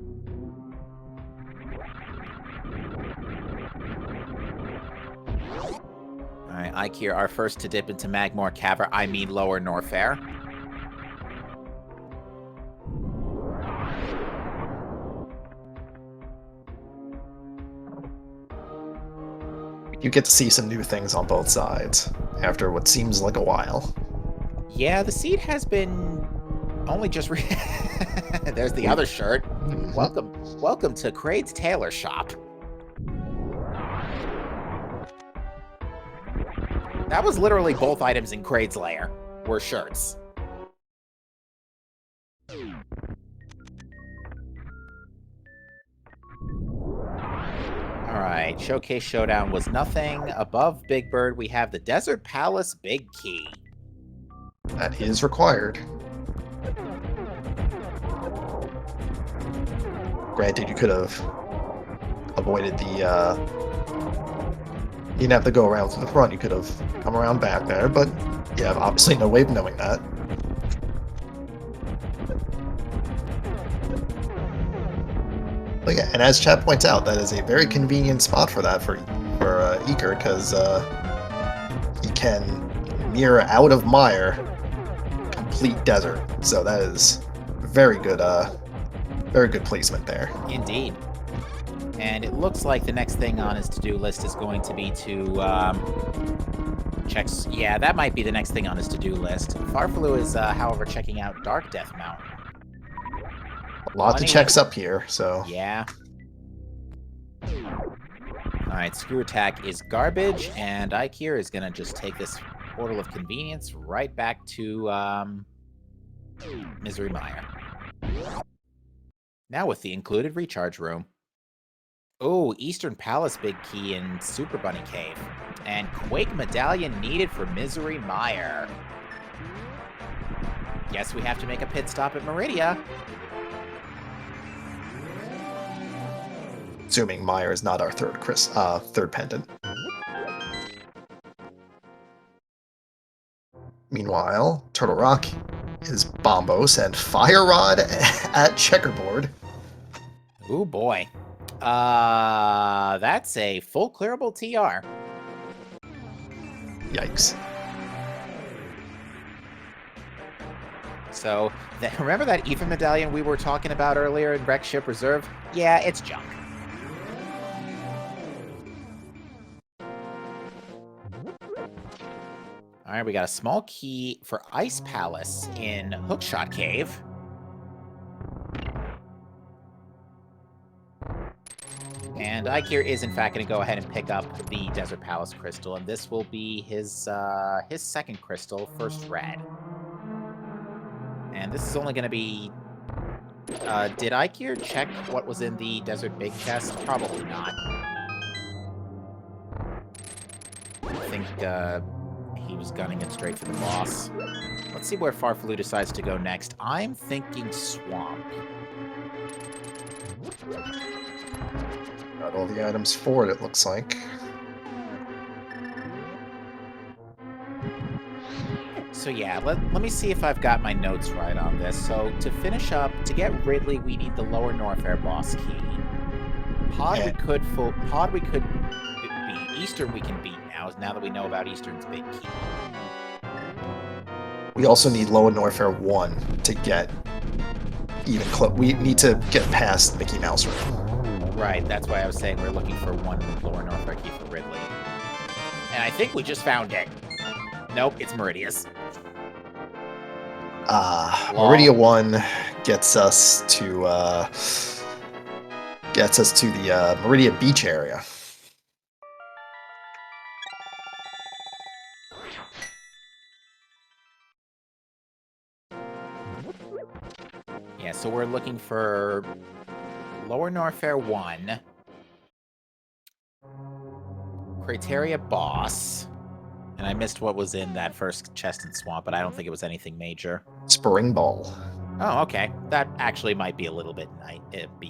Alright, Ikea are first to dip into Magmore Cavern, I mean Lower Norfair. You get to see some new things on both sides, after what seems like a while. Yeah, the seed has been only just There's the other shirt. Welcome to Kraid's Tailor Shop. That was literally both items in Kraid's lair were shirts. Alright, Showcase Showdown was nothing. Above Big Bird, we have the Desert Palace Big Key. That is required. Granted, you could have avoided the, you didn't have to go around to the front, you could have come around back there, but you have obviously no way of knowing that. But yeah, and as chat points out, that is a very convenient spot for that for Eker, because he can mirror out of Mire complete desert. So that is very good placement there. Indeed. And it looks like the next thing on his to-do list is going to be to check. Yeah, that might be the next thing on his to-do list. Farfalu is, however, checking out Dark Death Mountain. A lot of checks up here, so... Yeah. Alright, Screw Attack is garbage, and Ikea is gonna just take this Portal of Convenience right back to, Misery Mire. Now with the included recharge room. Oh, Eastern Palace Big Key in Super Bunny Cave. And Quake Medallion needed for Misery Mire. Guess we have to make a pit stop at Meridia. Assuming Mire is not our third pendant. Meanwhile, Turtle Rock is Bombos and Fire Rod at Checkerboard. Ooh boy. That's a full clearable TR. Yikes. So, remember that Ether medallion we were talking about earlier in Wreck Ship Reserve? Yeah, it's junk. Alright, we got a small key for Ice Palace in Hookshot Cave. And Ikir is, in fact, going to go ahead and pick up the Desert Palace crystal, and this will be his second crystal, first red. And this is only going to be... did Ikir check what was in the Desert Big Chest? Probably not. I think he was gunning it straight for the boss. Let's see where Farfaloo decides to go next. I'm thinking Swamp. Got all the items for it looks like. So yeah, let me see if I've got my notes right on this. So to finish up, to get Ridley, we need the Lower Norfair boss key. Pod we could beat. Eastern we can beat now that we know about Eastern's big key. We also need Lower Norfair 1 to get even close. We need to get past Mickey Mouse Room. Right, that's why I was saying we're looking for one Lower Norfair key for Ridley. And I think we just found it. Nope, it's Meridius. Meridia 1 gets us to the Meridia Beach area. Yeah, so we're looking for Lower Norfair 1, Crateria Boss, and I missed what was in that first chest and swamp, but I don't think it was anything major. Spring Ball. Oh, okay. That actually might be a little bit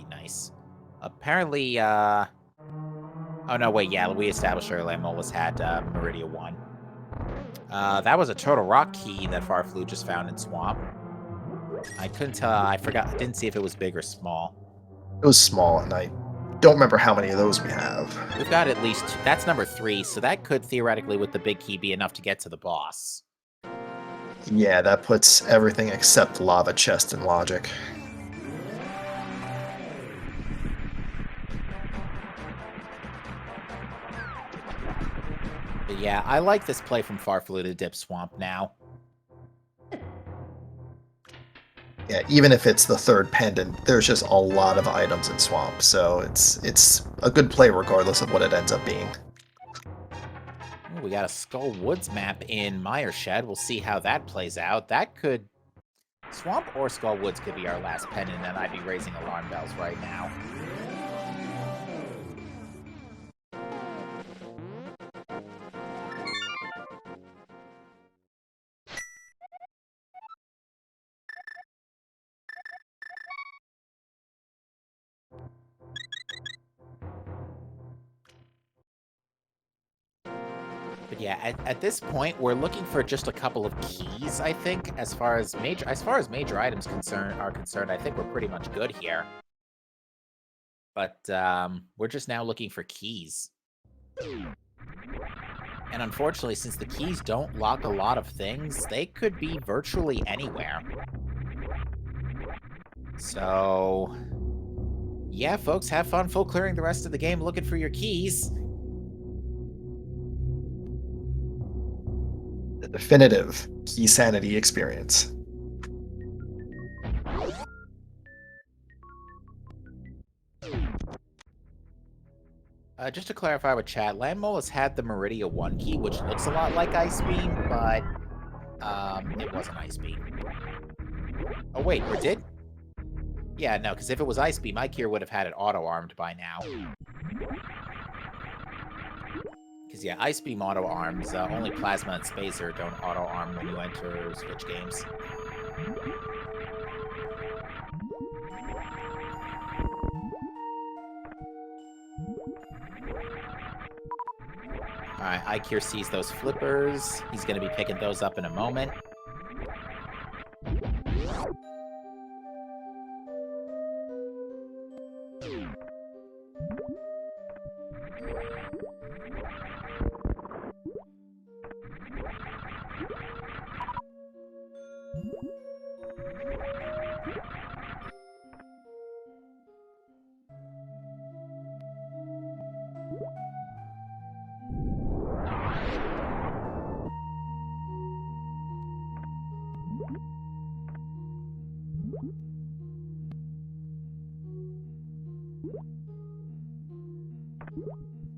nice. Apparently, oh no, wait, yeah, we established earlier Molas had Meridia 1. That was a Turtle Rock key that Farfaloo just found in Swamp. I couldn't tell, I didn't see if it was big or small. It was small, and I don't remember how many of those we have. We've got at least two. That's number 3, so that could theoretically, with the big key, be enough to get to the boss. Yeah, that puts everything except Lava Chest in logic. But yeah, I like this play from Farfaloo to dip Swamp now. Yeah, even if it's the third pendant, there's just a lot of items in Swamp, so it's a good play regardless of what it ends up being. Ooh, we got a Skull Woods map in Myershed. We'll see how that plays out. That could... Swamp or Skull Woods could be our last pendant, and I'd be raising alarm bells right now. But yeah, at this point, we're looking for just a couple of keys, I think. As far as major items are concerned, I think we're pretty much good here. But we're just now looking for keys. And unfortunately, since the keys don't lock a lot of things, they could be virtually anywhere. So, yeah, folks, have fun full clearing the rest of the game looking for your keys. The definitive Keysanity experience. Just to clarify with chat, Landmole has had the Meridia 1 key, which looks a lot like Ice Beam, but it wasn't Ice Beam. Oh wait, or did? Yeah, no, because if it was Ice Beam, Ikir would have had it auto-armed by now. Because yeah, Ice Beam auto-arms, only Plasma and Spacer don't auto-arm when you enter Switch games. Alright, Ikir sees those flippers. He's going to be picking those up in a moment.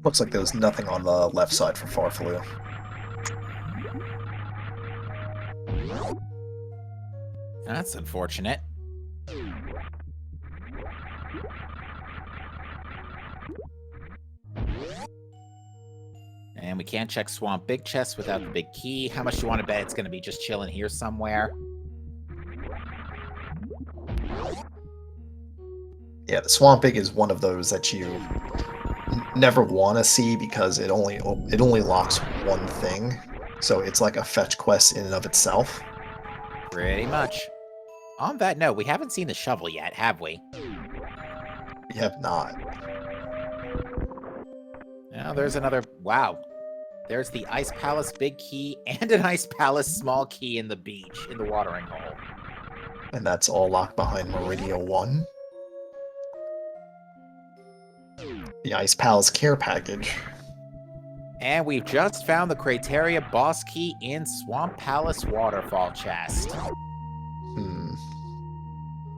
Looks like there's nothing on the left side for Farfaloo. That's unfortunate. And we can't check Swamp Big Chest without the big key. How much do you want to bet it's going to be just chilling here somewhere? Yeah, the Swamp Big is one of those that you never want to see because it only locks one thing. So it's like a fetch quest in and of itself. Pretty much. On that note, we haven't seen the shovel yet, have we? We have not. Now there's another... Wow. There's the Ice Palace big key and an Ice Palace small key in the beach, in the watering hole. And that's all locked behind Meridia 1. The Ice Palace care package. And we've just found the Crateria boss key in Swamp Palace waterfall chest.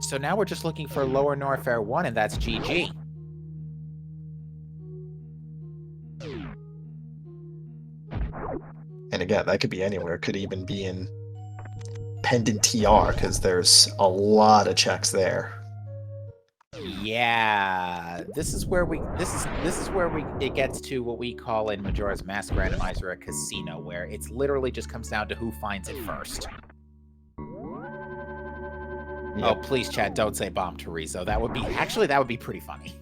So now we're just looking for Lower Norfair 1, and that's GG. And again, that could be anywhere. It could even be in Pendant TR, because there's a lot of checks there. Yeah, this is where it gets to what we call in Majora's Mask Randomizer a casino, where it's literally just comes down to who finds it first. Yep. Oh, please, chat, don't say Bomb Teresa. That would be pretty funny.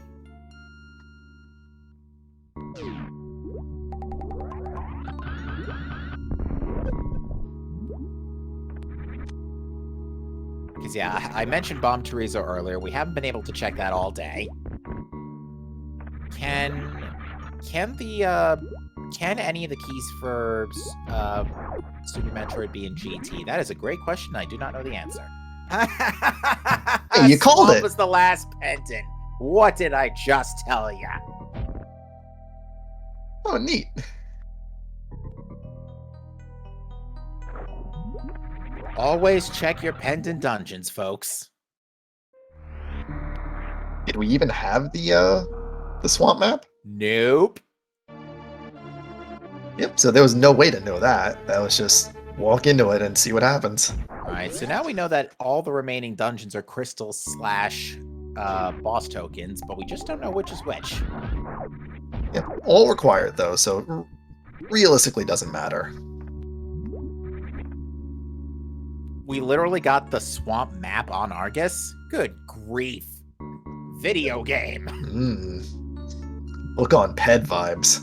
Because, yeah, I mentioned Bomb Teresa earlier. We haven't been able to check that all day. Can any of the keys for Super Metroid be in GT? That is a great question. I do not know the answer. Hey, you called Swamp it. Was the last pendant. What did I just tell ya? Oh, neat. Always check your pendant dungeons, folks. Did we even have the swamp map? Nope. Yep, so there was no way to know that. That was just walk into it and see what happens. Alright, so now we know that all the remaining dungeons are crystals / boss tokens, but we just don't know which is which. Yep, all required though, so realistically doesn't matter. We literally got the swamp map on Argus? Good grief. Video game. Look on Ped vibes.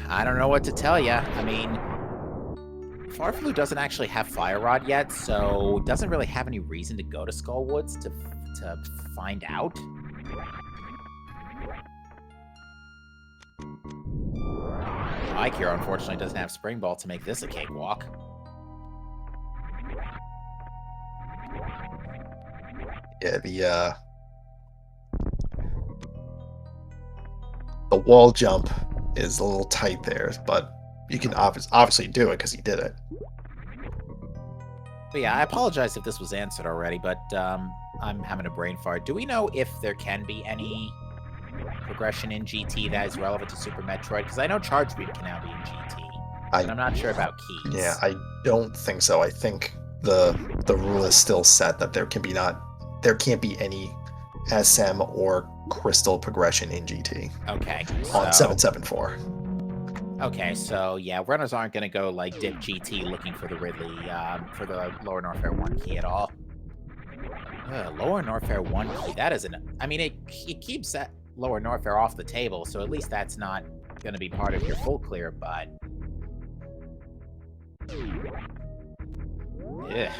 I don't know what to tell ya. I mean, Farfaloo doesn't actually have Fire Rod yet, so doesn't really have any reason to go to Skullwoods to find out. Ike here, unfortunately, doesn't have Spring Ball to make this a cakewalk. Yeah, the wall jump is a little tight there, but you can obviously do it because he did it. But yeah, I apologize if this was answered already, but I'm having a brain fart. Do we know if there can be any progression in GT that is relevant to Super Metroid? Because I know Charge Beam can now be in GT, but I'm not sure about keys. Yeah, I don't think so. I think the rule is still set that there can't be any SM or crystal progression in GT. Okay. On 774. Okay, so yeah, runners aren't going to go like dip GT looking for the Ridley, for the Lower Norfair 1 key at all. Lower Norfair 1 key, that isn't... I mean, it keeps that Lower Norfair off the table, so at least that's not going to be part of your full clear, but... Ugh.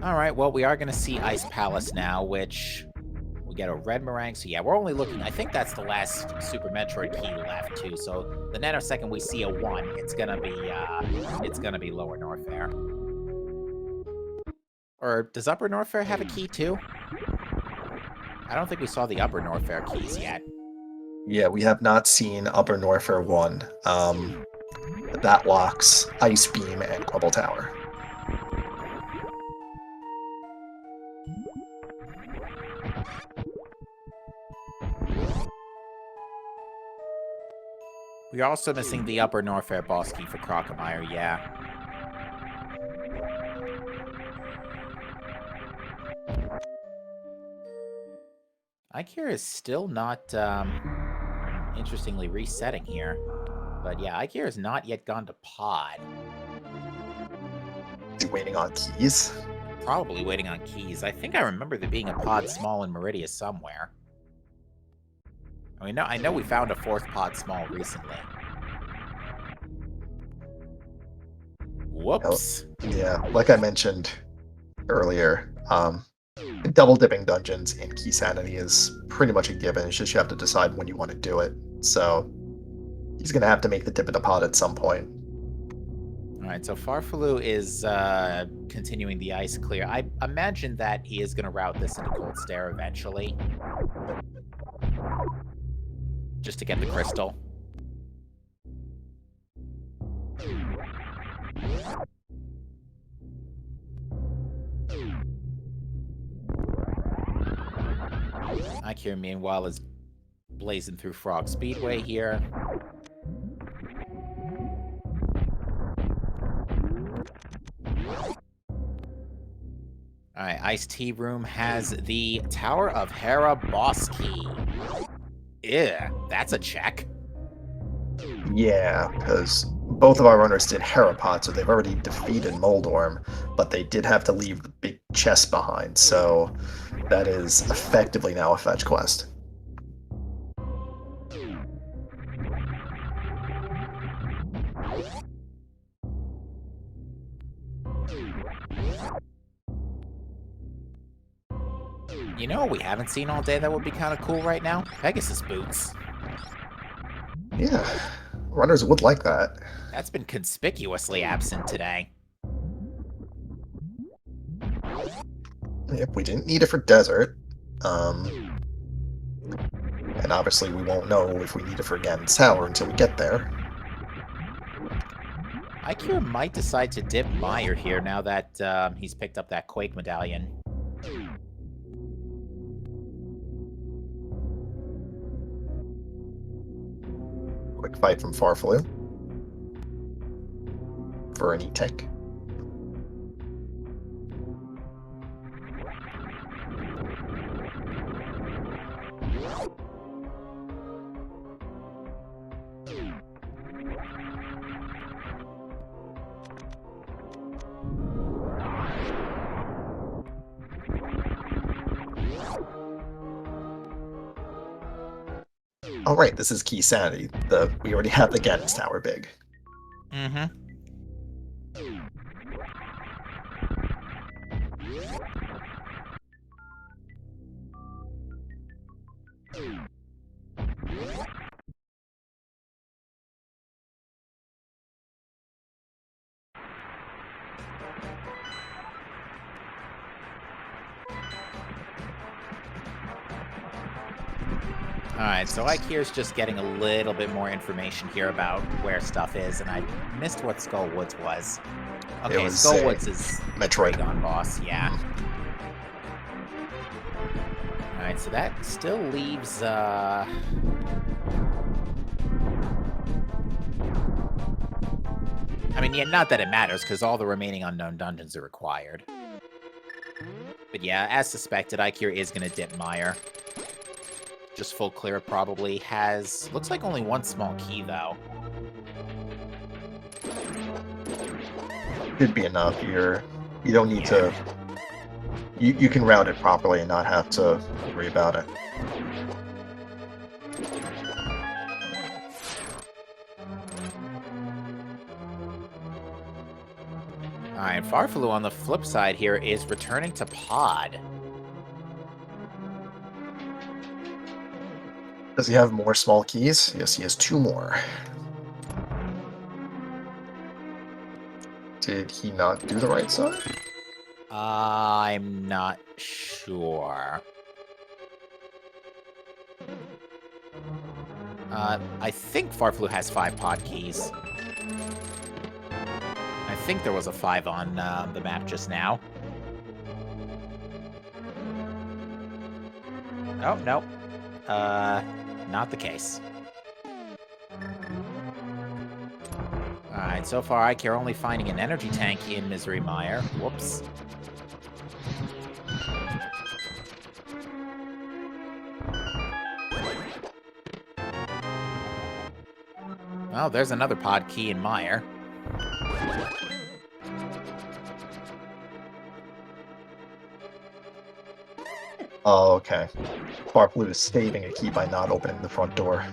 Alright, well, we are going to see Ice Palace now, which We get a red meringue. So yeah, we're only looking. I think that's the last Super Metroid key left too. So the nanosecond we see a 1, it's gonna be Lower Norfair. Or does Upper Norfair have a key too? I don't think we saw the Upper Norfair keys yet. Yeah, we have not seen Upper Norfair 1. That locks Ice Beam and Crumble Tower. We're also missing the Upper Norfair boss key for Crocomire, yeah. Ikea is still not, interestingly resetting here. But yeah, Ikea has not yet gone to pod. Waiting on keys. Probably waiting on keys. I think I remember there being a pod small in Meridia somewhere. I know we found a 4th pod small recently. Whoops. Yeah, like I mentioned earlier, double dipping dungeons in Keysanity is pretty much a given. It's just you have to decide when you want to do it. So he's gonna have to make the dip in the pod at some point. Alright, so Farfaloo is continuing the ice clear. I imagine that he is going to route this into Cold Stare eventually. Just to get the crystal. Ikea, meanwhile, is blazing through Frog Speedway here. Alright, Ice Tea Room has the Tower of Hera boss key. Ew, that's a check. Yeah, because both of our runners did Herapod, so they've already defeated Moldorm, but they did have to leave the big chest behind, so that is effectively now a fetch quest. You know what we haven't seen all day that would be kind of cool right now? Pegasus boots. Yeah, runners would like that. That's been conspicuously absent today. Yep, we didn't need it for desert. And obviously we won't know if we need it for Ganon's Tower until we get there. Ikea might decide to dip Meyer here now that he's picked up that Quake medallion. Quick fight from Farfaloo for an E-Tech. Oh right, this is Keysanity. We already have the Ganon's Tower big. Mm-hmm. Alright, so Ike's just getting a little bit more information here about where stuff is, and I missed what Skull Woods was. Okay, was Skull Woods is Metroid. Dragon boss, yeah. Alright, so that still leaves, I mean, yeah, not that it matters, because all the remaining unknown dungeons are required. But yeah, as suspected, Ikea is going to dip Meyer. Just full clear probably has... Looks like only one small key, though. Should be enough. You don't need to... You can route it properly and not have to worry about it. Alright, Farfaloo on the flip side here is returning to Pod. Does he have more small keys? Yes, he has 2 more. Did he not do the right side? I'm not sure. I think Farflu has 5 pod keys. I think there was a 5 on the map just now. Oh, no. Not the case. Alright, so far I care only finding an energy tank in Misery Mire. Whoops. Oh, there's another pod key in Mire. Oh, okay. Farflu is saving a key by not opening the front door.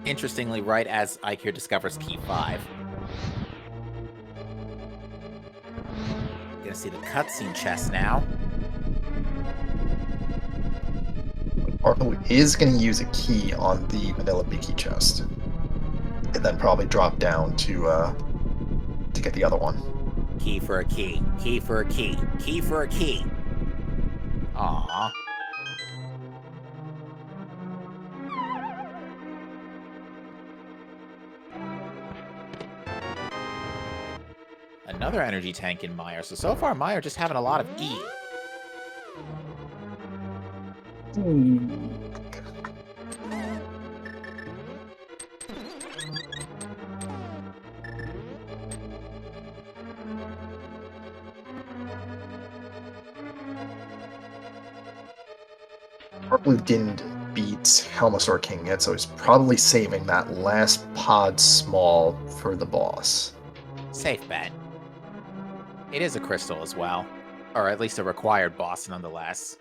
Interestingly, right as Ike here discovers key 5. Gonna see the cutscene chest now. Farflu is going to use a key on the Vanilla Beaky chest. And then probably drop down to get the other one. Key for a key. Key for a key. Key for a key. Aww. Another energy tank in Mire. So far, Mire just having a lot of E. Farflu didn't beat Helmasaur King yet, so he's probably saving that last pod small for the boss. Safe bet. It is a crystal as well. Or at least a required boss, nonetheless.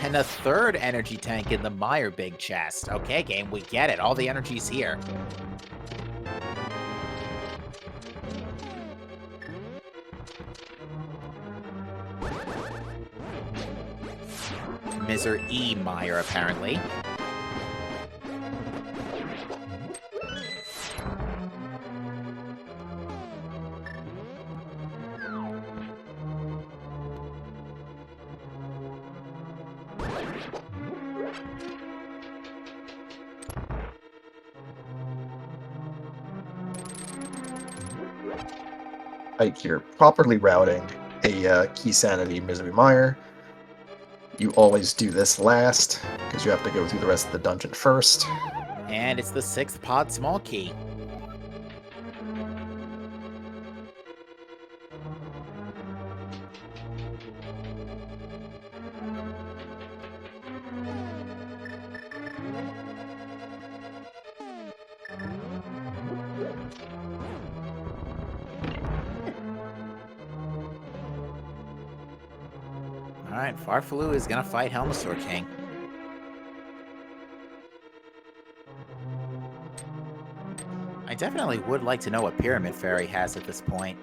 And a third energy tank in the Mire big chest. Okay, game, we get it. All the energy's here. Miser E Mire, apparently. Like you're properly routing a Keysanity Misery Mire. You always do this last, because you have to go through the rest of the dungeon first. And it's the 6th pod small key. Alright, Farflu is gonna fight Helmasaur King. I definitely would like to know what Pyramid Fairy has at this point.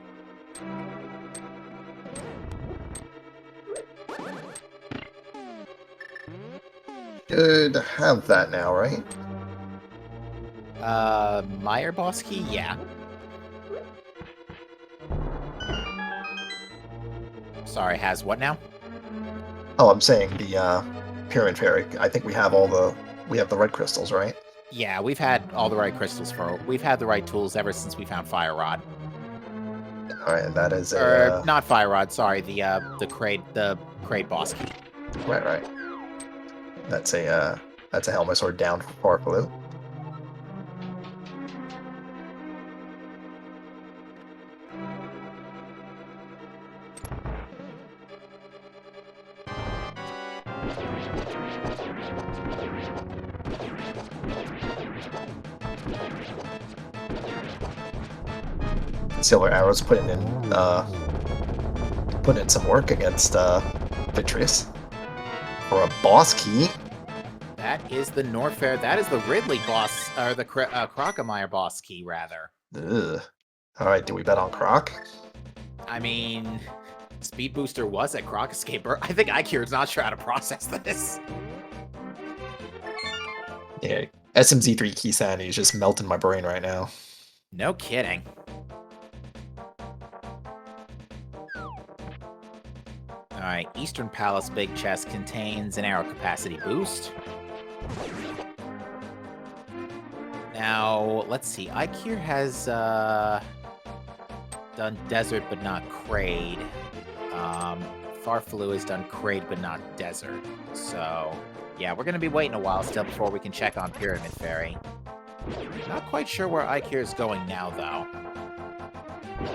Should have that now, right? Mire boss key? Yeah. Sorry, has what now? Oh, I'm saying the Pyramid Fairy. I think we have the red crystals, right? Yeah, we've had all the right crystals we've had the right tools ever since we found Fire Rod. Alright, that is Or not Fire Rod, sorry, the crate boss key. right. That's a Helmasaur down for Farflu. Silver Arrow's putting in some work against Vitreous for a boss key. That is the Norfair. That is the Ridley boss, or the Crocomire boss key, rather. Ugh. Alright, do we bet on Croc? I mean, Speed Booster was at Croc Escaper. I think IQ's not sure how to process this. Yeah, SMZ3 Keysanity is just melting my brain right now. No kidding. Alright, Eastern Palace Big Chest contains an arrow capacity boost. Now, let's see. Ikir has done Desert but not Kraid. Farfaloo has done Kraid but not Desert. So, yeah, we're going to be waiting a while still before we can check on Pyramid Fairy. Not quite sure where Ikir is going now, though.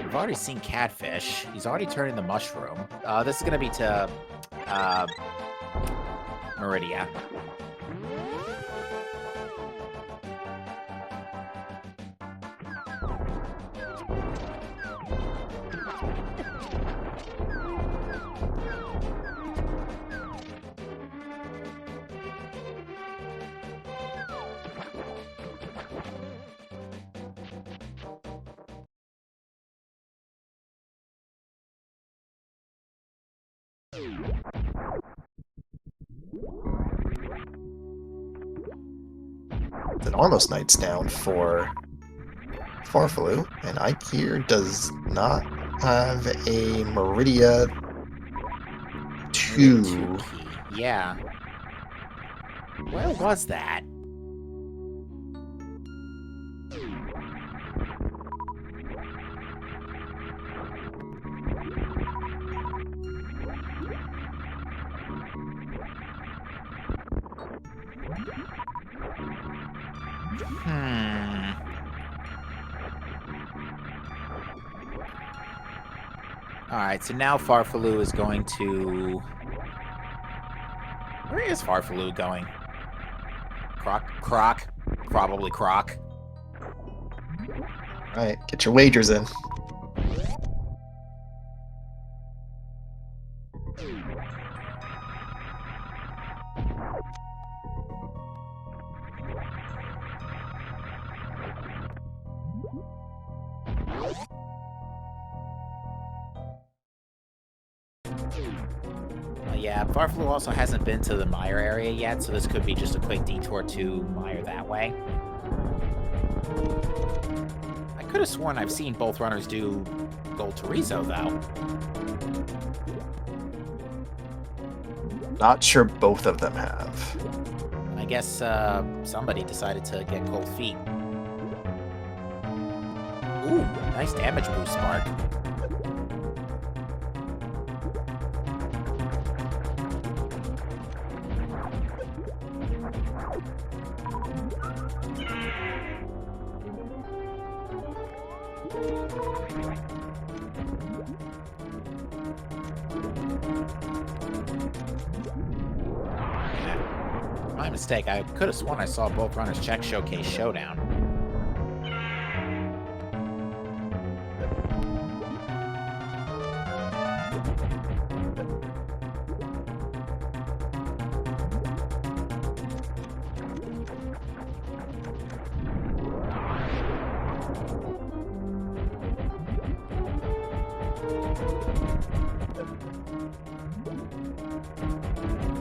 We've already seen Catfish. He's already turning the Mushroom. This is going to be to Meridia. It's an almost Knights down for Farfaloo, and Ikir does not have a Meridia 2. Key. Yeah. Where was that? Alright, so now Farfaloo is going to... Where is Farfaloo going? Croc? Probably Croc. Alright, get your wagers in. Yeah, Farfaloo also hasn't been to the Mire area yet, so this could be just a quick detour to Mire that way. I could have sworn I've seen both runners do Gold Torizo, though. Not sure both of them have. I guess somebody decided to get cold feet. Ooh, nice damage boost, Mark. My mistake. I could have sworn I saw both runners check Showcase Showdown.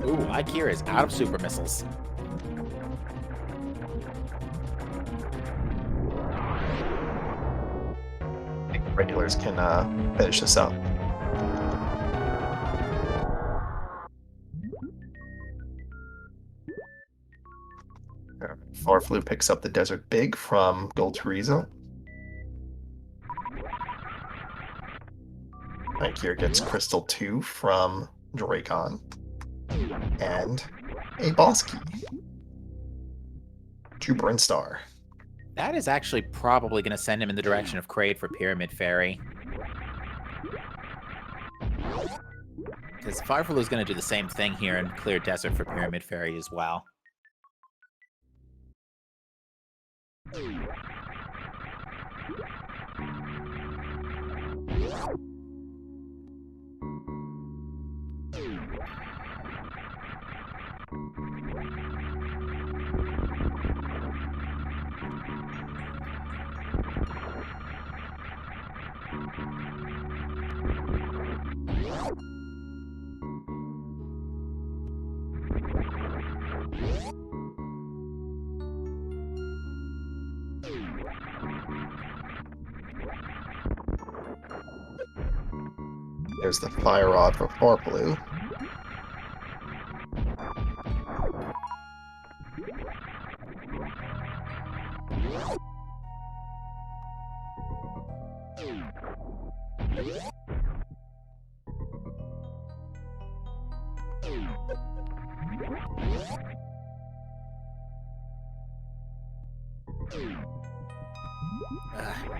Ooh, Ikir is out of super missiles. I think regulars can finish this up. Farfaloo picks up the Desert Big from Gold Torizo. Ikir gets Crystal 2 from Dracon. And a boss key to Brinstar. That is actually probably going to send him in the direction of Kraid for Pyramid Fairy. Because Farfaloo is going to do the same thing here and clear Desert for Pyramid Fairy as well. There's the fire rod for Farflu.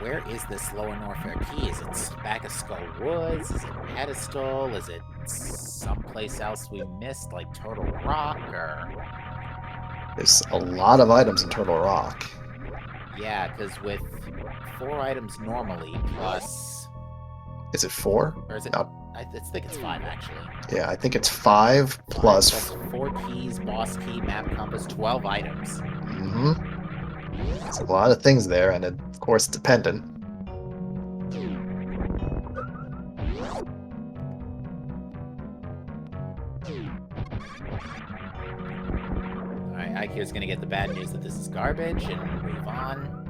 Where is this Lower Norfair key? Is it back of Skull Woods? Is it Pedestal? Is it someplace else we missed, like Turtle Rock? Or There's a lot of items in Turtle Rock. yeah, because with 4 items normally plus, Is it 4? or is it? No. I think it's 5 actually. Yeah, I think it's 5 plus... 4 keys, boss key, map compass, 12 items. Mm-hmm. There's a lot of things there, and of course dependent. Alright, Ike's gonna get the bad news that this is garbage and move on.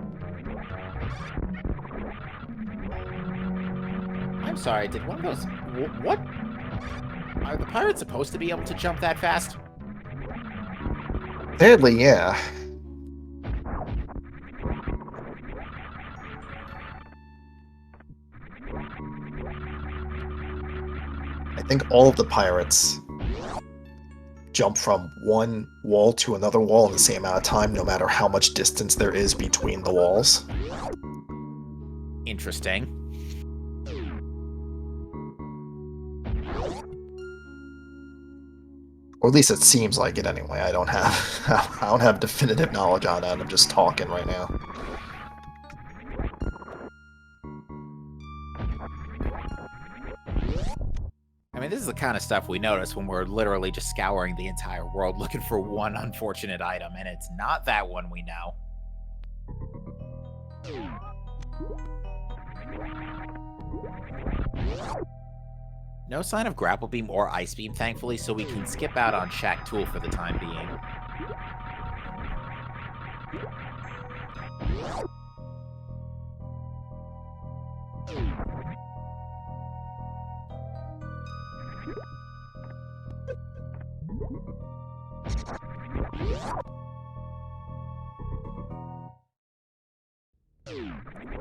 I'm sorry, did one of those... What? Are the pirates supposed to be able to jump that fast? Sadly, yeah. I think all of the pirates jump from one wall to another wall in the same amount of time, no matter how much distance there is between the walls. Interesting. Or at least it seems like it anyway. I don't have definitive knowledge on that. I'm just talking right now. I mean, this is the kind of stuff we notice when we're literally just scouring the entire world looking for one unfortunate item, and it's not that one we know. No sign of Grapple Beam or Ice Beam, thankfully, so we can skip out on Shack Tool for the time being.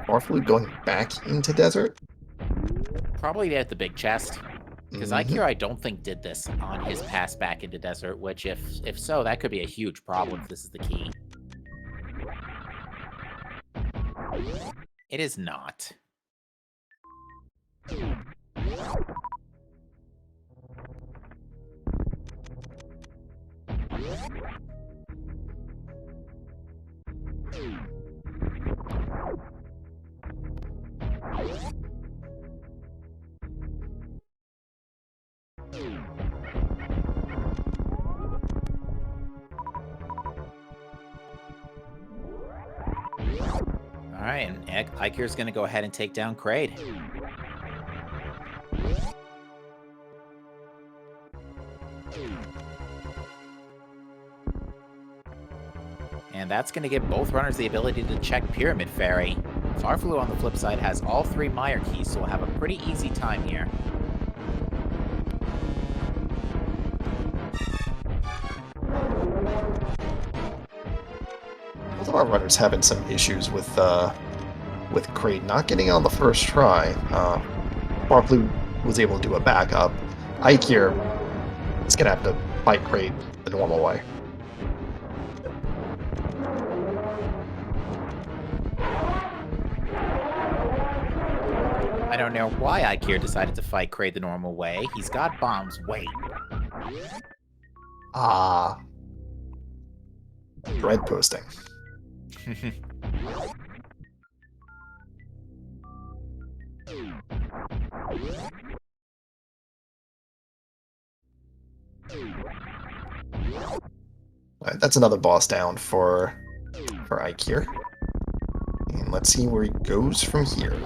Farflu going back into desert? Probably at the big chest. Because Mhm. I don't think did this on his pass back into desert, which if so, that could be a huge problem if this is the key. It is not. Alright, and Ikir's gonna go ahead and take down Kraid. And that's going to give both runners the ability to check Pyramid Fairy. Farflu, on the flip side, has all 3 Meyer keys, so we'll have a pretty easy time here. Both of our runners having some issues with Kraid not getting on the first try. Farflu was able to do a backup. Ike here is going to have to fight Kraid the normal way. I don't know why Ike decided to fight Kraid the normal way. He's got bombs. Wait. Ah. Dread posting. Alright, that's another boss down for Ike here. And let's see where he goes from here.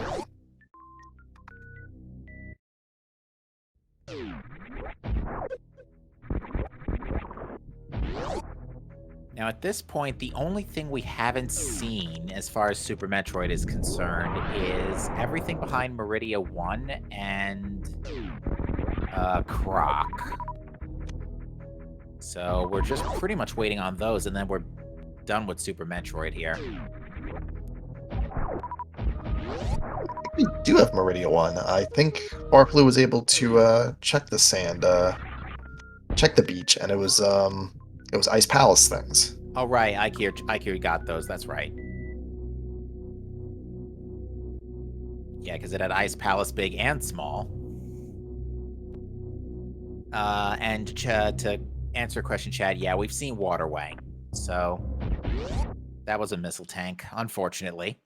Now, at this point, the only thing we haven't seen as far as Super Metroid is concerned is everything behind Meridia 1 and Croc. So we're just pretty much waiting on those, and then we're done with Super Metroid here. We do have Meridia 1. I think Barkley was able to check the sand, check the beach, and it was Ice Palace things. Oh, right. Ikir got those. That's right. Yeah, because it had Ice Palace big and small. And to answer a question, Chad, yeah, we've seen Waterway. So that was a missile tank, unfortunately.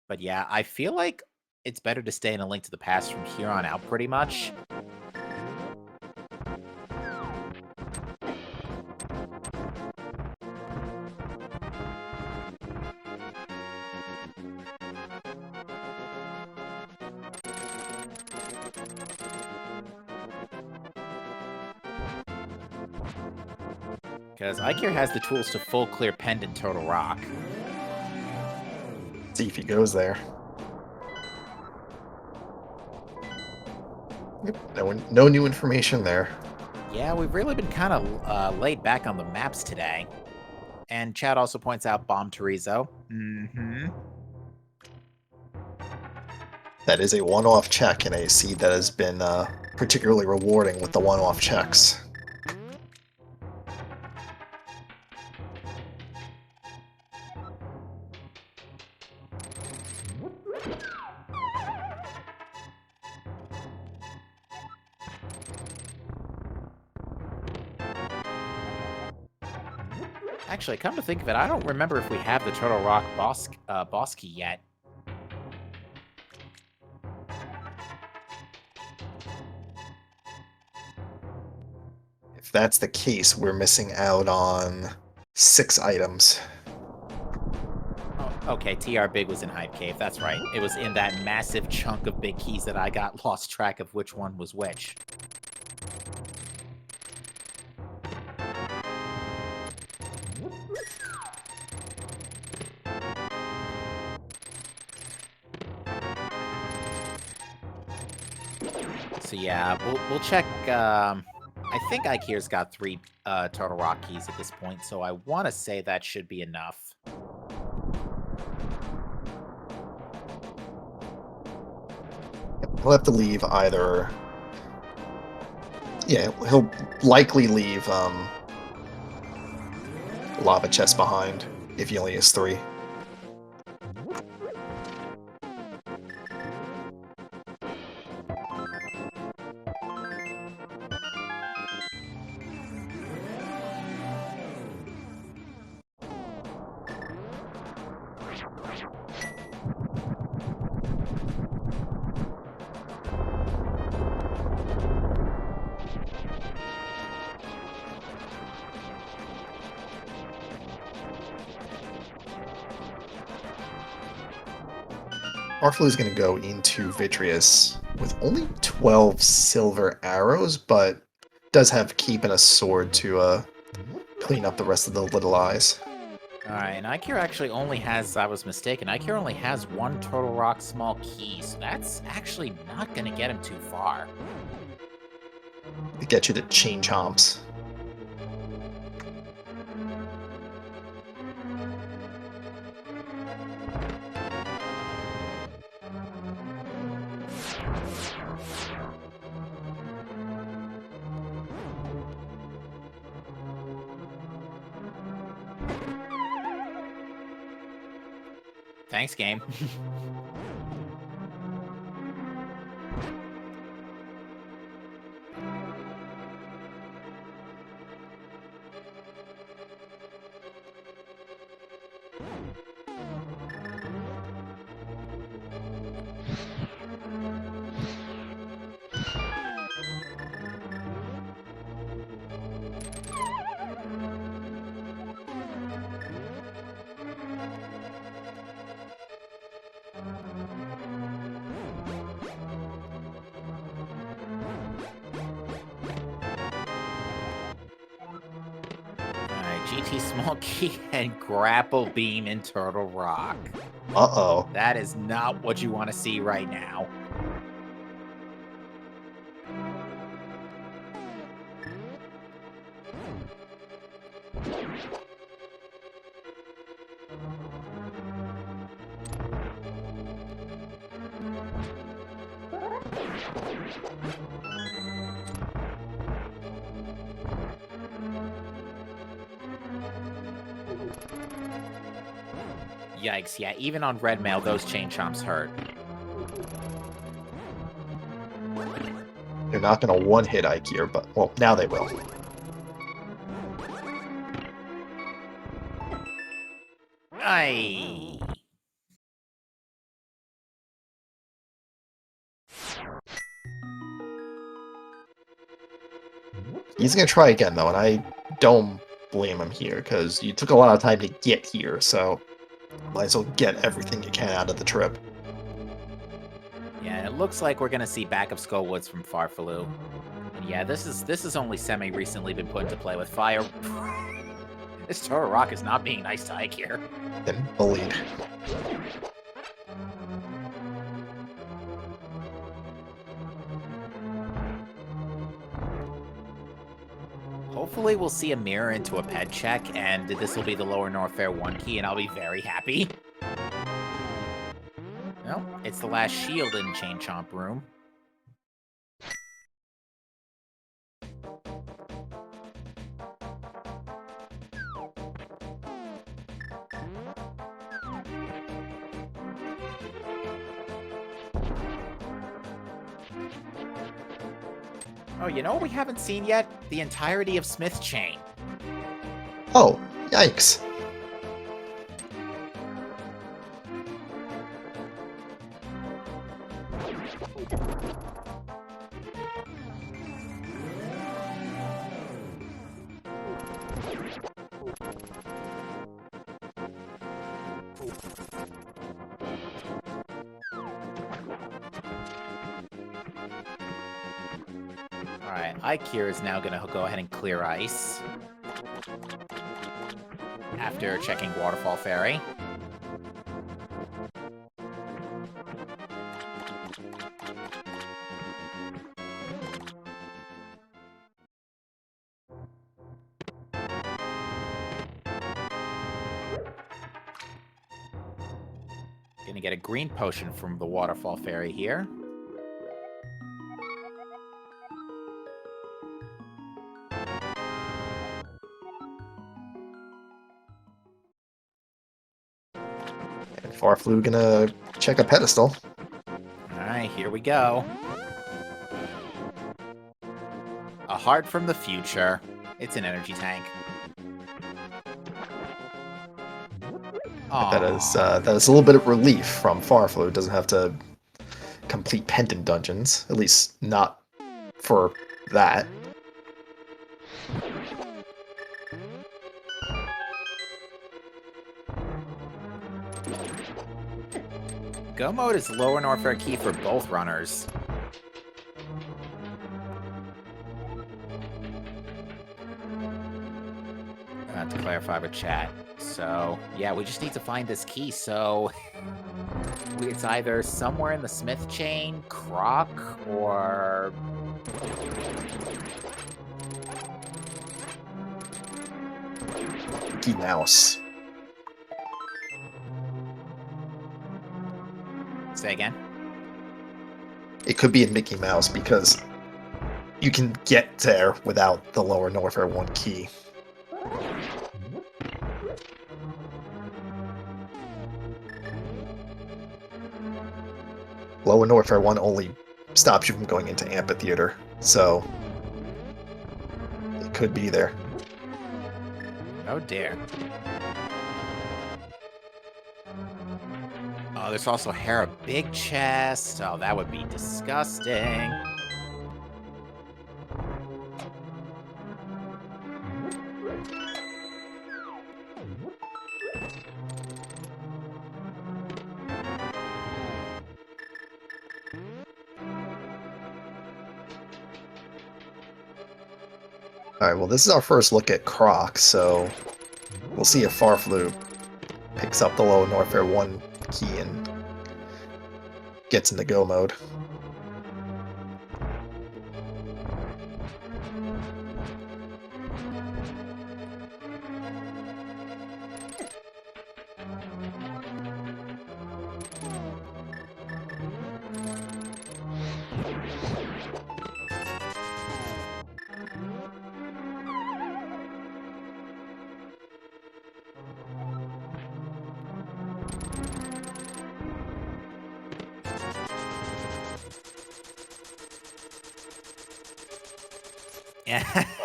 But yeah, I feel like it's better to stay in A Link to the Past from here on out, pretty much. Because Ikir has the tools to full clear Pendant Turtle Rock. See if he goes there. Yep, no new information there. Yeah, we've really been kind of laid back on the maps today. And Chad also points out Bomb Terizo. Mm-hmm. That is a one-off check in a seed that has been particularly rewarding with the one-off checks. Actually, come to think of it, I don't remember if we have the Turtle Rock boss key yet. If that's the case, we're missing out on 6 items. Oh, okay, TR Big was in Hype Cave, that's right. It was in that massive chunk of big keys that I got lost track of which one was which. So yeah, we'll check. I think Ikir's got 3 Turtle Rock keys at this point, so I want to say that should be enough. He'll have to leave either... Yeah, he'll likely leave Lava Chest behind if he only has 3. Arflu is going to go into Vitreous with only 12 silver arrows, but does have Keep and a sword to clean up the rest of the little eyes. Alright, and Ikir actually only has, I was mistaken, Ikir only has 1 Turtle Rock small key, so that's actually not going to get him too far. To get you to chain chomps. Thanks, game. GT Small Key and Grapple Beam in Turtle Rock. Uh-oh. That is not what you want to see right now. Yikes, yeah, even on red mail, those chain chomps hurt. They're not going to one-hit Ike here, but, well, now they will. Aye. He's going to try again, though, and I don't blame him here, because you took a lot of time to get here, so might as well get everything you can out of the trip. Yeah, and it looks like we're gonna see backup Skullwoods from Farfaloo. And yeah, this is only semi-recently been put into play with fire. This Turtle Rock is not being nice to Ike here. Then bullied. Hopefully we'll see a mirror into a ped check, and this will be the Lower Norfair 1 key, and I'll be very happy. No, it's the last shield in Chain Chomp room. Oh, you know what we haven't seen yet? The entirety of Smith Chain. Oh, yikes. Alright, Ike here is now going to go ahead and clear ice. After checking Waterfall Ferry. Gonna get a green potion from the Waterfall Ferry here. And Farflu gonna check a pedestal. Alright, here we go. A heart from the future. It's an energy tank. That is a little bit of relief from Farflu. It doesn't have to complete pendant dungeons, at least not for that. Go mode is Lower Norfair key for both runners. To clarify with chat. So, yeah, we just need to find this key, so it's either somewhere in the Smith chain, Croc, or... Mickey Mouse. Say again? It could be in Mickey Mouse because you can get there without the Lower Norfair 1 key. Lower Norfair 1 only stops you from going into Amphitheater, so it could be there. Oh dear. Oh, there's also Hera Big Chest. Oh, that would be disgusting. Alright, well this is our first look at Croc, so We'll see if Farflu picks up the low Norfair 1 key and gets into go mode.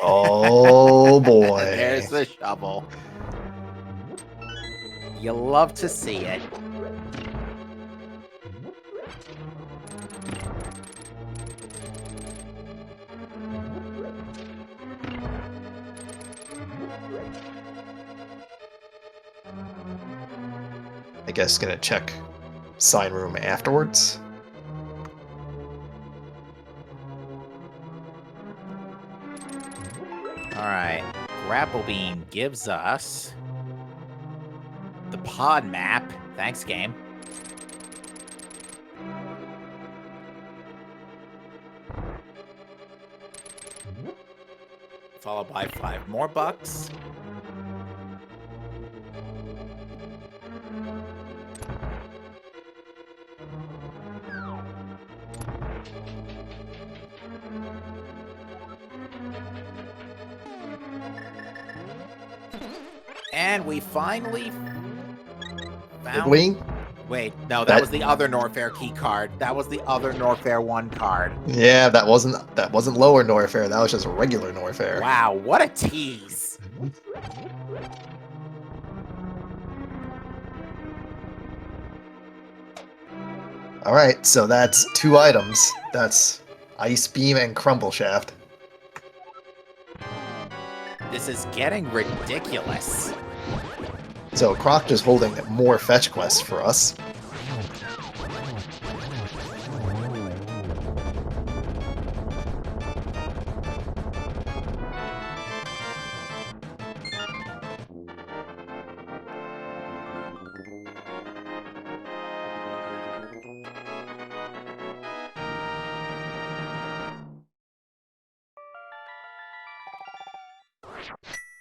Oh boy. There's the shovel. You love to see it. I guess gonna check sign room afterwards. Alright. Grapple Beam gives us the pod map. Thanks, game. Followed by 5 more bucks. And we finally Did found... we? Wait, no, that was the other Norfair key card. That was the other Norfair 1 card. Yeah, that wasn't lower Norfair, that was just regular Norfair. Wow, what a tease. Alright, so that's 2 items. That's Ice Beam and Crumble Shaft. This is getting ridiculous. So Croc is holding more fetch quests for us.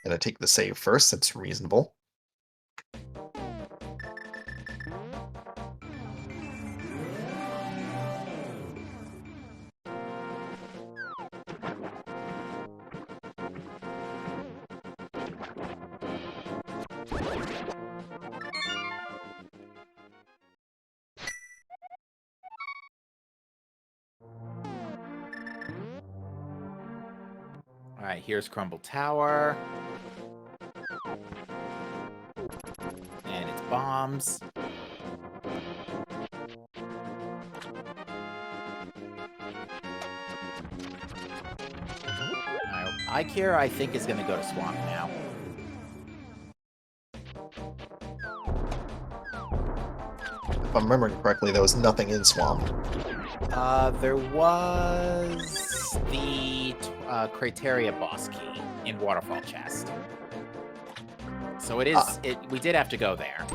Gonna take the save first, that's reasonable. Alright, here's Crumble Tower. And it's bombs. Alright, Ikea, I think, is going to go to Swamp now. If I'm remembering correctly, there was nothing in Swamp. There was the Crateria boss key in Waterfall Chest. So it is. We did have to go there.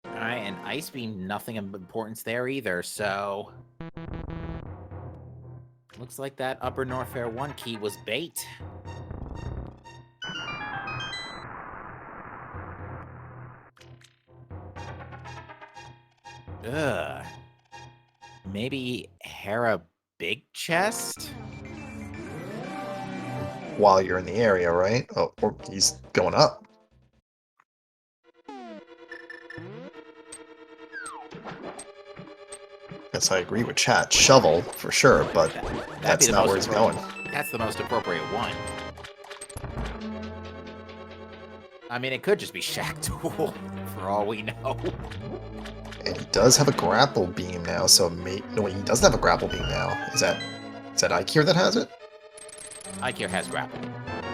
Alright, and Ice Beam, nothing of importance there either, so... Looks like that Upper Norfair 1 key was bait. Ugh. Maybe Hera Big Chest? While you're in the area, right? Oh, or he's going up. Guess I agree with chat. Shovel, for sure, but that's not where he's going. That's the most appropriate one. I mean, it could just be Shack Tool, for all we know. And he does have a grapple beam now, so no, wait, he doesn't have a grapple beam now. Is that Ikea that has it? Ikea has grapple.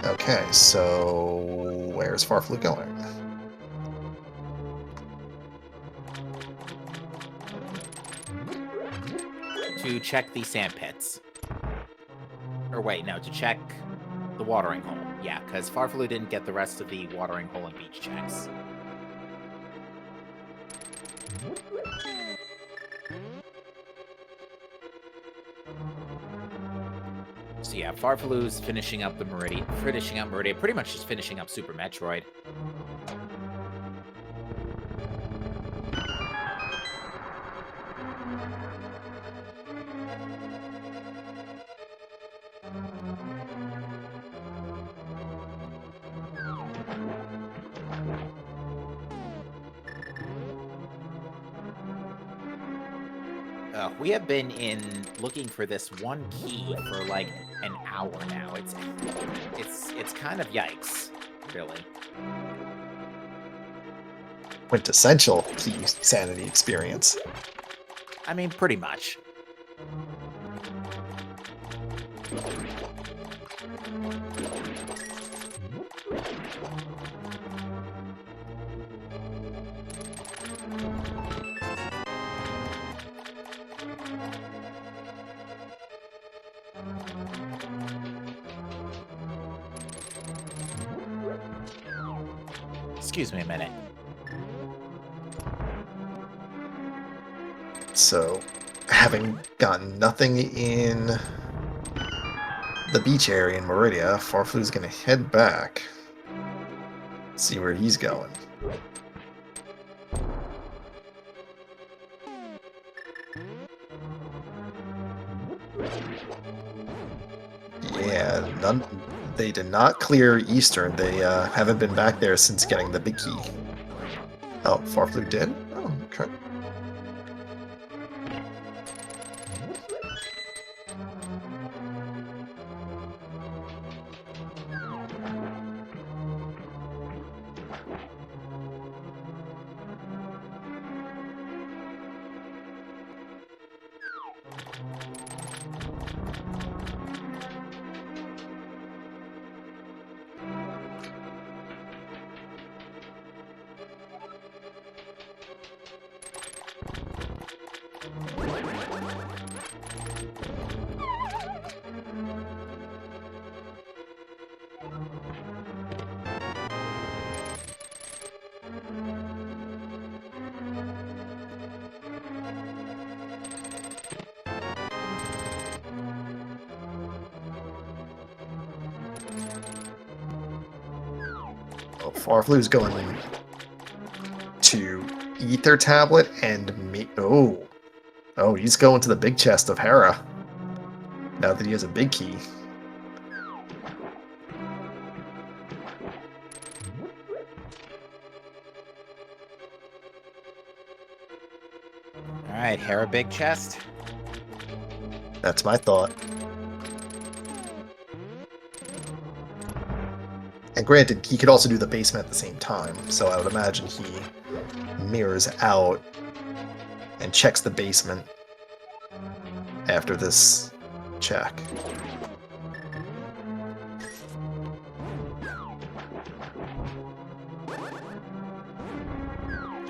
Okay, so where's Farflu going? To check the sand pits. Or wait, no, to check the watering hole. Yeah, because Farfalu didn't get the rest of the watering hole and beach checks. So yeah, Farfalu's finishing up Meridian, pretty much just finishing up Super Metroid. We have been looking for this one key for like an hour now. It's kind of yikes, really. Quintessential Keysanity experience. I mean, pretty much. Excuse me a minute. So, having gotten nothing in the beach area in Meridia, Farfalu's gonna head back. See where he's going. Yeah, they did not clear Eastern. They haven't been back there since getting the big key. Oh, Farfalu did? Oh, okay. Oh, Farfalu's going to Ether Tablet and Oh, he's going to the big chest of Hera. Now that he has a big key. Alright, Hera big chest. That's my thought. And granted, he could also do the basement at the same time, so I would imagine he mirrors out and checks the basement after this check.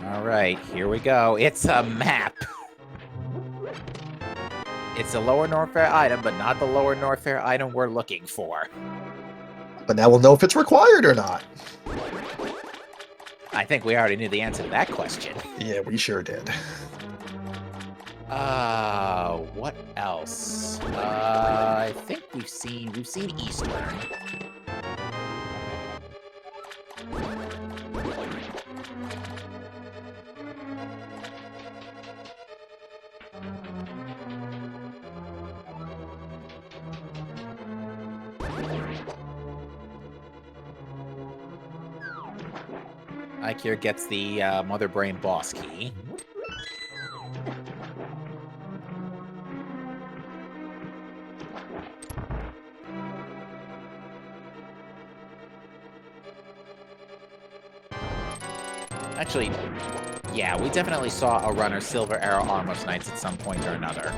Alright, here we go. It's a map. It's a Lower Norfair item, but not the Lower Norfair item we're looking for. But now we'll know if it's required or not. I think we already knew the answer to that question. Yeah, we sure did. What else? I think we've seen Eastern. Ike here gets the Mother Brain boss key. Actually, yeah, we definitely saw a runner Silver Arrow Armless Knights at some point or another.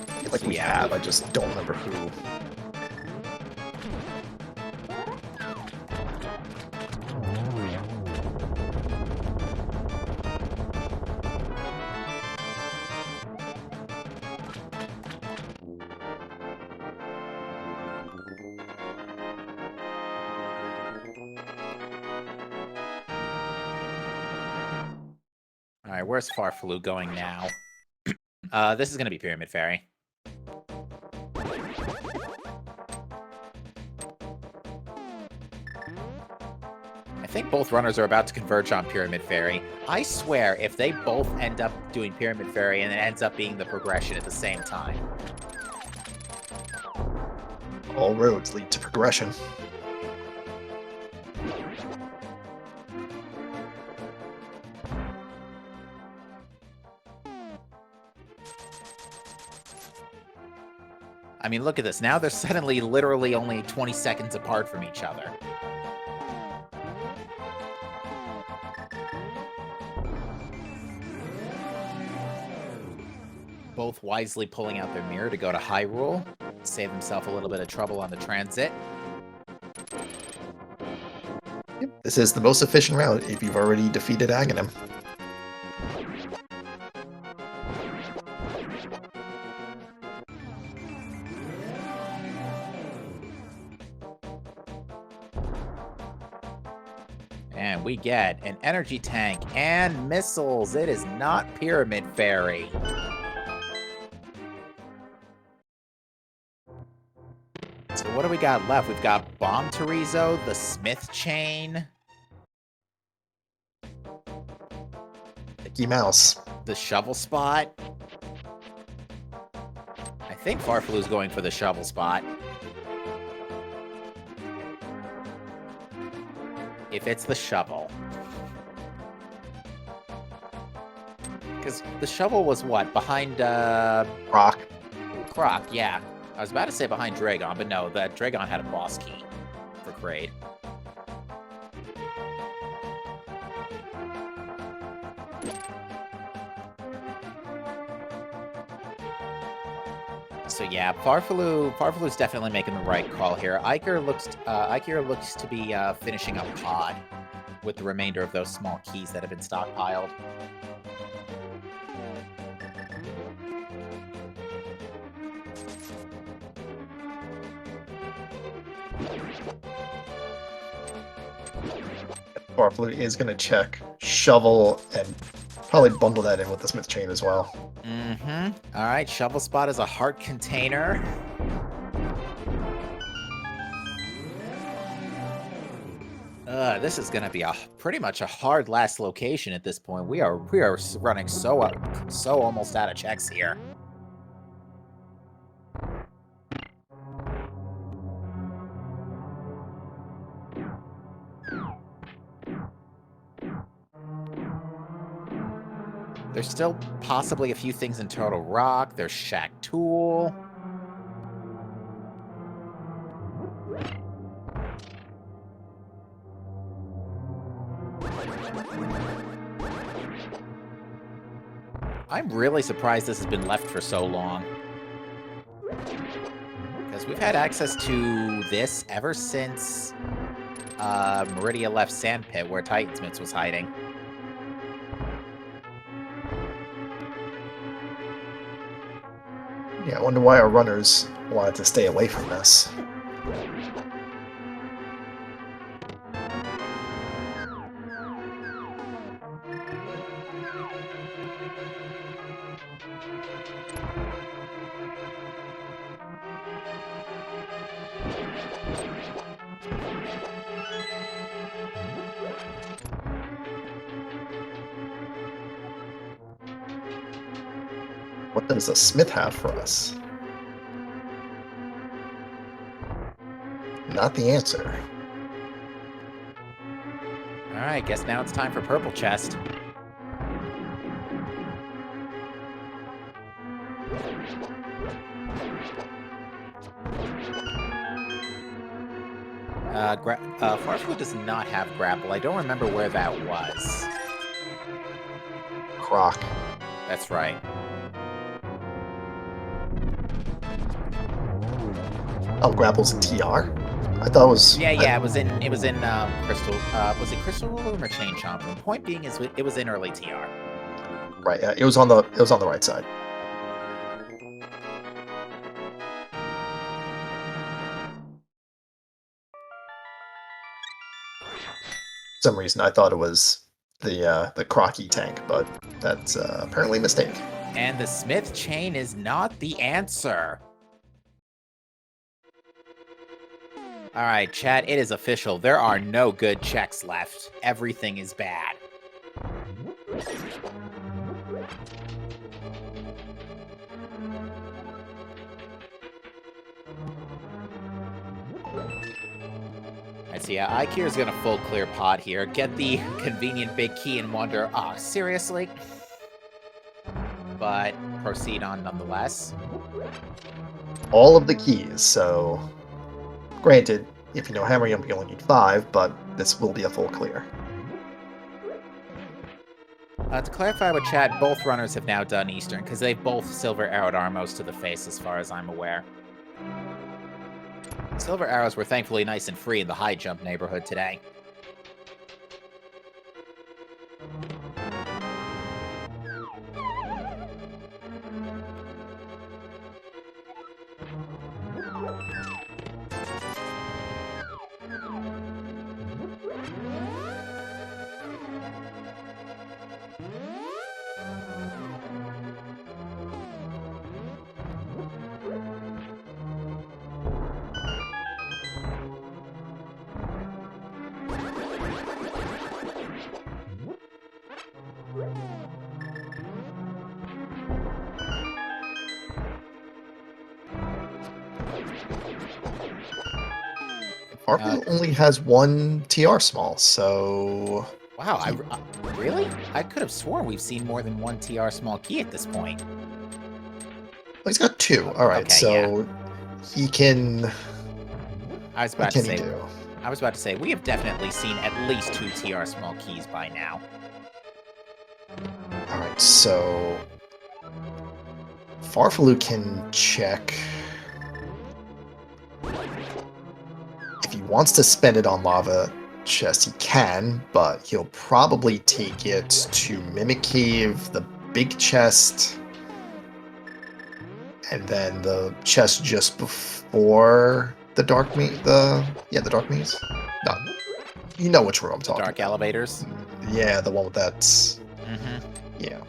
I feel like we have, I just don't remember who. Alright, where's Farfaloo going now? This is gonna be Pyramid Fairy. I think both runners are about to converge on Pyramid Fairy. I swear, if they both end up doing Pyramid Fairy and it ends up being the progression at the same time. All roads lead to progression. I mean, look at this. Now they're suddenly literally only 20 seconds apart from each other. Both wisely pulling out their mirror to go to Hyrule, save themselves a little bit of trouble on the transit. Yep. This is the most efficient route if you've already defeated Aghanim. And we get an energy tank and missiles. It is not Pyramid Fairy. So what do we got left? We've got Bomb Terizo, the Smith Chain, Mickey Mouse. the Shovel Spot. I think Farfaloo's going for the Shovel Spot. If it's the shovel. Because the shovel was what? Behind, Rock. Croc, yeah. I was about to say behind Dragon, but no, that Dragon had a boss key for Kraid. So yeah, Farfaloo's definitely making the right call here. Iker looks to be finishing up Pod with the remainder of those small keys that have been stockpiled. Farfaloo is going to check Shovel and probably bundle that in with the Smith Chain as well. Mm-hmm. All right, Shovel Spot is a heart container. This is gonna be pretty much a hard last location at this point. We are running so almost out of checks here. There's still possibly a few things in Turtle Rock. There's Shack Tool. I'm really surprised this has been left for so long. Because we've had access to this ever since Meridia left Sandpit, where Titansmiths was hiding. Yeah, I wonder why our runners wanted to stay away from this. What does a Smith have for us? Not the answer. Alright, guess now it's time for Purple Chest. Farfaloo does not have grapple. I don't remember where that was. Croc. That's right. Oh, grapples in TR? I thought it was... Yeah, it was in Crystal, was it Crystal Ruler or Chain Chomp? The point being is it was in early TR. Right, yeah, it was on the right side. For some reason I thought it was the Crocky tank, but that's apparently a mistake. And the Smith chain is not the answer. All right, chat, it is official. There are no good checks left. Everything is bad. I see. Ikir's gonna full clear pod here. Get the convenient big key and wonder, seriously? But proceed on nonetheless. All of the keys, so granted, if you know Hammer Yump, you only need 5, but this will be a full clear. To clarify with chat, both runners have now done Eastern, because they've both silver arrowed Armos to the face, as far as I'm aware. Silver arrows were thankfully nice and free in the high jump neighborhood today. Farflu only has 1 TR small, so... Wow, really? I could have sworn we've seen more than 1 TR small key at this point. Well, he's got 2. Alright, Okay, so he can... I was What about to can he say. do? I was about to say we have definitely seen at least 2 TR small keys by now. Alright, so... Farflu can check... If he wants to spend it on Lava Chest, he can, but he'll probably take it to Mimic Cave, the big chest, and then the chest just before the Dark Maze. The Dark Maze. No, you know which room I'm talking Dark about. elevators. Yeah, the one with that. Mm-hmm. Yeah.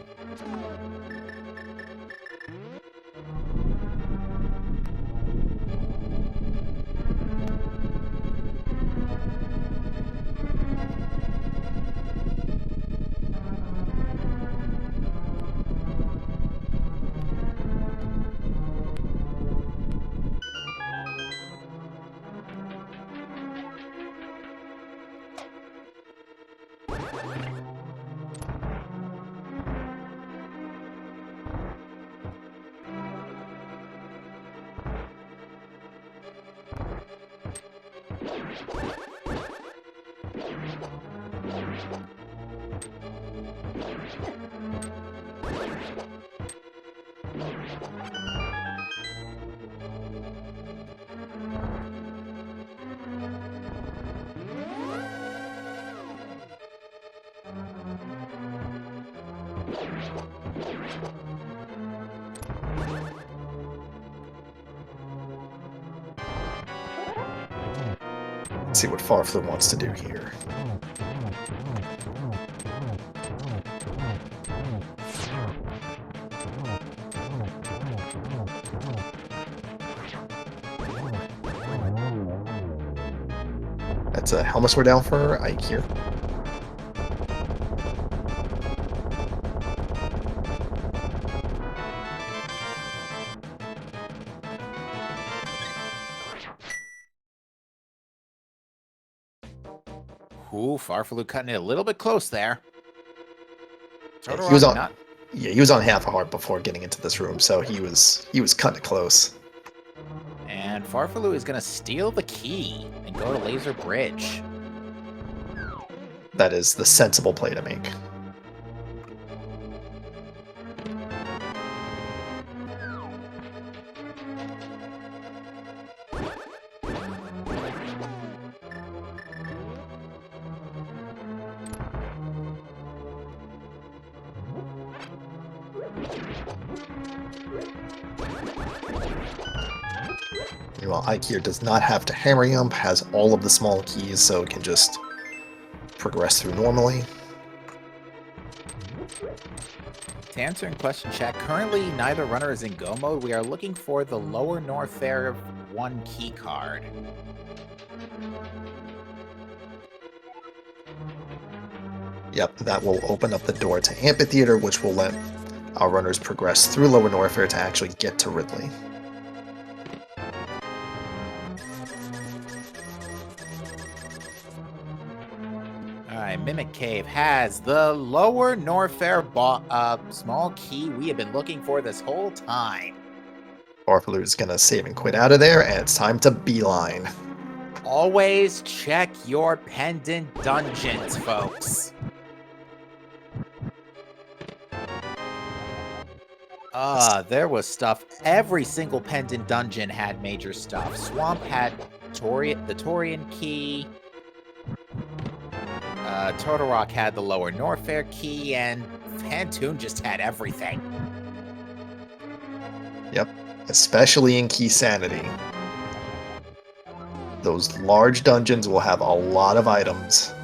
Let's see what Farflu wants to do here. That's a Helmet Sword down for Ike here. Ooh, Farfaloo cutting it a little bit close there. Yeah, he was on. Yeah, he was on half a heart before getting into this room, so he was cutting it close. And Farfaloo is going to steal the key and go to Laser Bridge. That is the sensible play to make. Meanwhile, Ike here does not have to hammer jump, has all of the small keys, so it can just progress through normally. To answer in question chat, currently neither runner is in go mode. We are looking for the lower north area 1 key card. Yep, that will open up the door to Amphitheater, which will let our runners progress through Lower Norfair to actually get to Ridley. Alright, Mimic Cave has the lower Norfair small key we have been looking for this whole time. Farfalu is going to save and quit out of there, and it's time to beeline. Always check your pendant dungeons, folks. There was stuff. Every single pendant dungeon had major stuff. Swamp had the Torian key. Turtle Rock had the lower Norfair key, and Fantoon just had everything. Yep, especially in Keysanity. Those large dungeons will have a lot of items.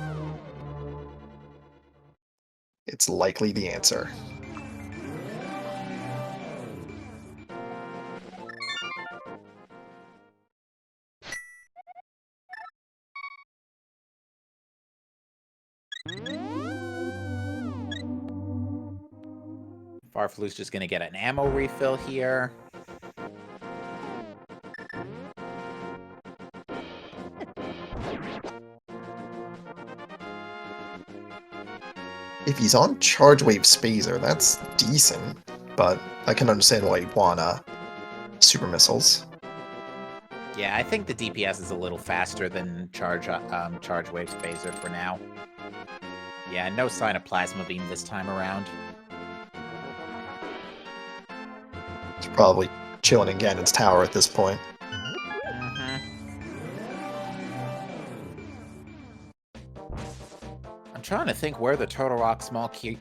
It's likely the answer. Farfalu's just gonna get an ammo refill here. If he's on Charge Wave Spazer, that's decent, but I can understand why he'd want super missiles. Yeah, I think the DPS is a little faster than Charge Wave Phaser for now. Yeah, no sign of Plasma Beam this time around. He's probably chilling in Ganon's tower at this point. I'm trying to think where the Turtle Rock small key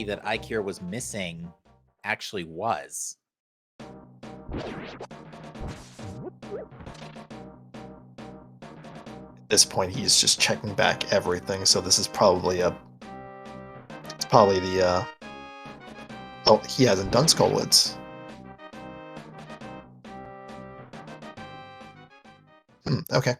that Ikir was missing actually was. At this point, he's just checking back everything, so this is probably it's probably the, oh, he hasn't done Skullwoods. Okay.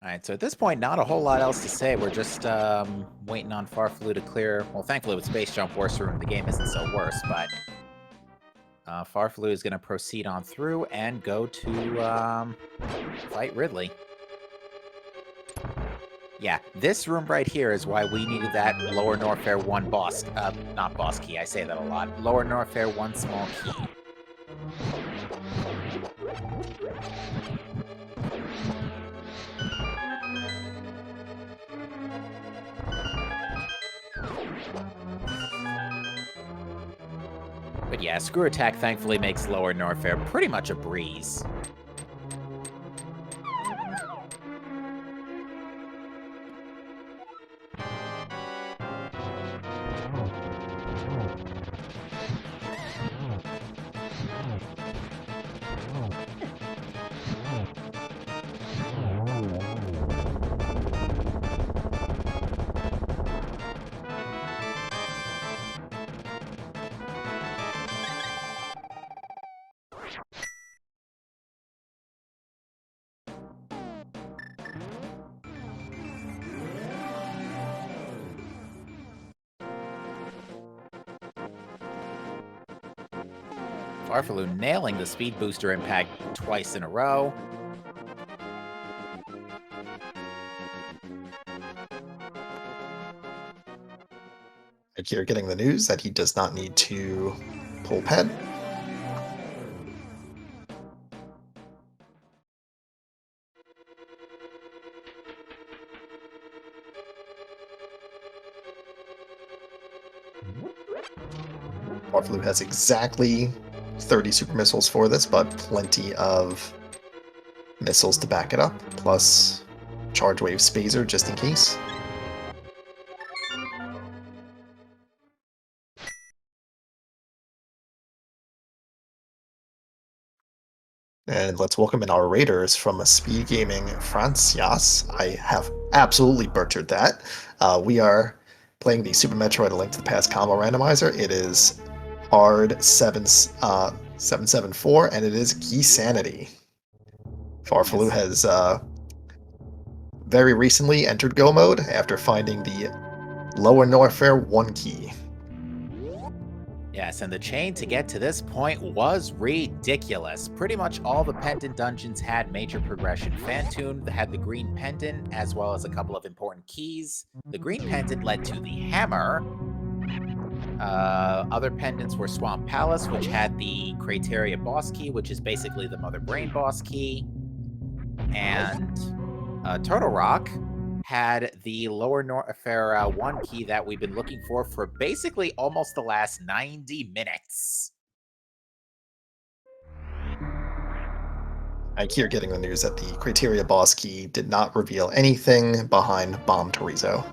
Alright, so at this point, not a whole lot else to say. We're just waiting on Farfalu to clear... Well, thankfully with Space Jump, worst room in the game isn't so worse, but... Farfalu is going to proceed on through and go to fight Ridley. Yeah, this room right here is why we needed that Lower Norfair 1 boss... not boss key, I say that a lot. Lower Norfair 1 small key. But yeah, Screw Attack thankfully makes Lower Norfair pretty much a breeze. Farfalu nailing the speed booster impact twice in a row. You're getting the news that he does not need to pull ped. Farfalu has exactly 30 super missiles for this, but plenty of missiles to back it up, plus Charge Wave Spazer just in case. And let's welcome in our raiders from Speed Gaming Francias. I have absolutely butchered that. We are playing the Super Metroid A Link to the Past combo randomizer. It is hard 774, and it is Keysanity. Farfalu has very recently entered Go mode after finding the Lower Norfair 1 key. Yes, and the chain to get to this point was ridiculous. Pretty much all the pendant dungeons had major progression. Fantoon had the green pendant, as well as a couple of important keys. The green pendant led to the hammer. Other pendants were Swamp Palace, which had the Crateria boss key, which is basically the Mother Brain boss key. And Turtle Rock had the Lower Norfair 1 key that we've been looking for basically almost the last 90 minutes. I keep getting the news that the Crateria boss key did not reveal anything behind Bomb Torizo.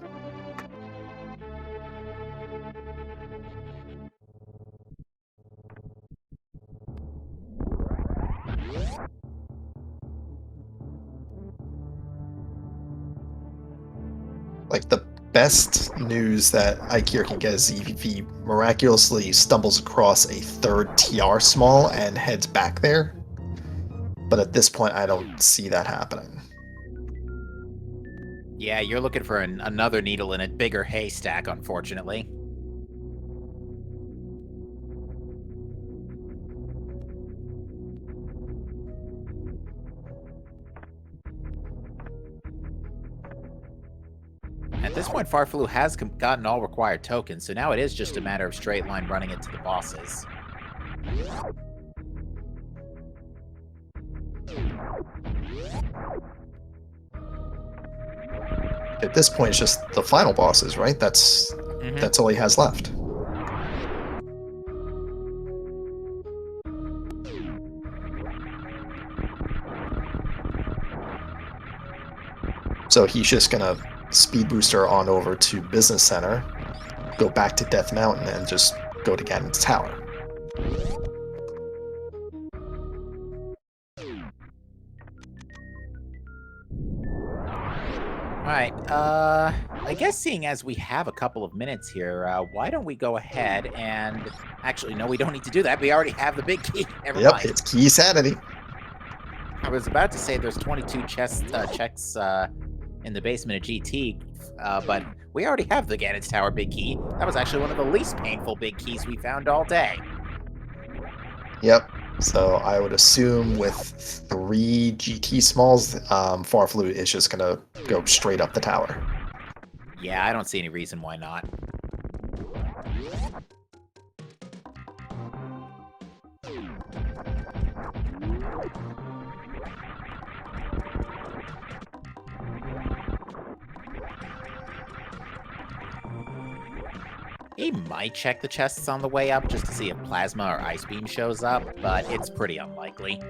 Like, the best news that Ikir can get is if he miraculously stumbles across a third TR small and heads back there. But at this point, I don't see that happening. Yeah, you're looking for another needle in a bigger haystack, unfortunately. At this point, Farfalu has gotten all required tokens, so now it is just a matter of straight line running it to the bosses. At this point, it's just the final bosses, right? That's all he has left. So he's just gonna speed booster on over to Business Center, go back to Death Mountain, and just go to Ganon's Tower. Alright, I guess seeing as we have a couple of minutes here, why don't we go ahead and... Actually, no, we don't need to do that. We already have the big key. Never Yep, mind. it's Keysanity. I was about to say there's 22 checks in the basement of GT, but we already have the Ganon's Tower big key. That was actually one of the least painful big keys we found all day. Yep. So I would assume with 3 GT smalls, Farflu is just gonna go straight up the tower. Yeah, I don't see any reason why not. He might check the chests on the way up just to see if Plasma or Ice Beam shows up, but it's pretty unlikely.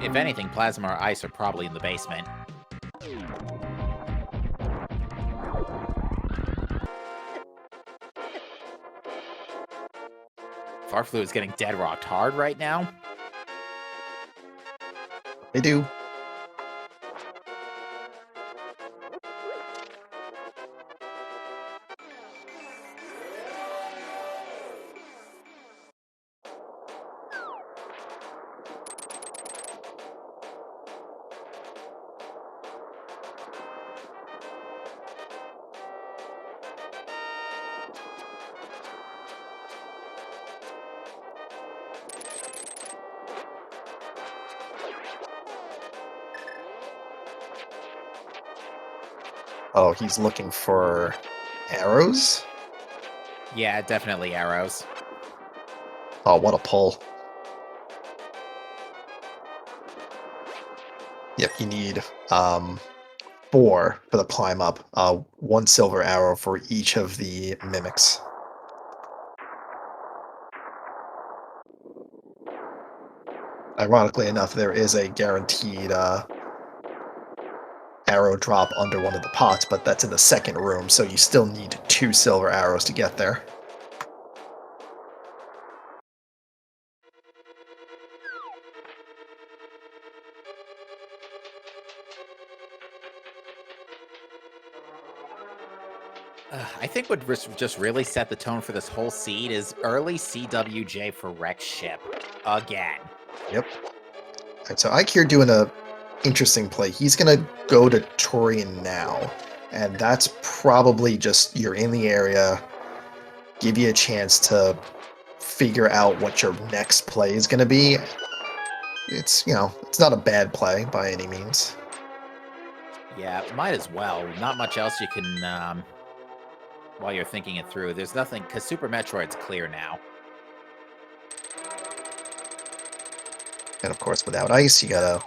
If anything, Plasma or Ice are probably in the basement. Farflu is getting dead rocked hard right now. They do. Oh, he's looking for arrows? Yeah, definitely arrows. Oh, what a pull. Yep, you need 4 for the climb up. 1 silver arrow for each of the mimics. Ironically enough, there is a guaranteed arrow drop under one of the pots, but that's in the second room, so you still need 2 silver arrows to get there. I think what just really set the tone for this whole seed is early CWJ for Rex ship. Again. Yep. Alright, so Ike here doing a interesting play. He's gonna go to Torian now, and that's probably just you're in the area, give you a chance to figure out what your next play is gonna be. It's, it's not a bad play by any means. Yeah, might as well. Not much else you can, while you're thinking it through. There's nothing, because Super Metroid's clear now. And of course, without ice, you gotta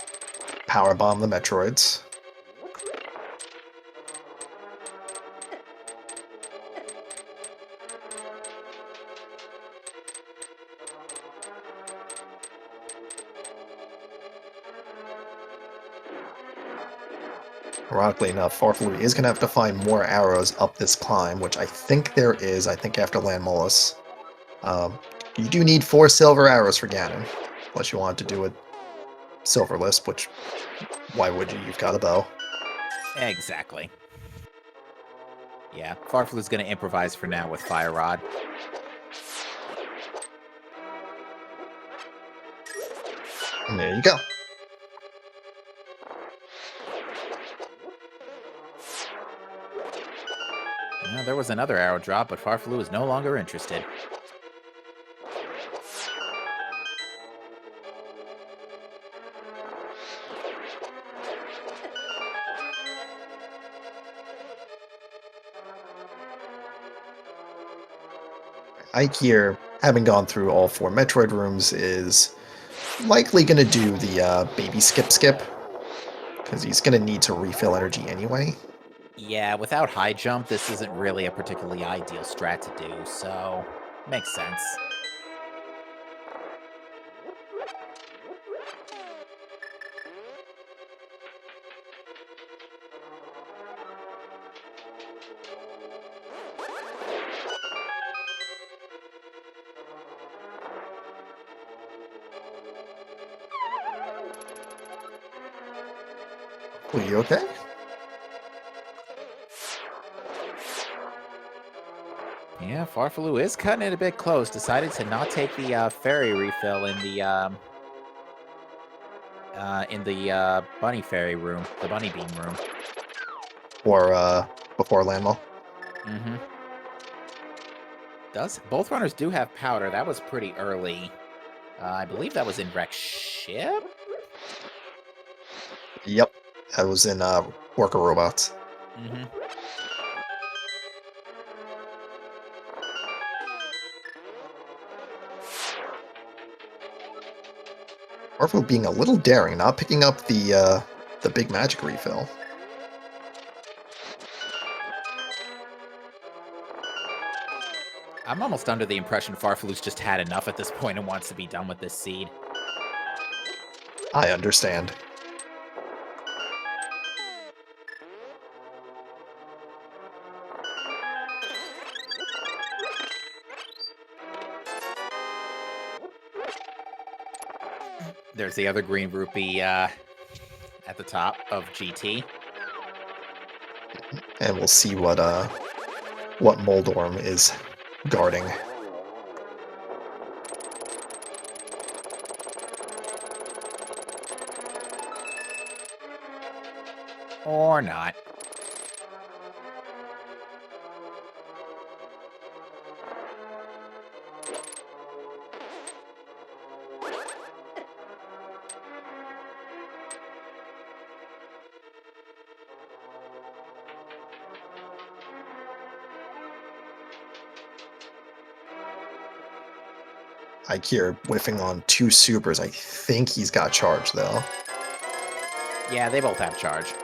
power bomb the Metroids. Ironically enough, Farflu is going to have to find more arrows up this climb, which I think there is, I think after Landmolus. You do need 4 silver arrows for Ganon, unless you want to do a silver list, which, why would you? You've got a bow. Exactly. Yeah, Farflu's going to improvise for now with Fire Rod. And there you go. Yeah, there was another arrow drop, but Farflu is no longer interested. Ike here, having gone through all 4 Metroid rooms, is likely going to do the baby skip, because he's going to need to refill energy anyway. Yeah, without high jump, this isn't really a particularly ideal strat to do, so makes sense. Are you okay? Yeah, Farfelu is cutting it a bit close. Decided to not take the fairy refill in the bunny fairy room, the bunny beam room. Or before Landmol? Mm-hmm. Both runners do have powder. That was pretty early. I believe that was in Rex ship. Yep. That was in Worker Robots. Mm-hmm. Orpho being a little daring, not picking up the big magic refill. I'm almost under the impression Farfelu's just had enough at this point and wants to be done with this seed. I understand. There's the other green rupee at the top of GT. And we'll see what Moldorm is guarding. Or not. Ike here whiffing on 2 supers. I think he's got charge though. Yeah, they both have charge.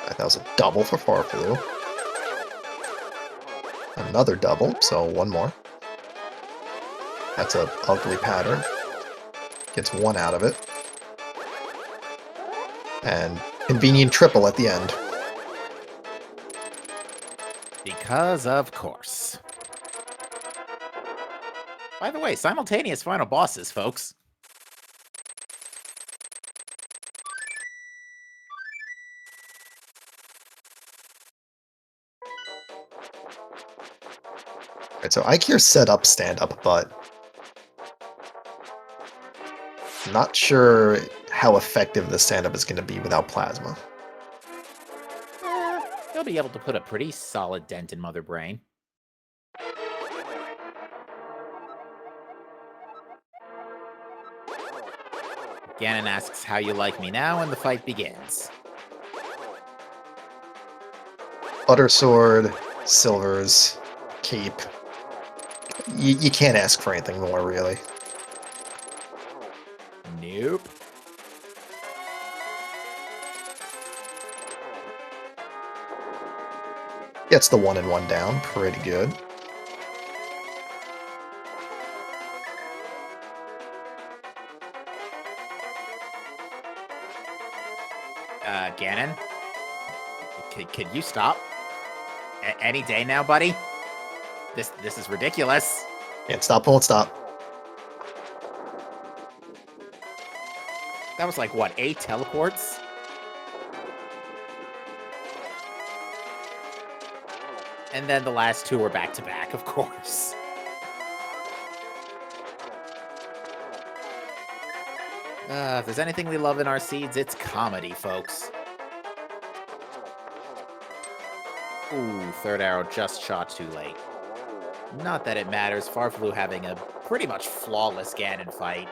That was a double for Farflu. Another double, so one more. That's a ugly pattern. Gets one out of it. And convenient triple at the end. Because of course. By the way, simultaneous final bosses, folks. Alright, so Ikir set up stand-up, but not sure how effective the stand-up is going to be without plasma. He'll be able to put a pretty solid dent in Mother Brain. Ganon asks how you like me now, and the fight begins. Butter Sword, Silvers, Cape. You can't ask for anything more, really. Nope. Gets the 1-in-1 down, pretty good. Ganon? Could you stop? Any day now, buddy? This is ridiculous. Can't stop, won't stop. That was like, what, 8 teleports? And then the last 2 were back-to-back, of course. If there's anything we love in our seeds, it's comedy, folks. Ooh, third arrow just shot too late. Not that it matters, Farflu having a pretty much flawless Ganon fight.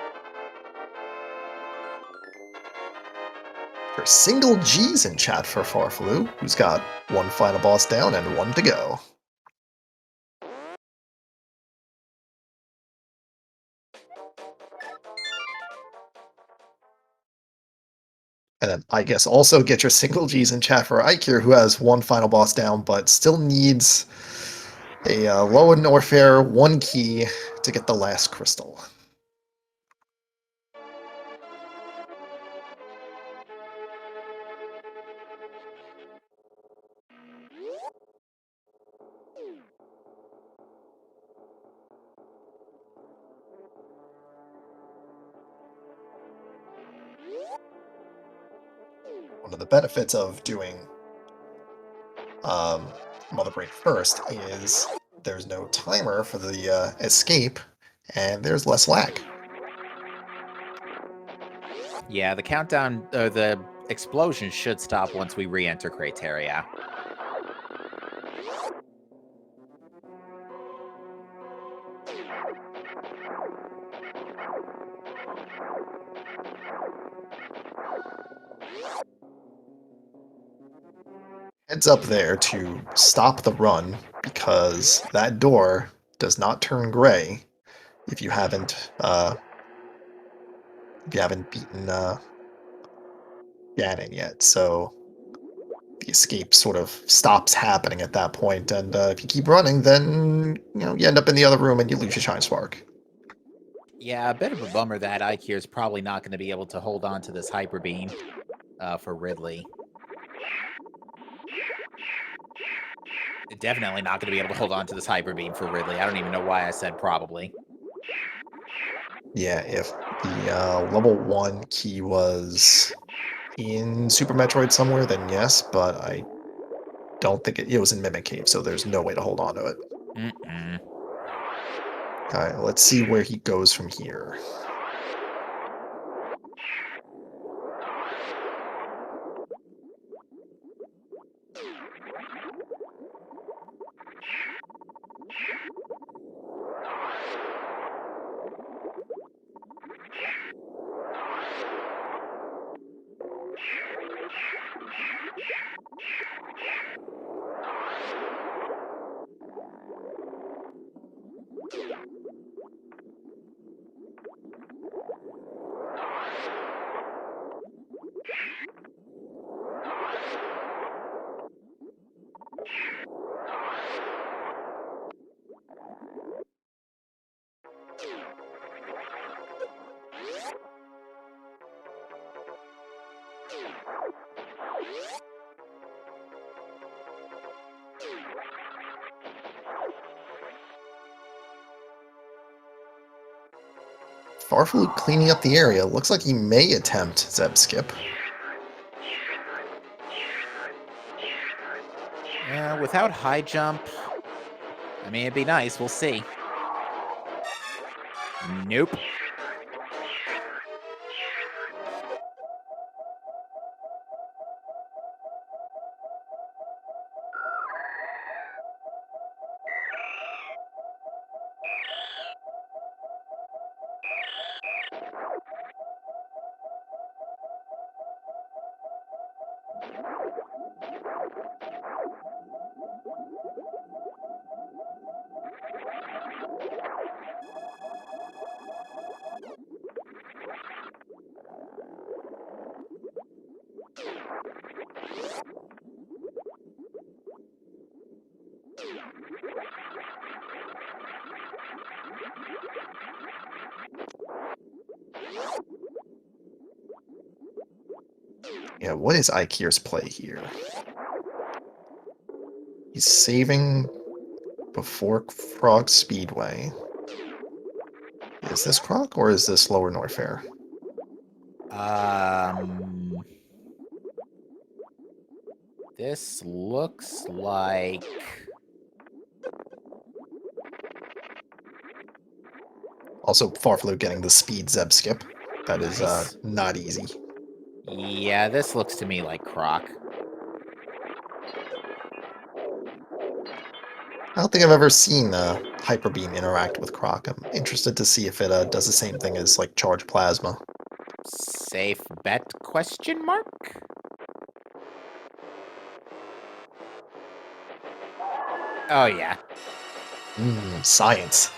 There's single G's in chat for Farflu, who's got one final boss down and one to go. And then, I guess, also get your single G's in chat for Ikir, who has one final boss down, but still needs a low and Norfair 1 key to get the last crystal. One of the benefits of doing Mother Brain first is there's no timer for the escape, and there's less lag. Yeah, the countdown, the explosion should stop once we re-enter Crateria. Heads up there to stop the run, because that door does not turn gray if you haven't beaten Ganon yet. So the escape sort of stops happening at that point, and if you keep running, then you end up in the other room and you lose your Shine Spark. Yeah, a bit of a bummer that Ikir is probably not going to be able to hold on to this Hyper Beam for Ridley. Definitely not going to be able to hold on to this Hyper Beam for Ridley. I don't even know why I said probably. Yeah, if the level 1 key was in Super Metroid somewhere, then yes, but I don't think it was in Mimic Cave, so there's no way to hold on to it. Mm-mm. Alright, let's see where he goes from here. Farflu cleaning up the area. Looks like he may attempt Zeb Skip. Yeah, without high jump, I mean, it'd be nice. We'll see. Nope. Yeah, what is Ikir's play here? He's saving before Frog Speedway. Is this Croc or is this Lower Norfair? This looks like... Also, Farflu getting the speed Zeb Skip. That is Nice. not easy. Yeah, this looks to me like Croc. I don't think I've ever seen Hyper Beam interact with Croc. I'm interested to see if it does the same thing as like Charge Plasma. Safe bet, question mark? Oh, yeah. Science.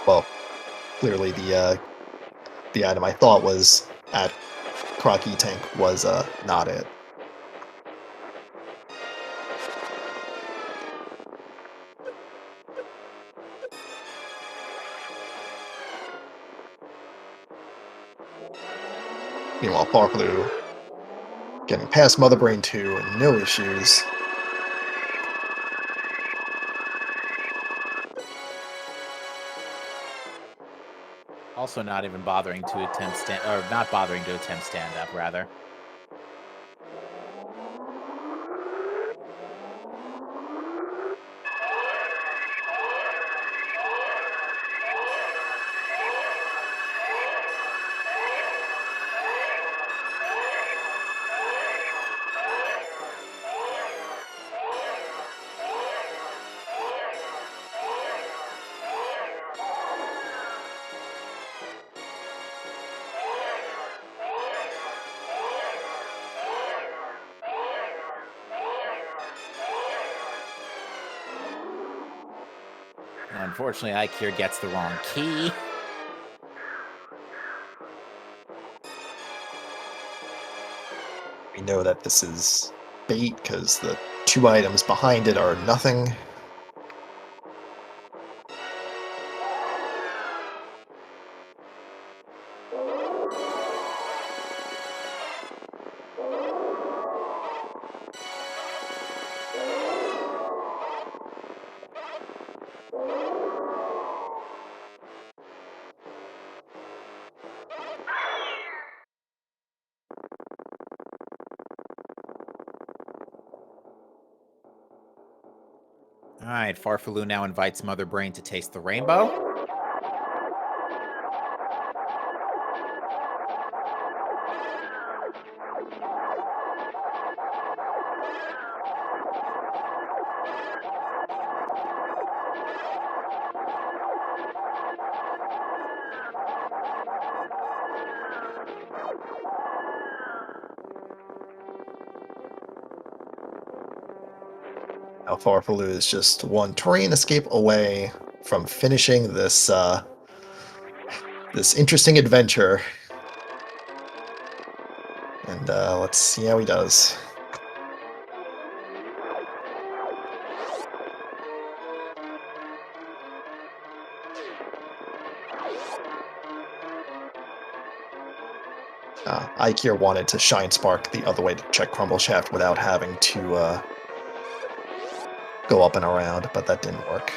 Well, clearly the item I thought was at Croc E-Tank was not it. Meanwhile, Farflu getting past Mother Brain 2 and no issues. Also not even bothering to attempt not bothering to attempt stand-up, rather. Unfortunately, Ikir gets the wrong key. We know that this is bait because the two items behind it are nothing. Alright, Farfaloo now invites Mother Brain to taste the rainbow. Now Farfaloo is just one terrain escape away from finishing this this interesting adventure. And let's see how he does. Ike here wanted to Shine Spark the other way to check Crumble Shaft without having to go up and around, but that didn't work.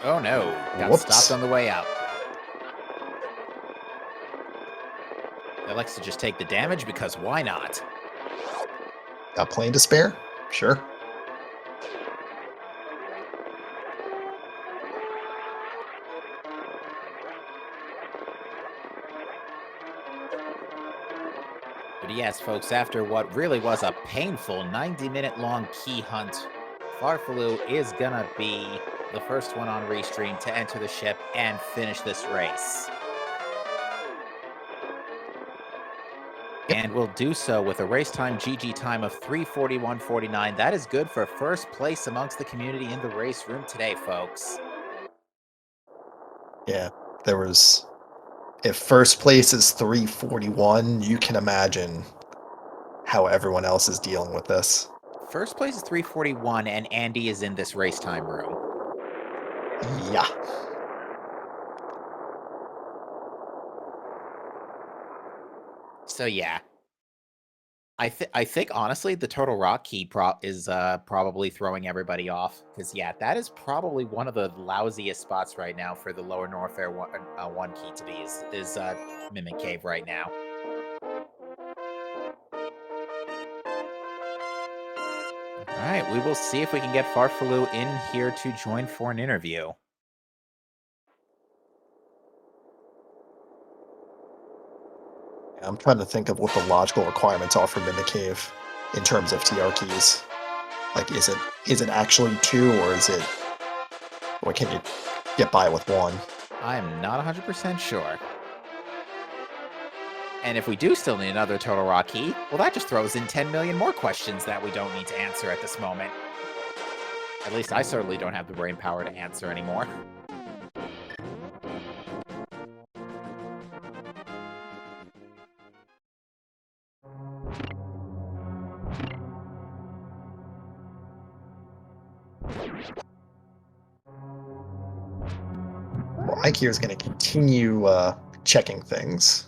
Oh no, got Whoops. stopped on the way out. It likes to just take the damage because why not? Got plane to spare? Sure. But yes, folks, after what really was a painful 90-minute-long key hunt, Farfaloo is gonna be the first one on Restream to enter the ship and finish this race. Yep. And will do so with a race time GG time of 3:41.49. That is good for first place amongst the community in the race room today, folks. Yeah, there was... If first place is 341, you can imagine how everyone else is dealing with this. First place is 3:41, and Andy is in this race time room. Yeah. So yeah, I think honestly the Total Rock key is probably throwing everybody off, because yeah, that is probably one of the lousiest spots right now for the Lower North Air one key to be is Mimic Cave right now. All right, we will see if we can get Farfaloo in here to join for an interview. I'm trying to think of what the logical requirements are for Mimic Cave in terms of TR keys. Like, is it actually 2, or is it... Or can you get by with 1? I am not 100% sure. And if we do still need another Total Rock key, well, that just throws in 10 million more questions that we don't need to answer at this moment. At least I certainly don't have the brain power to answer anymore. Well, Ike here is going to continue checking things.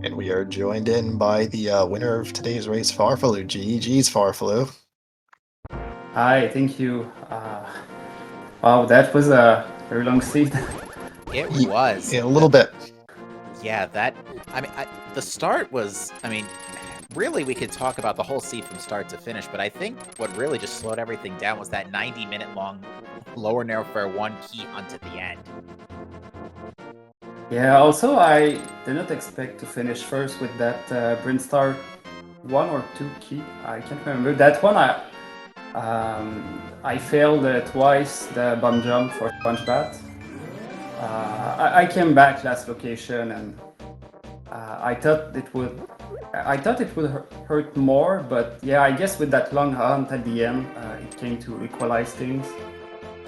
And we are joined in by the winner of today's race, Farfaloo. GG's, Farfaloo. Hi, thank you. Wow, that was a very long seat. It was. Yeah, a little bit. Yeah, that... I mean, the start was... I mean, really, we could talk about the whole seed from start to finish, but I think what really just slowed everything down was that 90-minute-long Lower Narrowfare 1 key hunt at the end. Yeah, also, I did not expect to finish first with that Brinstar 1 or 2 key. I can't remember. That one, I failed twice the bomb jump for Sponge Bat. I came back last location, and I thought it would hurt more, but yeah, I guess with that long hunt at the end, it came to equalize things.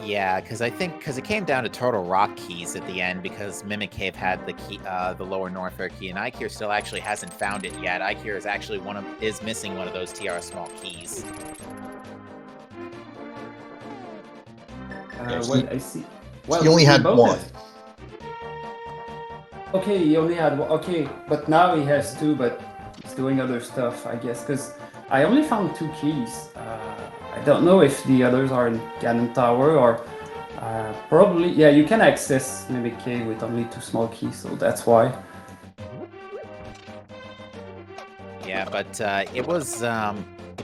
Yeah, because it came down to Total Rock keys at the end, because Mimic Cave had the key, the Lower Northfair key, and Ikir still actually hasn't found it yet. Ikir is actually missing one of those TR small keys. Well, I see. Well, he only we had both one. have- Okay, he only had one. Okay, but now he has two, but he's doing other stuff, I guess, because I only found 2 keys. I don't know if the others are in Ganon Tower or probably. Yeah, you can access Mimic Cave with only 2 small keys, so that's why. Yeah, but it was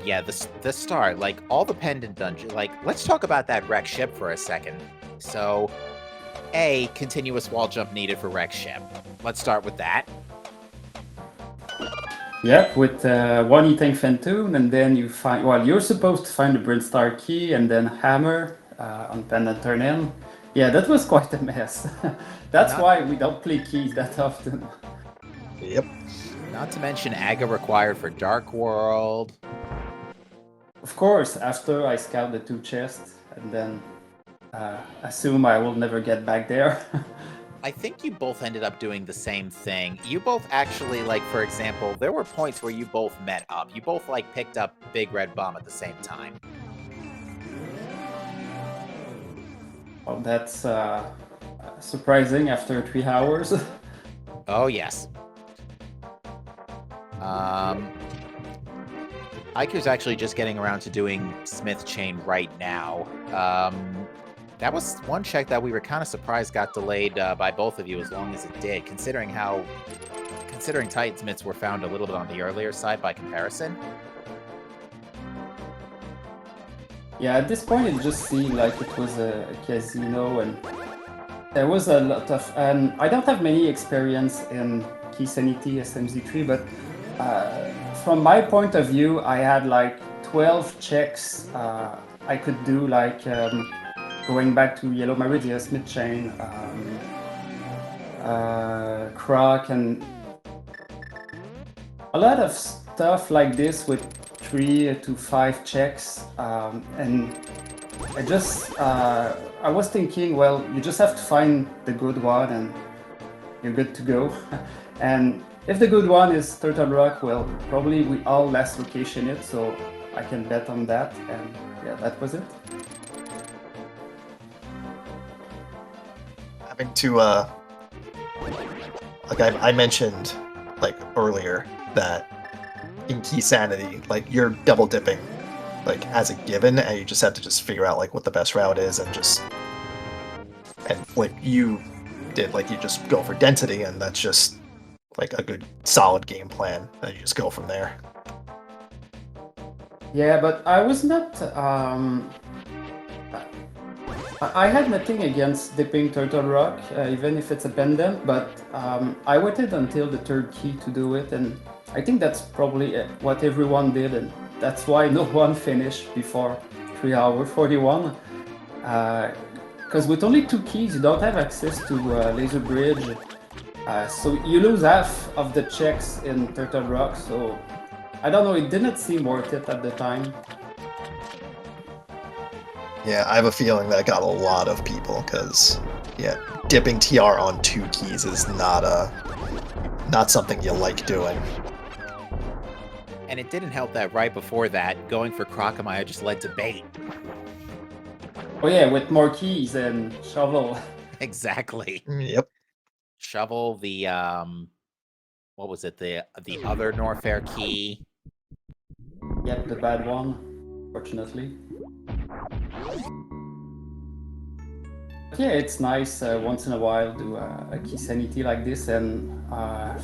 yeah, the start, like all the pendant dungeon. Like, let's talk about that wreck ship for a second. So, A, continuous wall jump needed for wreck ship. Let's start with that. Yep, with one eating Fentoon, and then you find. Well, you're supposed to find the Brinstar key, and then hammer on pendant turn in. Yeah, that was quite a mess. That's Not- why we don't play keys that often. Yep. Not to mention Aga required for Dark World. Of course, after I scout the 2 chests, and then assume I will never get back there. I think you both ended up doing the same thing. You both actually, like, for example, there were points where you both met up. You both, like, picked up Big Red Bomb at the same time. Well, that's surprising after 3 hours. Oh, yes. Aiku's actually just getting around to doing Smith Chain right now. That was one check that we were kind of surprised got delayed by both of you as long as it did, considering Titans were found a little bit on the earlier side by comparison. Yeah, at this point it just seemed like it was a casino, and there was a lot of. I don't have many experience in Keysanity SMZ3, but from my point of view, I had like 12 checks I could do, like going back to Yellow Meridia, Smith Chain, Croc, and a lot of stuff like this with 3 to 5 checks, and I was thinking, well, you just have to find the good one and you're good to go. And if the good one is Turtle Rock, well, probably we all last location it, so I can bet on that, and yeah, that was it. Having to like I mentioned like earlier that in Keysanity, like you're double dipping like as a given, and you just have to just figure out like what the best route is, and like you did, like you just go for density, and that's just like a good solid game plan, and you just go from there. Yeah, but I was not. I had nothing against dipping Turtle Rock, even if it's a pendant, but I waited until the 3rd key to do it, and I think that's probably what everyone did, and that's why no one finished before 3 hours 41. Because with only 2 keys, you don't have access to Laser Bridge, so you lose half of the checks in Turtle Rock, so I don't know, it didn't seem worth it at the time. Yeah, I have a feeling that got a lot of people, because yeah, dipping TR on 2 keys is not something you like doing. And it didn't help that right before that, going for Crocomire just led to bait. Oh yeah, with more keys and shovel. Exactly. Yep. Shovel, the what was it? The other Norfair key. Yep, the bad one, fortunately. But yeah, it's nice once in a while do a Keysanity like this, and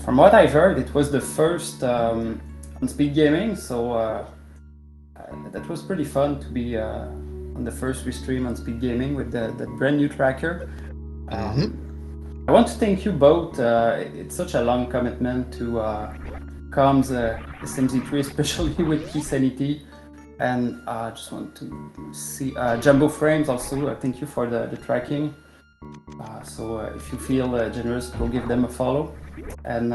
from what I've heard, it was the first on speed gaming, so that was pretty fun to be on the first restream on speed gaming with the brand new tracker. I want to thank you both. It's such a long commitment to comms SMZ3, especially with Keysanity. And I just want to see Jumbo Frames also. Thank you for the tracking. So if you feel generous, go give them a follow. And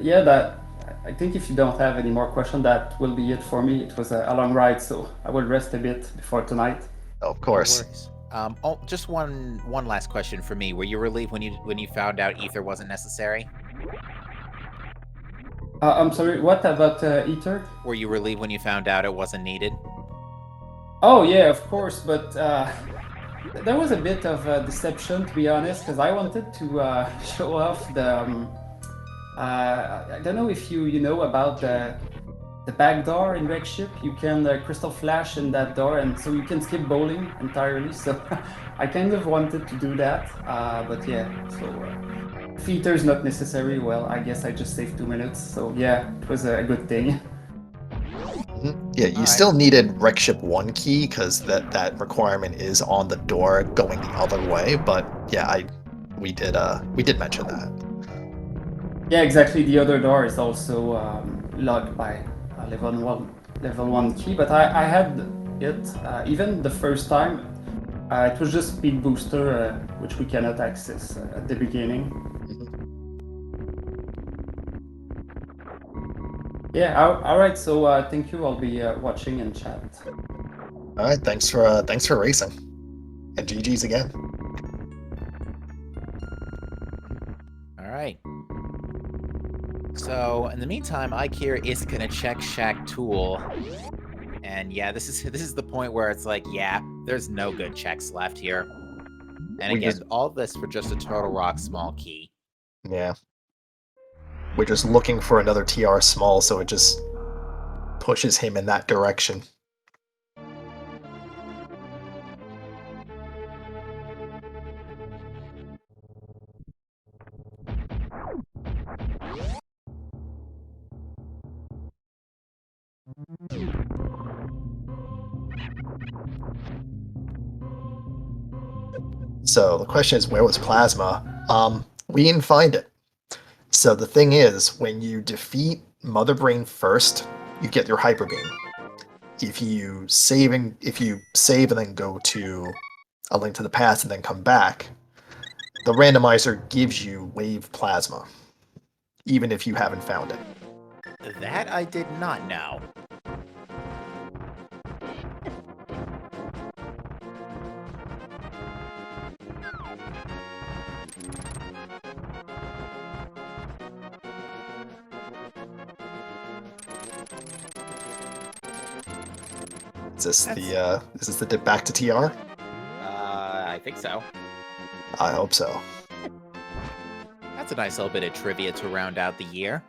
yeah, that I think if you don't have any more questions, that will be it for me. It was a long ride, so I will rest a bit before tonight. Of course. No worries. Just one last question for me. Were you relieved when you found out Ether wasn't necessary? I'm sorry, what about Ether? Were you relieved when you found out it wasn't needed? Oh yeah, of course, but there was a bit of deception, to be honest, because I wanted to show off the. I don't know if you know about the back door in Wreck Ship. You can crystal flash in that door, and so you can skip bowling entirely. So I kind of wanted to do that, but yeah. So feater's not necessary. Well, I guess I just saved 2 minutes. So yeah, it was a good thing. Yeah, you Alright. still needed Wreck Ship 1 key because that requirement is on the door going the other way. But yeah, we did mention that. Yeah, exactly. The other door is also locked by a level one key, but I had it even the first time. It was just speed booster, which we cannot access at the beginning. Yeah. All right. So thank you. I'll be watching and chat. All right, thanks for racing, and GG's again. Alright. So, in the meantime, Ike here is gonna check Shack Tool. And yeah, this is the point where it's like, yeah, there's no good checks left here. And We again, just- all this for just a Turtle Rock small key. Yeah, we're just looking for another TR small, so it just pushes him in that direction. So the question is, where was Plasma? We didn't find it. So the thing is, when you defeat Mother Brain first, you get your Hyper Beam. If you save and then go to A Link to the Past and then come back, the randomizer gives you Wave Plasma, even if you haven't found it. That I did not know. Is this the dip back to TR? I think so. I hope so. That's a nice little bit of trivia to round out the year.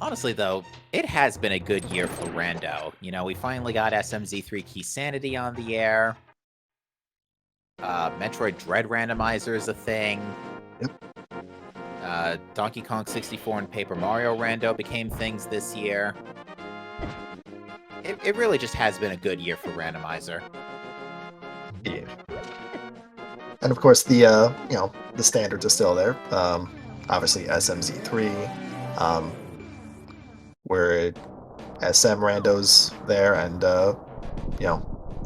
Honestly, though, it has been a good year for Rando. You know, we finally got SMZ3 Keysanity on the air. Metroid Dread Randomizer is a thing. Yep. Donkey Kong 64 and Paper Mario Rando became things this year. It really just has been a good year for Randomizer. Yeah. And of course, the standards are still there. Obviously, SMZ3, where SM Rando's there, and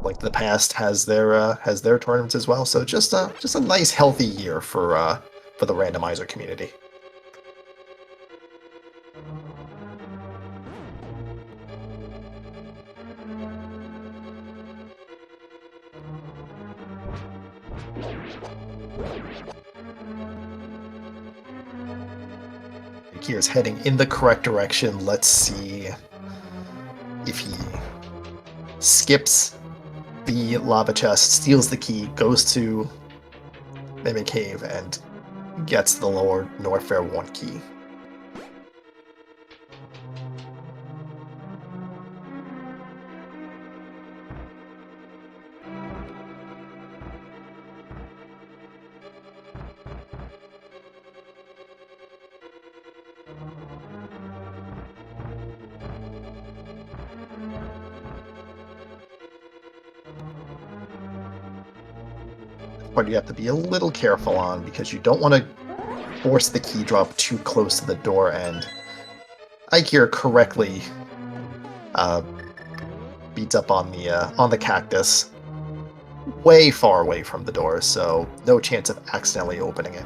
like the past has their tournaments as well. So just a nice healthy year for the randomizer community. Here's heading in the correct direction. Let's see if he skips the lava chest, steals the key, goes to Mimic Cave, and gets the lower Norfair 1 key. But you have to be a little careful on, because you don't want to force the key drop too close to the door, and Ike here correctly beats up on the cactus way far away from the door, so no chance of accidentally opening it.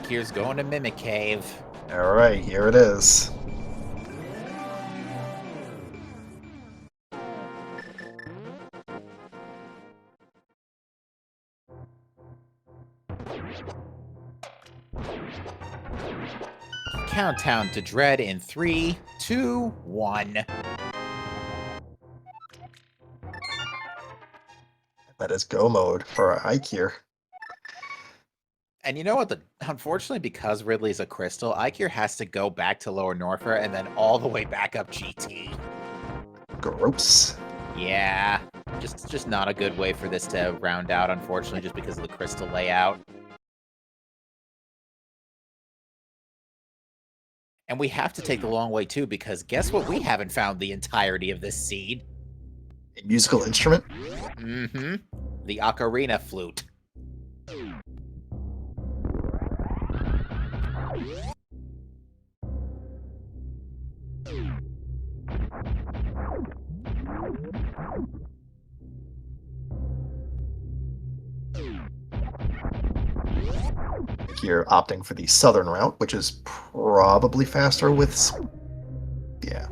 Ikir's going to Mimic Cave. Alright, here it is. Countdown to Dread in 3, 2, 1. That is go mode for Ike here. And you know what? Unfortunately, because Ridley's a crystal, Ikir has to go back to Lower Norfair and then all the way back up GT. Gross. Yeah, just not a good way for this to round out, unfortunately, just because of the crystal layout. And we have to take the long way, too, because guess what? We haven't found the entirety of this seed. A musical instrument? Mm-hmm. The ocarina flute. You're opting for the southern route, which is probably faster with... yeah.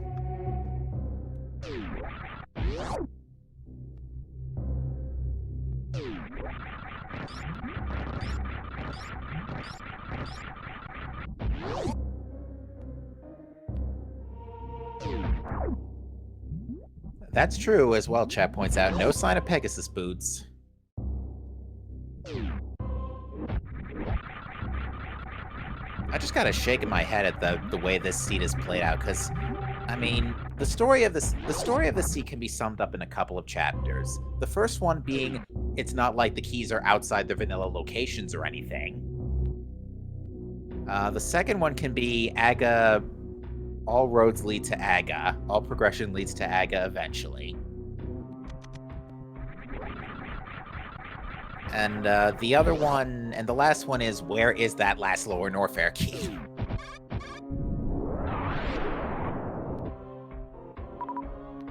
That's true as well, chat points out. No sign of Pegasus boots. I just gotta shake in my head at the way this seed is played out, because, I mean, the story of this seed can be summed up in a couple of chapters. The first one being, it's not like the keys are outside their vanilla locations or anything. The second one can be Aga. All roads lead to Aga. All progression leads to Aga eventually. And the other one, and the last one is, where is that last Lower Norfair key?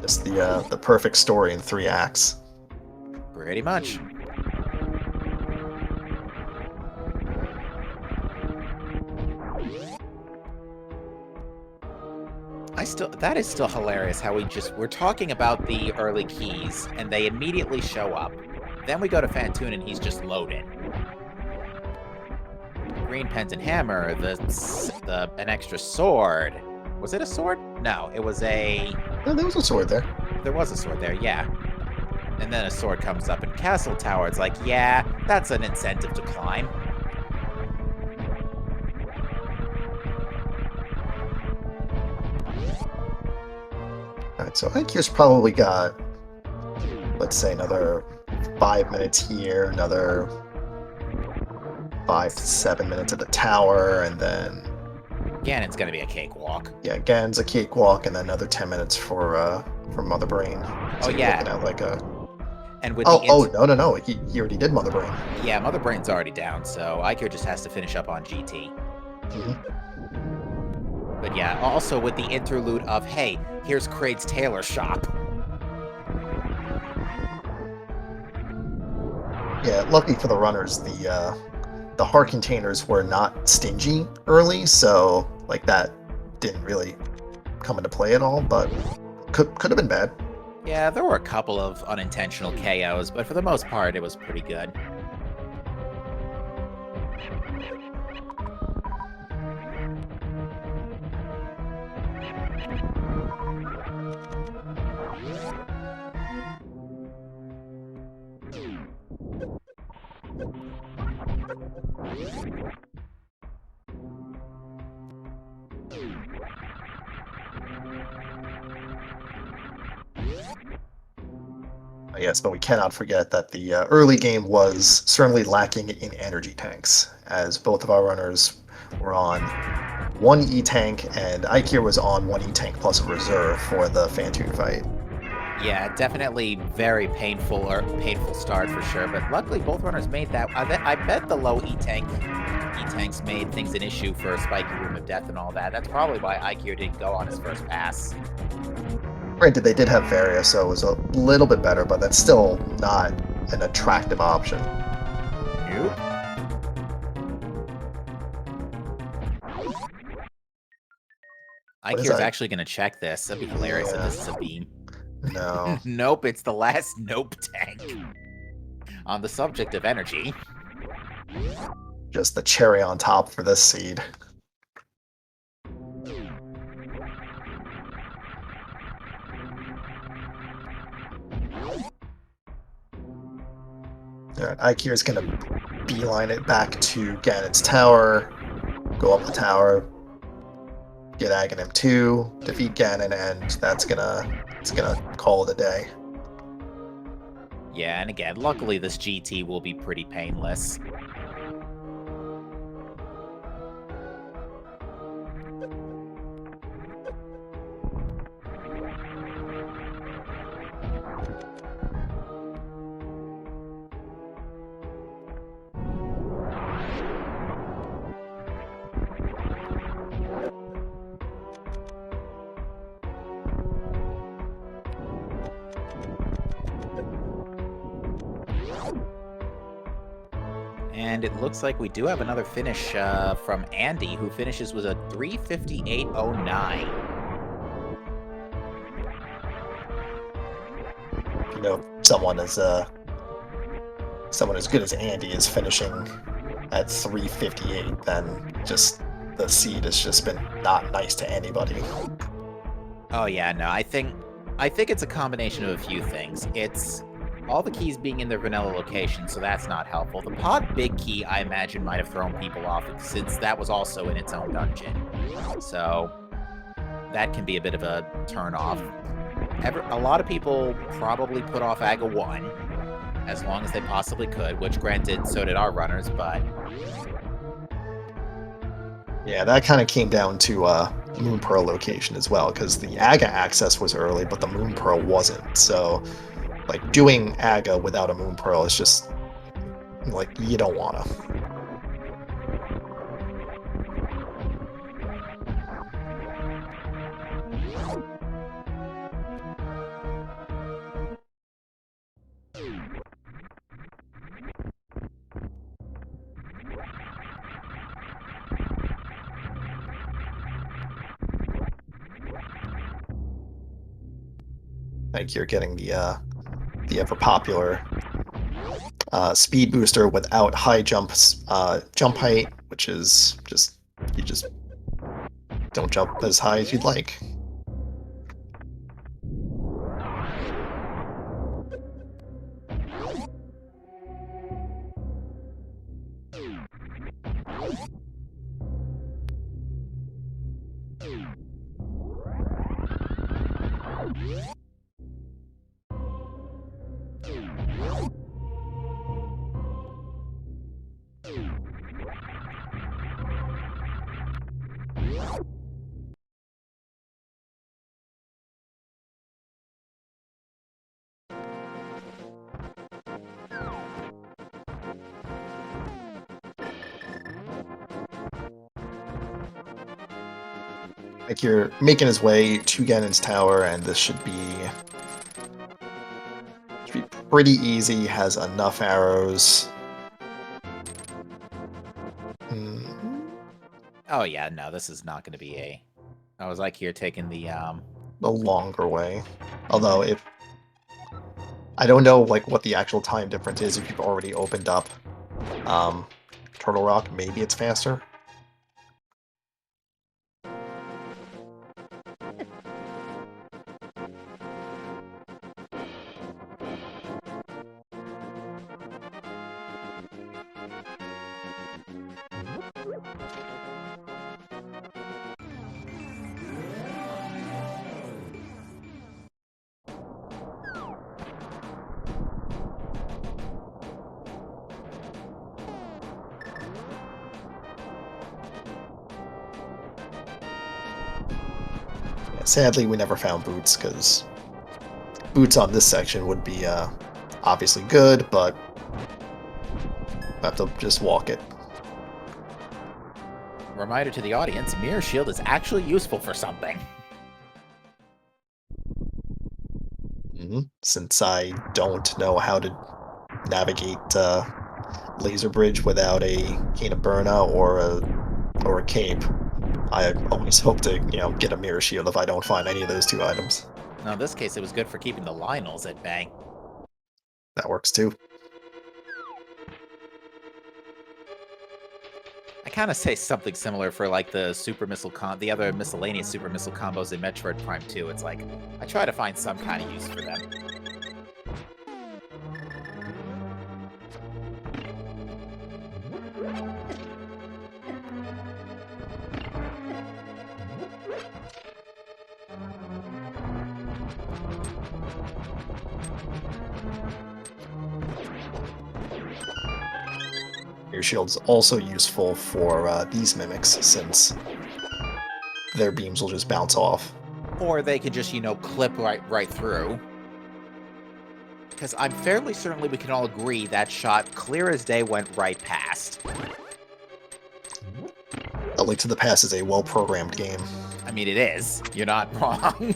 Just the perfect story in 3 acts. Pretty much. That is still hilarious how we're talking about the early keys, and they immediately show up. Then we go to Fantoon, and he's just loaded. Green pens and hammer, an extra sword. Was it a sword? No, it was a... No, there was a sword there. There was a sword there, yeah. And then a sword comes up in Castle Tower. It's like, yeah, that's an incentive to climb. Alright, so Ike's probably got, let's say, another 5 minutes here, another 5 to 7 minutes at the tower, and then... Ganon's gonna be a cakewalk. Yeah, Ganon's a cakewalk, and then another 10 minutes for Mother Brain. So Oh, yeah. Looking at like a... And with no, he already did Mother Brain. Yeah, Mother Brain's already down, so Iker just has to finish up on GT. Mm-hmm. But yeah, also with the interlude of, hey, here's Kraid's tailor shop. Yeah, lucky for the runners, the heart containers were not stingy early, so like that didn't really come into play at all, but could have been bad. Yeah, there were a couple of unintentional KOs, but for the most part, it was pretty good. Yes, but we cannot forget that the early game was certainly lacking in energy tanks, as both of our runners were on 1 E-tank, and Ikir was on 1 E-tank plus a reserve for the Fantoon fight. Yeah, definitely very painful start for sure, but luckily both runners made that. I bet the low E-tanks made things an issue for Spiky Room of Death and all that. That's probably why Ikir didn't go on his first pass. Granted, they did have Varia, so it was a little bit better, but that's still not an attractive option. Nope. What is Ikir's that? actually going to check this. That'd be hilarious if this is a beam. No. Nope, it's the last nope tank. On the subject of energy. Just the cherry on top for this seed. Alright, Ikir's gonna beeline it back to Ganon's tower, go up the tower, get Aghanim 2, defeat Ganon, and it's gonna call it a day. Yeah, and again, luckily this GT will be pretty painless. And it looks like we do have another finish from Andy, who finishes with a 3:58.09. You know, someone as good as Andy is finishing at 3:58, then just the seed has just been not nice to anybody. Oh yeah, no, I think it's a combination of a few things. It's all the keys being in their vanilla location, so that's not helpful. The pod big key, I imagine, might have thrown people off, since that was also in its own dungeon. So that can be a bit of a turn-off. A lot of people probably put off Aga 1, as long as they possibly could, which granted, so did our runners, but... Yeah, that kind of came down to Moon Pearl location as well, because the Aga access was early, but the Moon Pearl wasn't, so... Like, doing Aga without a Moon Pearl is just, like, you don't wanna. Like, you're getting the ever popular speed booster without high jump height, which is you just don't jump as high as you'd like. Like, you're making his way to Ganon's tower, and this should be pretty easy. Has enough arrows. Oh yeah, no, this is not going to be a... I was like here taking the longer way. Although, if I don't know, like, what the actual time difference is if you've already opened up Turtle Rock. Maybe it's faster. Sadly, we never found boots, because boots on this section would be obviously good, but have to just walk it. Reminder to the audience, Mirror Shield is actually useful for something. Since I don't know how to navigate Laser Bridge without a Cane of Burna or a cape, I always hope to, get a mirror shield if I don't find any of those two items. Now, in this case, it was good for keeping the Lionels at bay. That works too. I kind of say something similar for like the the other miscellaneous super missile combos in Metroid Prime 2. It's like I try to find some kind of use for them. Your shield's also useful for these mimics, since their beams will just bounce off. Or they could just, clip right through. Because I'm fairly certain we can all agree that shot, clear as day, went right past. A Link to the Past is a well-programmed game. I mean, it is. You're not wrong.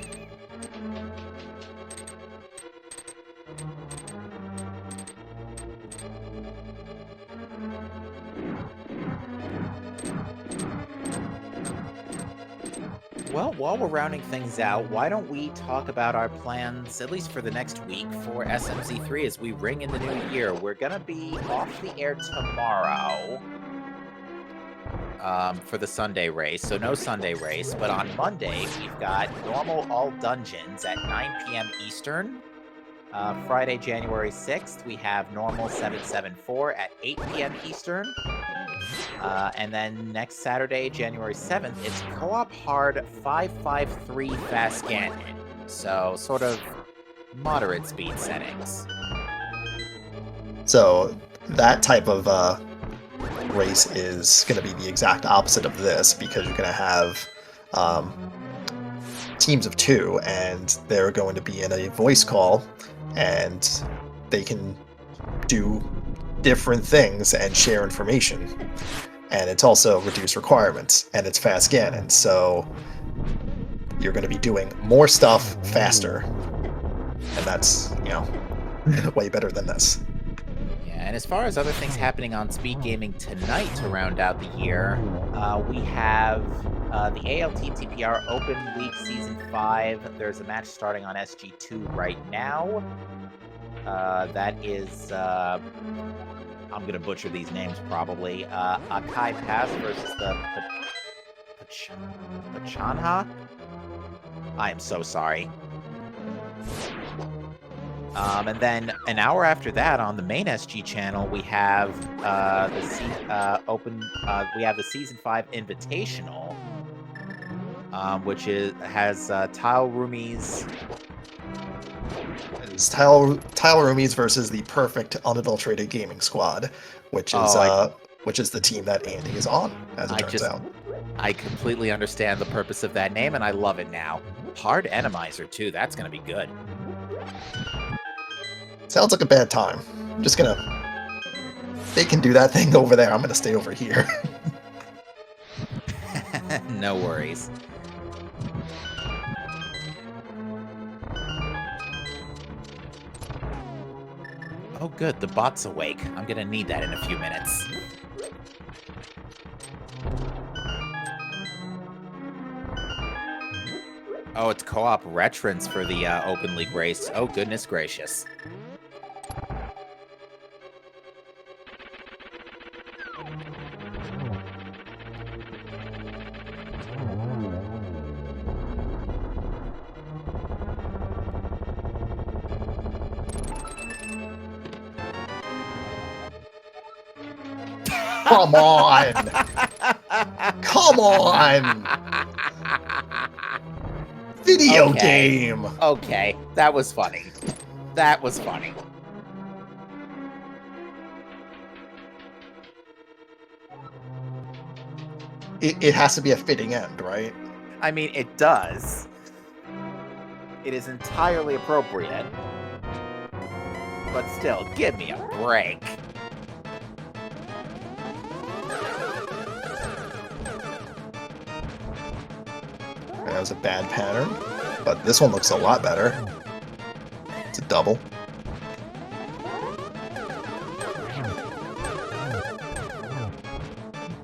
Well, while we're rounding things out, why don't we talk about our plans, at least for the next week, for SMZ3 as we ring in the new year. We're going to be off the air tomorrow for the Sunday race, so no Sunday race. But on Monday, we've got normal all dungeons at 9 p.m. Eastern. Friday, January 6th, we have normal 774 at 8 p.m. Eastern. And then next Saturday, January 7th, it's Co-op Hard 553 Fast Ganon. So, sort of moderate speed settings. So, that type of race is going to be the exact opposite of this, because you're going to have teams of 2, and they're going to be in a voice call, and they can do different things and share information. And it's also reduced requirements, and it's fast Ganon, so you're going to be doing more stuff faster. And that's, way better than this. Yeah, and as far as other things happening on Speed Gaming tonight to round out the year, we have the ALT-TPR Open League Season 5. There's a match starting on SG2 right now. That is... I'm going to butcher these names probably. Akai Pass versus the Pachanha? I am so sorry. And then an hour after that, on the main SG channel, we have the Season 5 Invitational, which has Tile Roomies. It's Tile Roomies versus the Perfect Unadulterated Gaming Squad, which is the team that Andy is on, as it turns out. I completely understand the purpose of that name, and I love it now. Hard Randomizer, too. That's going to be good. Sounds like a bad time. I'm just gonna... They can do that thing over there. I'm gonna stay over here. No worries. Oh good, the bot's awake. I'm gonna need that in a few minutes. Oh, it's co-op veterans for the Open League race. Oh goodness gracious. Come on! Come on! Video game! Okay, that was funny. That was funny. It has to be a fitting end, right? I mean, it does. It is entirely appropriate. But still, give me a break. That was a bad pattern, but this one looks a lot better. It's a double.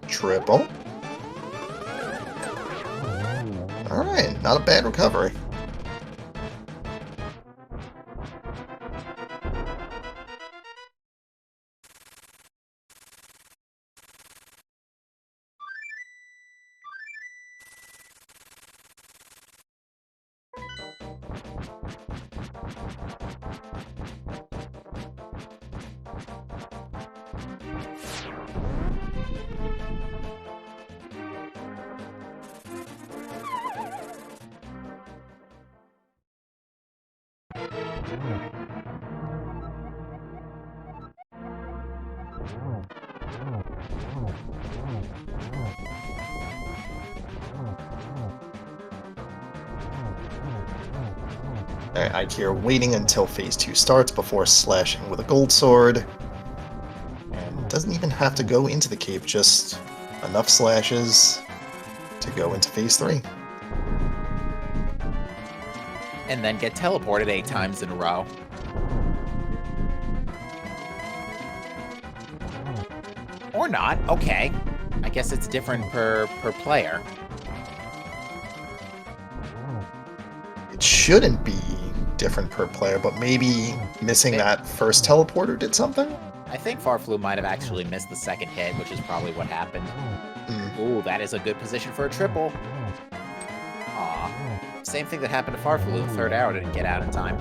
Triple. Alright, not a bad recovery. Alright, Ike here, waiting until phase 2 starts before slashing with a gold sword. And doesn't even have to go into the cave, just enough slashes to go into phase 3. And then get teleported 8 times in a row. Or not. Okay. I guess it's different per player. It shouldn't be different per player, but maybe missing that first teleporter did something? I think Farflu might have actually missed the second hit, which is probably what happened. Ooh, that is a good position for a triple. Aw. Same thing that happened to Farflu. The third arrow didn't get out in time.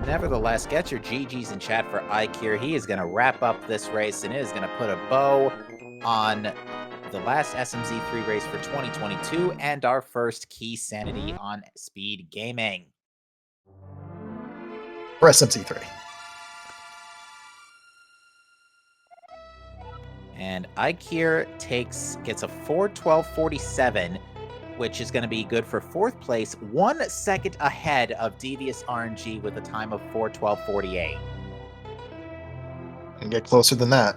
Nevertheless, get your GGs in chat for Ike here. He is going to wrap up this race and is going to put a bow on the last SMZ3 race for 2022 and our first Keysanity on Speed Gaming. For SMZ3. And Ike here gets a 4:12.47, which is going to be good for 4th place, 1 second ahead of Devious RNG with a time of 4:12.48. And get closer than that.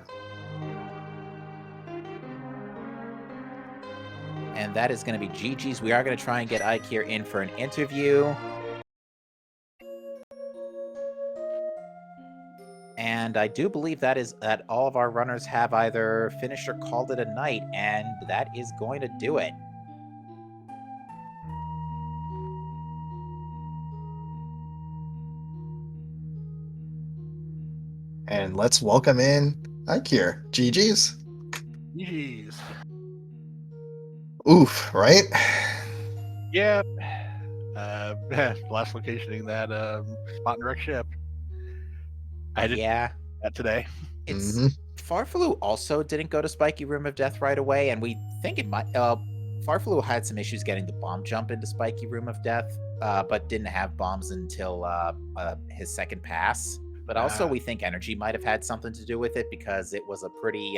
And that is going to be GG's. We are going to try and get Ike here in for an interview. And I do believe that all of our runners have either finished or called it a night, and that is going to do it. And let's welcome in Ike here. GG's. Jeez. Oof, right? Yeah. Last locationing that spot and wreck ship. I did that today. It's Farflu also didn't go to Spiky Room of Death right away, and we think it might. Farflu had some issues getting the bomb jump into Spiky Room of Death, but didn't have bombs until his second pass. But also, we think energy might have had something to do with it because it was a pretty,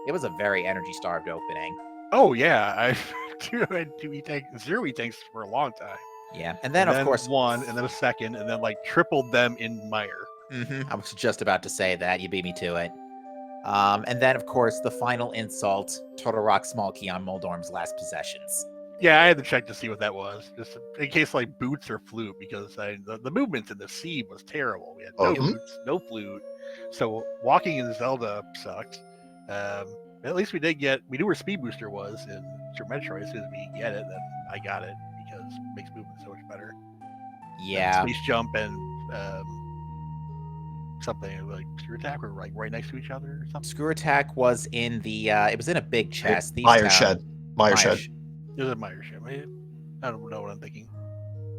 it was a very energy-starved opening. Oh yeah, I had 2 E-tanks, 0 E-tanks for a long time. Yeah, and then of course 1, and then a second, and then like tripled them in Mire. I was just about to say that. You beat me to it. And then, of course, the final insult, Total Rock Small Key on Moldorm's last possessions. Yeah, I had to check to see what that was, just in case like boots or flute, because the movements in the sea was terrible. We had no boots, no flute, so walking in Zelda sucked. At least we knew where Speed Booster was in Super Metroid. As soon as we get it, then I got it because it makes movement so much better. Yeah, Space Jump and something like Screw Attack were like right next to each other or something. Screw Attack was in the it was in a big chest. Mire Shed. It was a Mire Shed. I don't know what I'm thinking.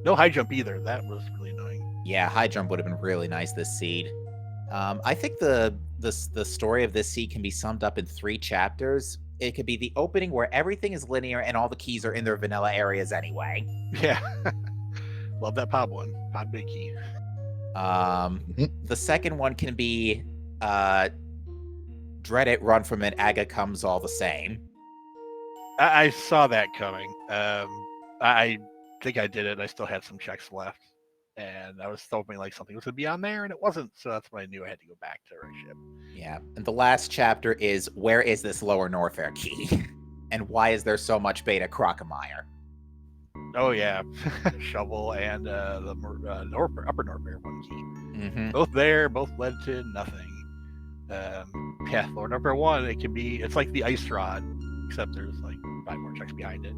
No high jump either. That was really annoying. Yeah, high jump would have been really nice this seed. I think the story of this seed can be summed up in 3 chapters. It could be the opening where everything is linear and all the keys are in their vanilla areas anyway. Yeah. Love that Pod one. Pod big key. The second one can be dread it, run from it, Aga comes all the same. I saw that coming. I think I did it. I still had some checks left. And I was hoping like something was going to be on there, and it wasn't. So that's when I knew I had to go back to our ship. Yeah. And the last chapter is, where is this lower Norfair key? And why is there so much beta Crocomire? Oh, yeah. Shovel and the upper Norfair one key. Both there, both led to nothing. Yeah, lower Norfair one, it's like the ice rod, except there's like 5 more aspects behind it.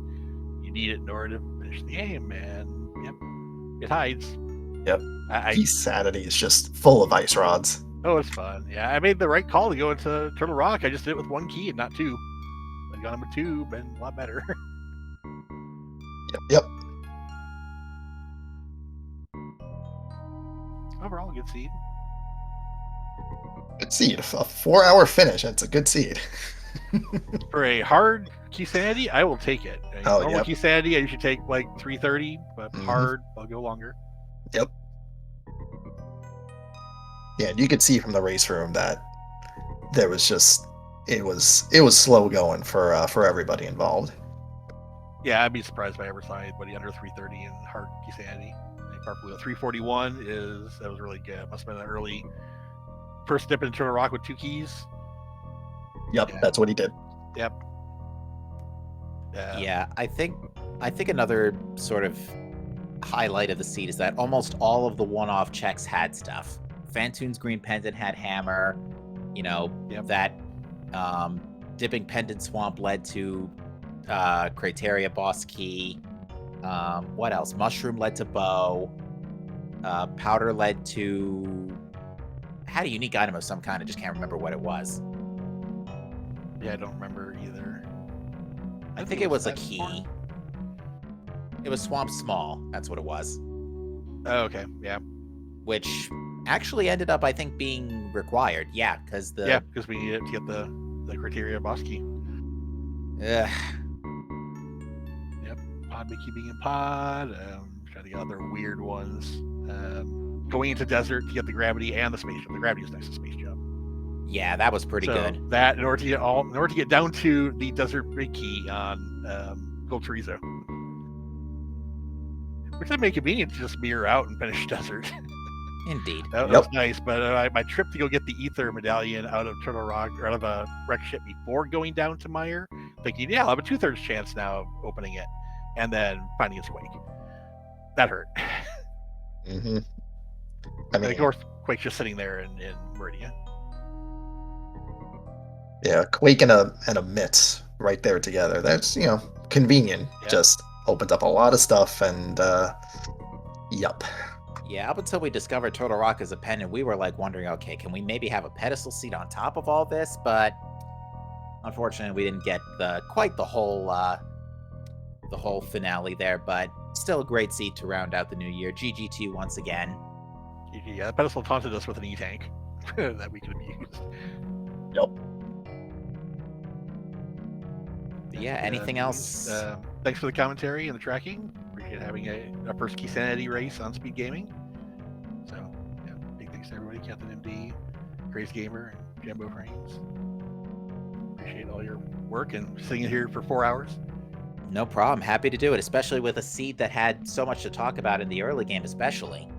You need it in order to finish the game, and yep, it hides. Yep. I Keysanity is just full of ice rods. Oh, it's fun. Yeah, I made the right call to go into Turtle Rock. I just did it with 1 key and not 2. I got him a 2, and a lot better. Yep. Overall, good seed. Good seed. A 4-hour finish. That's a good seed. For a hard Keysanity, I will take it. Oh, Normal yep. Keysanity, I usually take like 330, but Mhm. hard, I'll go longer. Yep. Yeah, and you could see from the race room that there was just it was slow going for everybody involved. Yeah, I'd be surprised if I ever saw anybody under 330 in hard Keysanity. Probably 341 that was really good. Must have been an early first dip into Turtle Rock with 2 keys. Yep, Yeah. that's what he did. Yep. Yeah, I think another sort of highlight of the seed is that almost all of the one-off checks had stuff. Fantoon's Green Pendant had hammer. You know, Yep. that dipping Pendant Swamp led to Crateria boss key. What else? Mushroom led to bow. Powder led to had a unique item of some kind. I just can't remember what it was. Yeah, I don't remember either. I think it was a key. It was Swamp Small. That's what it was. Oh, okay. Yeah. Which actually ended up, I think, being required. Yeah, because because we needed to get the Criteria boss key. Ugh. Yep. Pod beekeeping in pod. Trying to get other weird ones. Going into desert to get the gravity and the space jump. The gravity is next to space jump. Yeah, that was pretty good. That in order to get down to the desert big key on Gold Chorizo. Which would make it convenient to just mirror out and finish desert. Indeed. That was nice, but my trip to go get the Ether medallion out of Turtle Rock, or out of a wreck ship before going down to Meyer, thinking, yeah, I'll have a 2/3 chance now of opening it, and then finding its Quake. That hurt. Mm-hmm. I mean, of course, Quake's just sitting there in Meridia. Yeah, Quake and a Mitt right there together. That's, convenient. Yeah. Just opened up a lot of stuff, and yup. Yeah, up until we discovered Turtle Rock as a pendant, we were like wondering, okay, can we maybe have a pedestal seat on top of all this? But unfortunately, we didn't get quite the whole finale there. But still a great seat to round out the new year. GG2 once again. Yeah, the pedestal taunted us with an E-tank that we could have used. Yep. But yeah, anything else? Thanks for the commentary and the tracking. Appreciate having a first Keysanity race on Speed Gaming. So, yeah, big thanks to everybody, Captain MD, Crazy Gamer, and Jambo Frames. Appreciate all your work and sitting here for 4 hours. No problem. Happy to do it, especially with a seed that had so much to talk about in the early game, especially.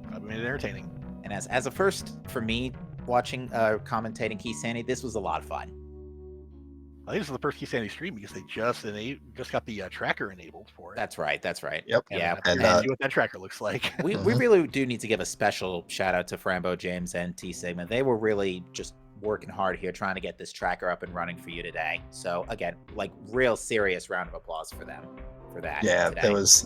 Probably made it entertaining. And as a first for me watching commentating Keysanity, this was a lot of fun. I think this is the first Keysanity stream because they just got the tracker enabled for it. That's right. Yep. Yeah. And see what that tracker looks like. We really do need to give a special shout out to Frambo James and T Sigma. They were really just working hard here trying to get this tracker up and running for you today. So again, like real serious round of applause for them for that. Yeah, today.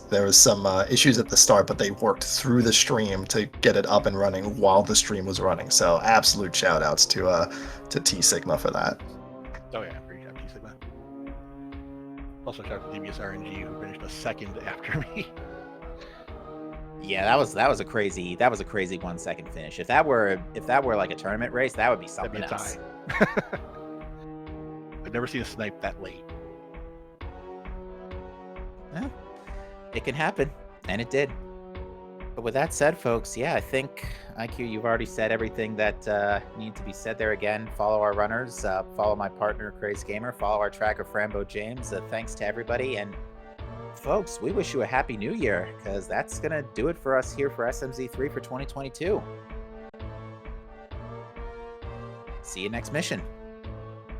there was some issues at the start, but they worked through the stream to get it up and running while the stream was running. So absolute shout outs to T Sigma for that. Oh yeah, great job, T Sigma. Also shout out to DBS RNG who finished a second after me. Yeah, that was a crazy 1 second finish. If that were like a tournament race, that would be something That'd be a else. tie. I've never seen a snipe that late. Well, it can happen, and it did. But with that said, folks, yeah, I think IQ, you've already said everything that needs to be said there. Again, follow our runners, follow my partner Craze Gamer, follow our tracker Frambo James. Thanks to everybody, and folks, we wish you a happy new year, because that's gonna do it for us here for SMZ3 for 2022. See you next mission.